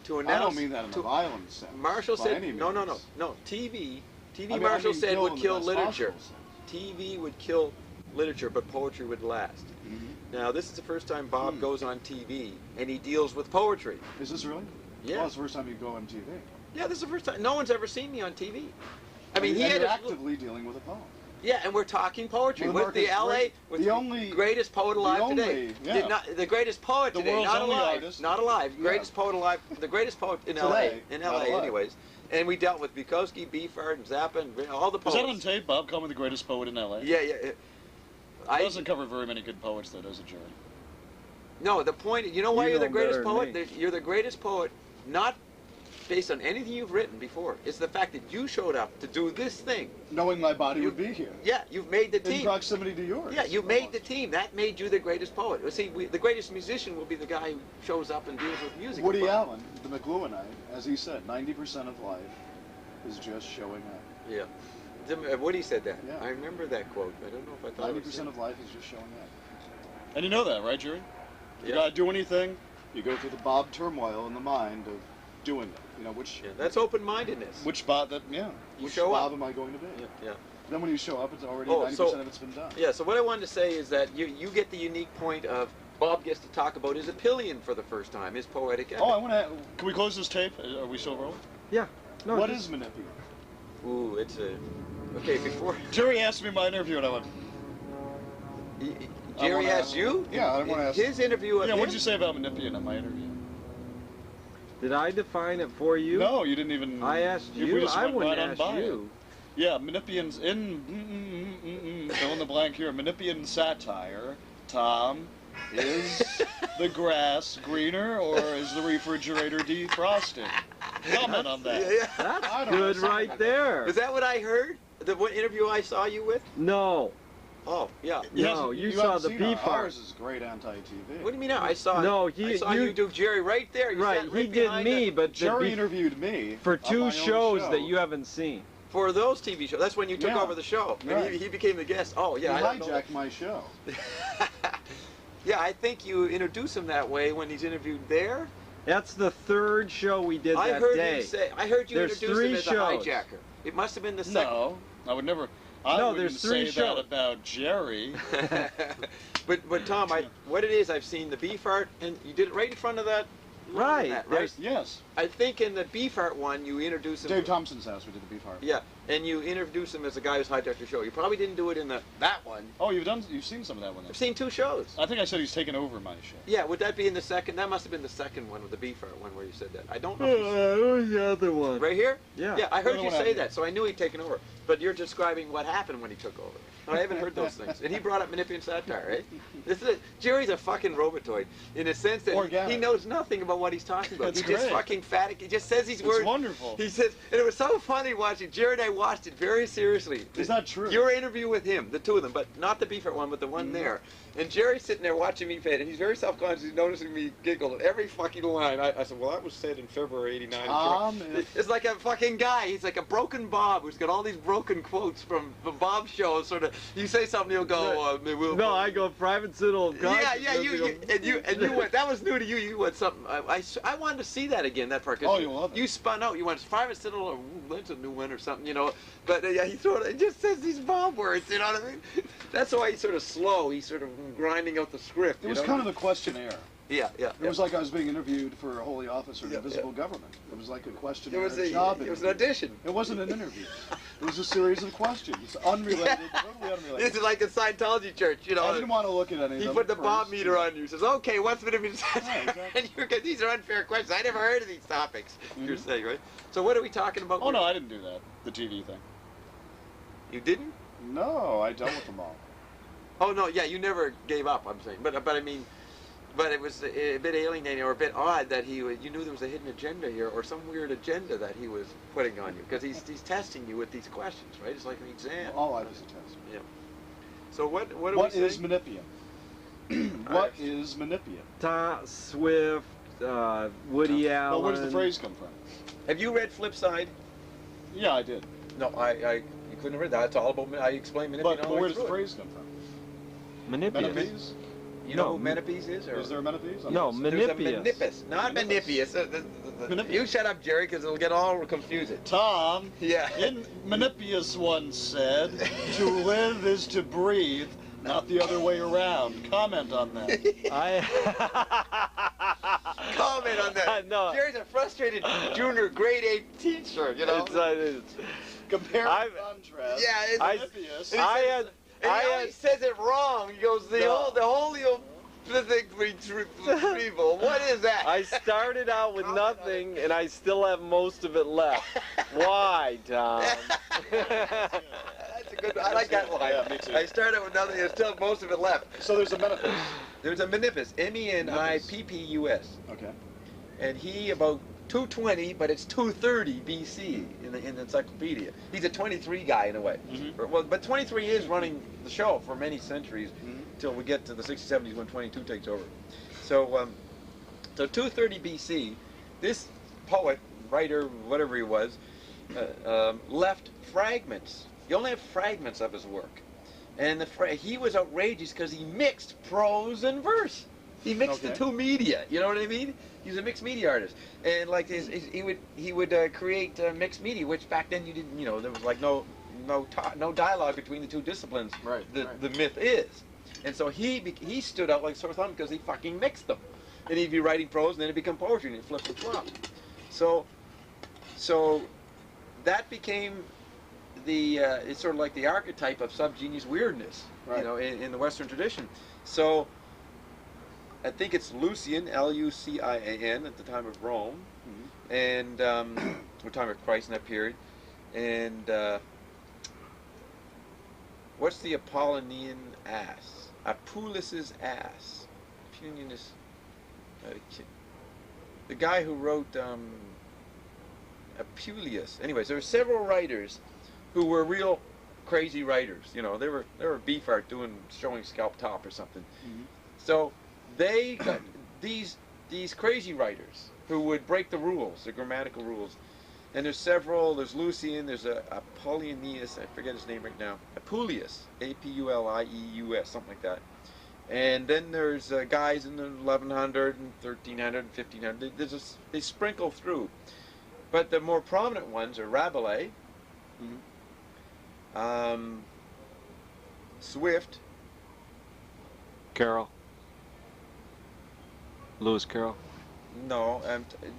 to announce. I don't mean that in a violent sense. Marshall by said, any no. means. TV, I mean, Marshall said kill would in the kill best literature. possible sense. TV would kill literature, but poetry would last. Mhm. Now, this is the first time Bob Hmm. goes on TV, and he deals with poetry. Is this really? Yeah. Well, it's the first time you go on TV. Yeah, this is the first time. No one's ever seen me on TV. I mean, he and had you're a, actively dealing with a poem. yeah, and we're talking poetry Well, with the Marcus, LA, right, with the the only- greatest poet alive only- today. yeah. The greatest poet The today, world's not only alive, artist. not alive. Yeah. Greatest poet alive, the greatest poet in Today, LA, not alive. anyways. And we dealt with Bukowski, Beefheart, and Zappa, and all the Is poets. that on tape? Bob called me the greatest poet in LA? Yeah. He doesn't cover very many good poets, though, does it, Jerry? No, the point. You know why You you're the know greatest better than poet? me. You're the greatest poet, not based on anything you've written before. It's the fact that you showed up to do this thing. Knowing my body would be here. Yeah, you've made the In team. proximity to yours. Yeah, you made the team. That made you the greatest poet. See, the greatest musician will be the guy who shows up and deals with music. Woody Allen, the McLuhanite, as he said, 90% of life is just showing up. Yeah. Woody said that. Yeah. I remember that quote. I don't know if I thought 90% of life is just showing up. And you know that, right, Jerry? You Yeah. gotta do anything, you go through the Bob turmoil in the mind of doing it. You know, Yeah, that's open-mindedness. which Bob that You which show Bob up. am I going to be? Yeah. Then when you show up, it's already Oh, 90% so- of it's been done. Yeah, so what I wanted to say is that you get the unique point of Bob gets to talk about his Apillion for the first time, his poetic epic. Oh, I want to. Can we close this tape? Are we still rolling? Yeah. No. What just- is Manippi? Ooh, it's a... Okay, before... Jerry asked me in my interview, and I went, Jerry wanna asked ask- you? Yeah, I wanna ask- His interview of "Yeah, him? what did you say about Manippian in my interview?" Did I define it for you? No, you didn't even. I asked we you. just I went wouldn't right on ask by it. you. Yeah, Manippian's in fill in the blank here. Manippian satire. Tom, is the grass greener or is the refrigerator defrosted? Comment on that. Yeah. That's I don't know, good something right like there. Is that what I heard? What interview I saw you with? No. Oh, yeah. No, you saw haven't the seen beef ours. part. Ours is great anti-TV. What do you mean now? I saw No, I saw you do Jerry right there. You Right, sat he did behind me, it. but the Jerry beef- interviewed me for on my two own shows show. that you haven't seen. For those TV shows. That's when you took Yeah. over the show. And Right. he became the guest. Oh, yeah. He I don't know. hijacked my show. Yeah, I think you introduce him that way when he's interviewed there. That's the third show we did I that heard day. you say. I heard you There's introduce him 3 as shows. a hijacker. It must have been the second. No, I would never. I No, wouldn't there's 3 say shows. that about Jerry. but Tom, what it is, I've seen the beef art, and you did it right in front of that. Right, That, right. there's- Yes. I think in the beef art one, you introduced him. Dave Thompson's house, we did the beef heart. Yeah, and you introduce him as the guy who's hijacked your show. You probably didn't do it in that one. Oh, you've seen some of that one. Then. I've seen 2 shows. I think I said he's taken over my show. Yeah, would that be in the second? That must have been the second one with the Beefheart one where you said that. I don't know. What was the other one? Right here? Yeah. Yeah, I heard The you one say out that, so I knew he'd taken over. But you're describing what happened when he took over. I haven't heard those things. And he brought up Manipian satire, right? Jerry's a fucking robotoid in the sense that he knows nothing about what he's talking about. That's He's just great. fucking fat. He just says these words. It's wonderful. He says, and it was so funny watching. Jerry and I watched it very seriously. Is that true? Your interview with him, the 2 of them, but not the Beefheart one, but the one there. And Jerry's sitting there watching me fade, and he's very self-conscious. He's noticing me giggle at every fucking line. I said, well, that was said in February '89. It's like a fucking guy. He's like a broken Bob who's got all these broken quotes from Bob's shows. Sort of, you say something, he'll go, No, I go private citadel. Yeah, you went. That was new to you. You went something. I wanted to see that again. That part. Oh, you love it. You spun out. You went private citadel, or that's a new one or something, you know. But yeah, he sort of it just says these Bob words. You know what I mean? That's why he's sort of slow. He's sort of grinding out the script. It was kind of the questionnaire. Yeah. It was like I was being interviewed for a holy office or an invisible government. It was like a questionnaire. It was job it was an audition. It wasn't an interview. It was a series of questions, unrelated, totally unrelated. This is like a Scientology church, you know. I didn't want to look at any of them. He put the first. Bob meter on you. Says, "Okay, what's been exactly. And you're good. These are unfair questions. I never heard of these topics." You're saying, right? So what are we talking about? Oh no, I didn't do that. The TV thing. You didn't? No, I dealt with them all. Oh no, yeah, you never gave up. I'm saying, but I mean, but it was a bit alienating or a bit odd that you knew there was a hidden agenda here or some weird agenda that he was putting on you because he's testing you with these questions, right? It's like an exam. All life is a test. Yeah. So what are What we is saying? Manipian? What is Manipian? Tom Swift, Woody Allen. Well, where does the phrase come from? Have you read Flipside? Yeah, I did. No, you couldn't have read that. It's all about. I explained Manipian. But where does the phrase come from? Manipius. Menipes? You know who Menipes is? Or? Is there a Menipes? No, There's a Manipius. Menipus, not Manipius. Manipius. You shut up, Jerry, because it'll get all confusing. Tom, Yeah. Manipius once said, to live is to breathe, not the other way around. Comment on that. Comment on that. No. Jerry's a frustrated junior grade 8 teacher, you know. Compare and contrast. Yeah, Manipius. And he always says it wrong. He goes, the holy retrieval. What is that? I started out with nothing, and I still have most of it left. Why, Tom? That's a good. I like that line. Yeah, me too. I started with nothing. There's still most of it left. So there's a Menipus. There's a Menipus, Menippus, Okay. and he about 220, but it's 230 BC in the encyclopedia. He's a 23 guy in a way. Well, but 23 is running the show for many centuries until we get to the 60s, 70s when 22 takes over. So, so 230 BC, this poet, writer, whatever he was, left fragments. He only had fragments of his work, and he was outrageous because he mixed prose and verse. He mixed the two media. You know what I mean? He's a mixed media artist, and like he would create mixed media, which back then you didn't. You know, there was like no dialogue between the two disciplines. Right. The myth is, and so he stood out like sore thumb because he fucking mixed them, and he'd be writing prose, and then it'd become poetry, and he'd flip and flop. So that became it's sort of like the archetype of subgenius weirdness, you know, in the Western tradition. So I think it's Lucian, Lucian, at the time of Rome, and we're talking about Christ in that period. And what's the Apollonian ass? Apullus's ass. Punius. The guy who wrote Apuleius. Anyways, there were several writers who were real crazy writers. You know, they were Beefheart showing scalp top or something. So they got these crazy writers who would break the rules, the grammatical rules. And there's several. There's Lucian. There's Apollonius. I forget his name right now. Apuleius, Apulieus, something like that. And then there's guys in the 1100 and 1300 and 1500. They sprinkle through. But the more prominent ones are Rabelais, Swift, Carroll. Lewis Carroll. No,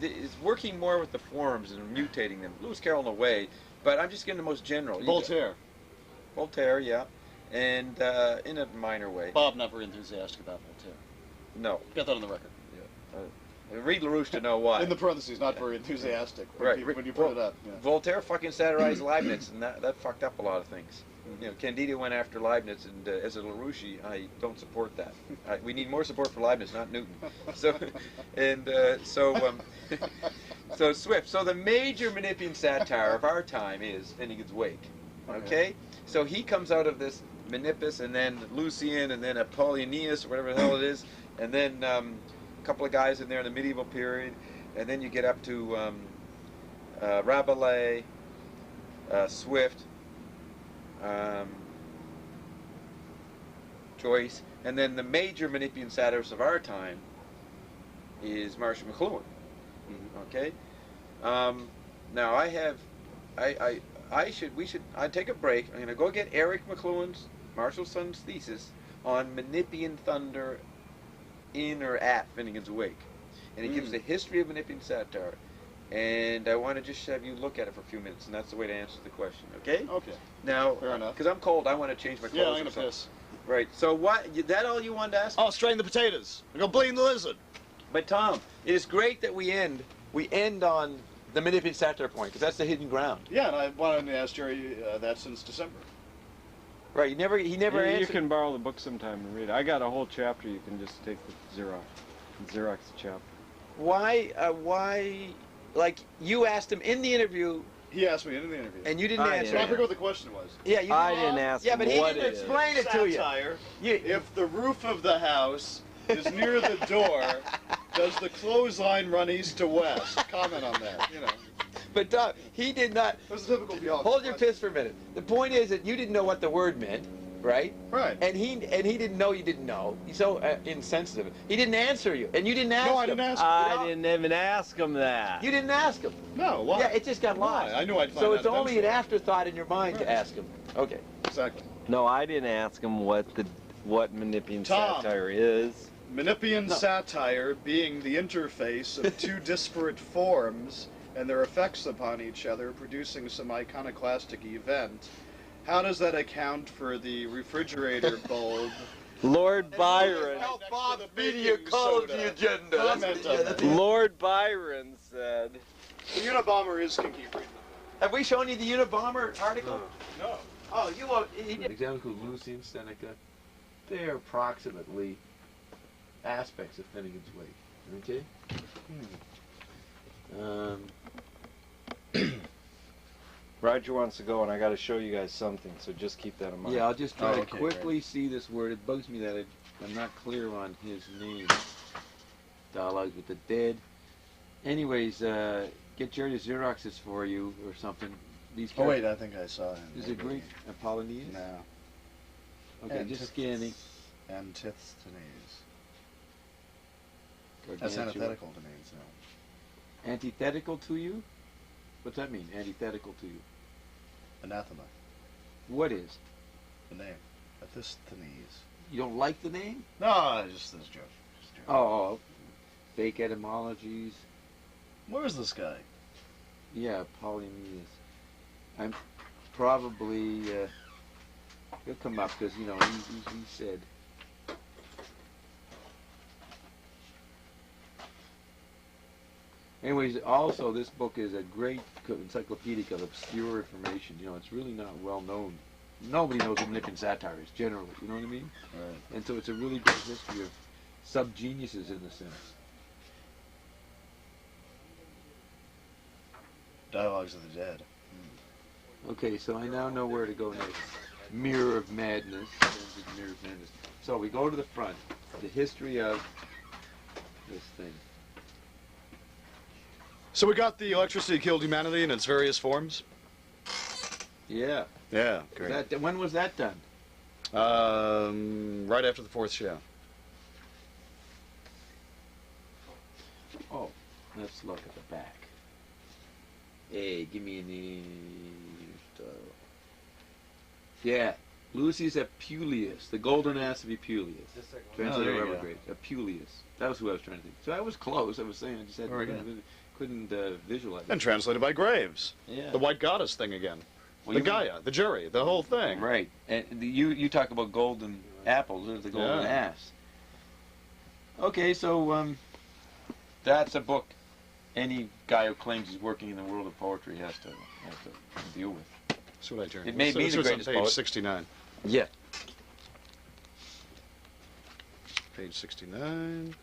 it's working more with the forms and mutating them. Lewis Carroll in a way, But I'm just getting the most general. Voltaire. Voltaire, yeah. And in a minor way. Bob not very enthusiastic about Voltaire. No. Get that on the record. Read LaRouche to know why. In the parentheses, not very enthusiastic when, Right. when you put it up. Yeah. Voltaire fucking satirized Leibniz, and that fucked up a lot of things. You know, Candida went after Leibniz, and as a LaRouche, I don't support that. We need more support for Leibniz, not Newton. So, and so Swift. So the major Menippean satire of our time is Finnegan's Wake. Okay? So he comes out of this Menippus, and then Lucian, and then Apollonius, or whatever the hell it is, and then a couple of guys in there in the medieval period, and then you get up to Rabelais, Swift, Joyce, and then the major Menippean satirist of our time is Marshall McLuhan. Okay, now I'd take a break. I'm gonna go get Eric McLuhan's, Marshall's son's thesis on Menippean thunder in or at Finnegan's Wake, and it gives the history of Menippean satire. And I want to just have you look at it for a few minutes, and that's the way to answer the question. Okay? Okay. Now, Fair enough. because I'm cold, I want to change my clothes. Yeah, I'm or gonna something. piss. Right. So what? That all you wanted to ask? Oh, strain the potatoes. We're gonna blame the lizard. But Tom, it is great that we end on the Menippean satire point, because that's the hidden ground. Yeah, and I wanted to ask Jerry that since December. Right. He never You answered. can borrow the book sometime and read it. I got a whole chapter you can just take the Xerox chapter. Why? Like you asked him in the interview, He asked me in the interview. and you didn't I answer. So I didn't. forget what the question was. Yeah, you I didn't ask Yeah, him but he what didn't it is. explain it to you. Satire. You- If the roof of the house is near the door, does the clothesline run east to west? Comment on that. You know, But Tom, he did not. that's a typical theology. Hold your piss for a minute. The point is that you didn't know what the word meant, right? Right. And he didn't know you didn't know. He's so insensitive. He didn't answer you, and you didn't ask No, him. I didn't ask. I didn't even ask him that. You didn't ask him. No, why? Yeah, it just got Why? lost. I knew I'd find So out it's only an eventually. afterthought in your mind to Right. ask him. Okay. Exactly. No, I didn't ask him what Menippean Tom. satire is. Menippean No. satire being the interface of two disparate forms and their effects upon each other, producing some iconoclastic event. How does that account for the refrigerator bulb? Lord Byron. How Bob Next to the Media baking calls soda. the agenda. Comment on that. Lord Byron said. The Unabomber is Kinky Friedman. Have we shown you the Unabomber article? No. Oh, you won't. He did. Examples of Lucian, Seneca, they're approximately aspects of Finnegan's Wake. Okay? Roger wants to go, and I got to show you guys something, so just keep that in mind. Yeah, I'll just try Oh, to okay, quickly see this word. It bugs me that I'm not clear on his name. Dialogues with the Dead. Anyways, get Jerry to Xerox this for you or something. These Oh wait, I think I saw him. Is it Greek? Apollonius? No. Okay, just scanning. Antisthenes. That's Gargantua. antithetical to me, so. Antithetical to you? What's that mean, antithetical to you? Anathema. What is? The name. Antisthenes. You don't like the name? No, just this joke. Just a joke. Oh, fake etymologies. Where's this guy? Yeah, Apollonius. I'm probably, he'll come up because, you know, he said. Anyways, also this book is a great encyclopedic of obscure information. You know, it's really not well known. Nobody knows what Menippean satire is, generally. You know what I mean? Right. And so it's a really great history of sub-geniuses in a sense. Dialogues of the Dead. Okay, so I now know where to go next. Mirror of Madness. Mirror of Madness. So we go to the front. The history of this thing. So we got the electricity killed humanity in its various forms. Yeah. Yeah, When was that done? Right after the fourth show. Oh, let's look at the back. Hey, give me an yeah, Lucius Apuleius, the golden ass of Apuleius. Translator there of you Evergrade. Apuleius. That was who I was trying to think. So I was close. I was saying I just had Very to good. visualize And it. translated by Graves. Yeah. The white goddess thing again. Well, The you- Gaia, the jury, the whole thing. Right. And you talk about golden apples. There's the golden Yeah. ass. Okay, so that's a book any guy who claims he's working in the world of poetry has to deal with. That's what I turned. It made me This the was on greatest page poet. 69. Yeah. Page 69.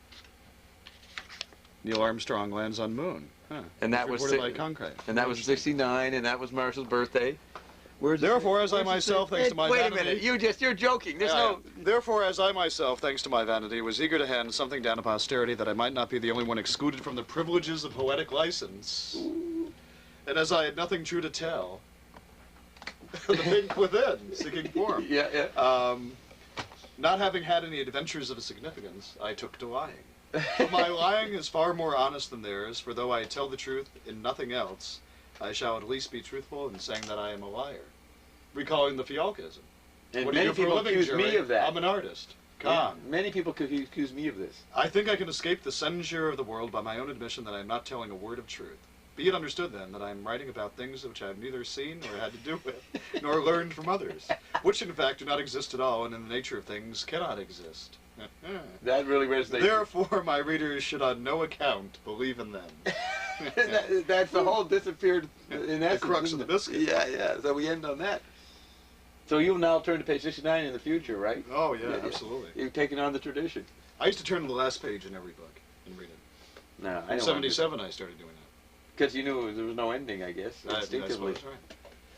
Neil Armstrong lands on moon. Huh. And that was Reported by Concrete. And that was '69, and that was Marshall's birthday. Therefore, as I myself, thanks to my Wait a vanity... minute, you're joking. There's no. Therefore, as I myself, thanks to my vanity, was eager to hand something down to posterity that I might not be the only one excluded from the privileges of poetic license. And as I had nothing true to tell, the pink within, seeking form. Yeah. Not having had any adventures of significance, I took to lying. But my lying is far more honest than theirs, for though I tell the truth in nothing else, I shall at least be truthful in saying that I am a liar. Recalling the Fialkism. And What do you many do for a people living, accuse me Jerry? of that. I'm an artist. Con. Many people accuse me of this. I think I can escape the censure of the world by my own admission that I am not telling a word of truth. Be it understood, then, that I am writing about things which I have neither seen nor had to do with, nor learned from others, which in fact do not exist at all, and in the nature of things cannot exist. That really resonates. Therefore, my readers should on no account believe in them. That's the whole disappeared in essence. The crux isn't of the it? biscuit. Yeah. So we end on that. So you'll now turn to page 69 in the future, right? Oh, yeah, absolutely. You've taken on the tradition. I used to turn to the last page in every book and read it. No, In 77, I started doing that. Because you knew there was no ending, I guess, I instinctively. suppose, right.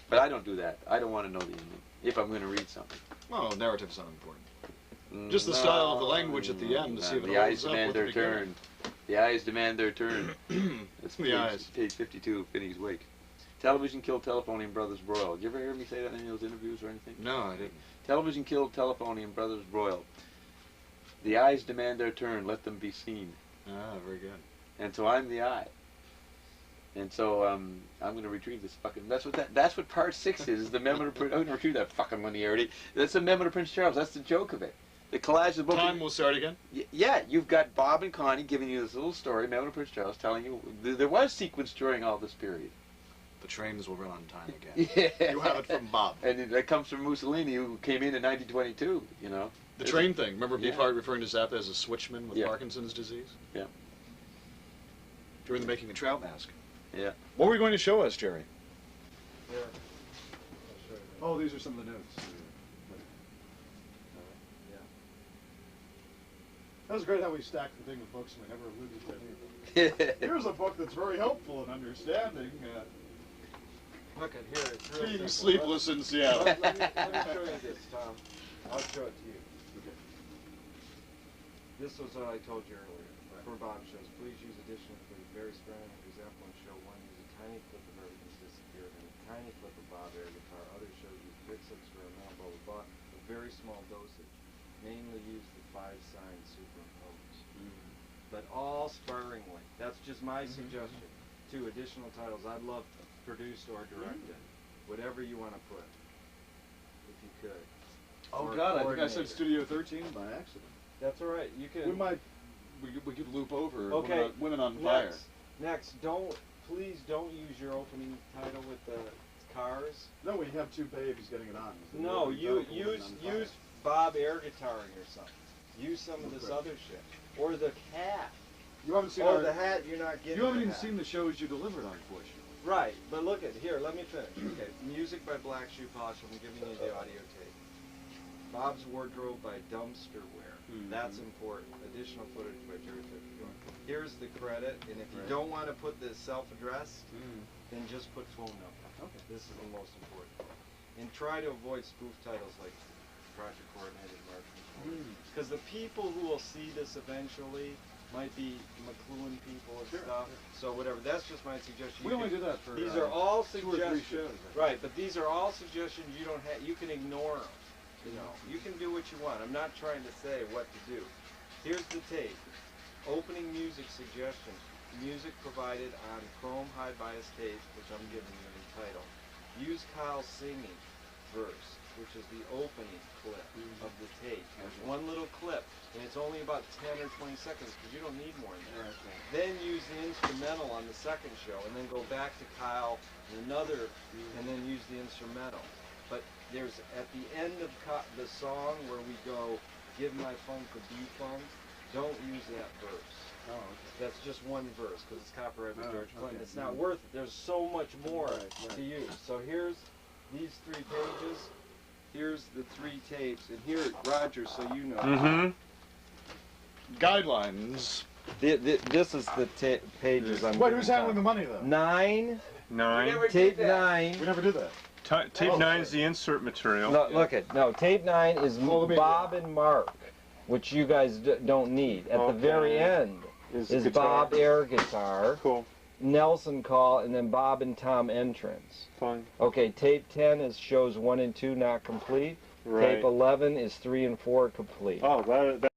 But I don't do that. I don't want to know the ending if I'm going to read something. Well, narrative's not important. Just the style of the language at the end to see if it the eyes holds up demand with the their beginning. turn. The eyes demand their turn. That's The page, eyes. page 52 of Finney's Wake. Television killed Telephony Brothers Broil. Did you ever hear me say that in any of those interviews or anything? No, I didn't. Television killed Telephony and Brothers Broil. The eyes demand their turn. Let them be seen. Ah, very good. And so I'm the eye. And so I'm going to retrieve this fucking. That's what part 6 is. The memo to Prince. I'm going to retrieve that fucking linearity. That's the memo to Prince Charles. That's the joke of it. The collage of the book. Time will start again. Yeah, you've got Bob and Connie giving you this little story, memo to Prince Charles, telling you there was sequence during all this period. The trains will run on time again. Yeah. You have it from Bob. And that comes from Mussolini, who came in 1922. You know. The train thing. Remember Yeah. Beefheart referring to Zappa as a switchman with Yeah. Parkinson's disease? Yeah. During the making of Trout Mask. Yeah. What were you going to show us, Jerry? Yeah. Oh, these are some of the notes. That was great how we stacked the thing with books and we never alluded to anything. Here's a book that's very helpful in understanding Look at here. It's real being simple. sleepless in Seattle. Let me show you this, Tom. I'll show it to you. Okay. This was what I told you earlier. For Bob shows, please use additional clues. Very strong example and show one use a tiny clip of everything's disappeared and a tiny clip of Bob air guitar. Others show use bits experimental, blah blah blah. A very small dosage. Mainly use the 5 signs superimposed. But all sparingly. That's just my suggestion. 2 additional titles. I'd love produced or directed. Whatever you want to put. If you could. Oh Or God, I think I said coordinator. Studio 13 by accident. That's all right. You can. We could loop over Okay. Women on Fire. Next, please don't use your opening title with the cars. No, we have 2 babies getting it on. No, use Bob air guitaring or something. Use some of this other shit. Or the hat. You haven't seen The hat, you're not getting. You haven't the even hat. seen the shows you delivered, unfortunately. Right, but look at here. Let me finish. Okay, music by Black Shoe Polish. I'm giving you the audio tape. Bob's Wardrobe by Dumpsterware. That's important. Additional footage by Jerry Tiffany. Here's the credit, and if you don't want to put the self-addressed, then just put phone number. Okay. This is the most important. And try to avoid spoof titles like Project Coordinated March. Because the people who will see this eventually might be McLuhan people and stuff. So whatever. That's just my suggestion. We only do that for These are all 2 or 3 suggestions. shows. Right, but these are all suggestions you don't have. You can ignore them. You know, you can do what you want. I'm not trying to say what to do. Here's the tape. Opening music suggestions. Music provided on chrome high bias tape, which I'm giving you in title. Use Kyle singing verse, which is the opening clip of the tape. one little clip, and it's only about 10 or 20 seconds because you don't need more than that. Then use the instrumental on the second show, and then go back to Kyle and another, and then use the instrumental. But there's at the end of the song where we go, "Give my funk a B-funk," don't use that verse. Oh, okay. That's just one verse because it's copyrighted by George Clinton. okay. It's not worth it. There's so much more to use. So here's these 3 pages. Here's the 3 tapes, and here, Roger, so you know. Guidelines. This is the pages I'm. Wait, who's handling the money though? 9. 9. Tape 9. We never did that. Tape 9 is the insert material. No, look at tape 9 is Bob and Mark, which you guys don't need. At the very end is Bob air guitar, Cool. Nelson call, and then Bob and Tom entrance. Fine. Okay, tape 10 is shows 1 and 2 not complete. Right. Tape 11 is 3 and 4 complete. Oh, that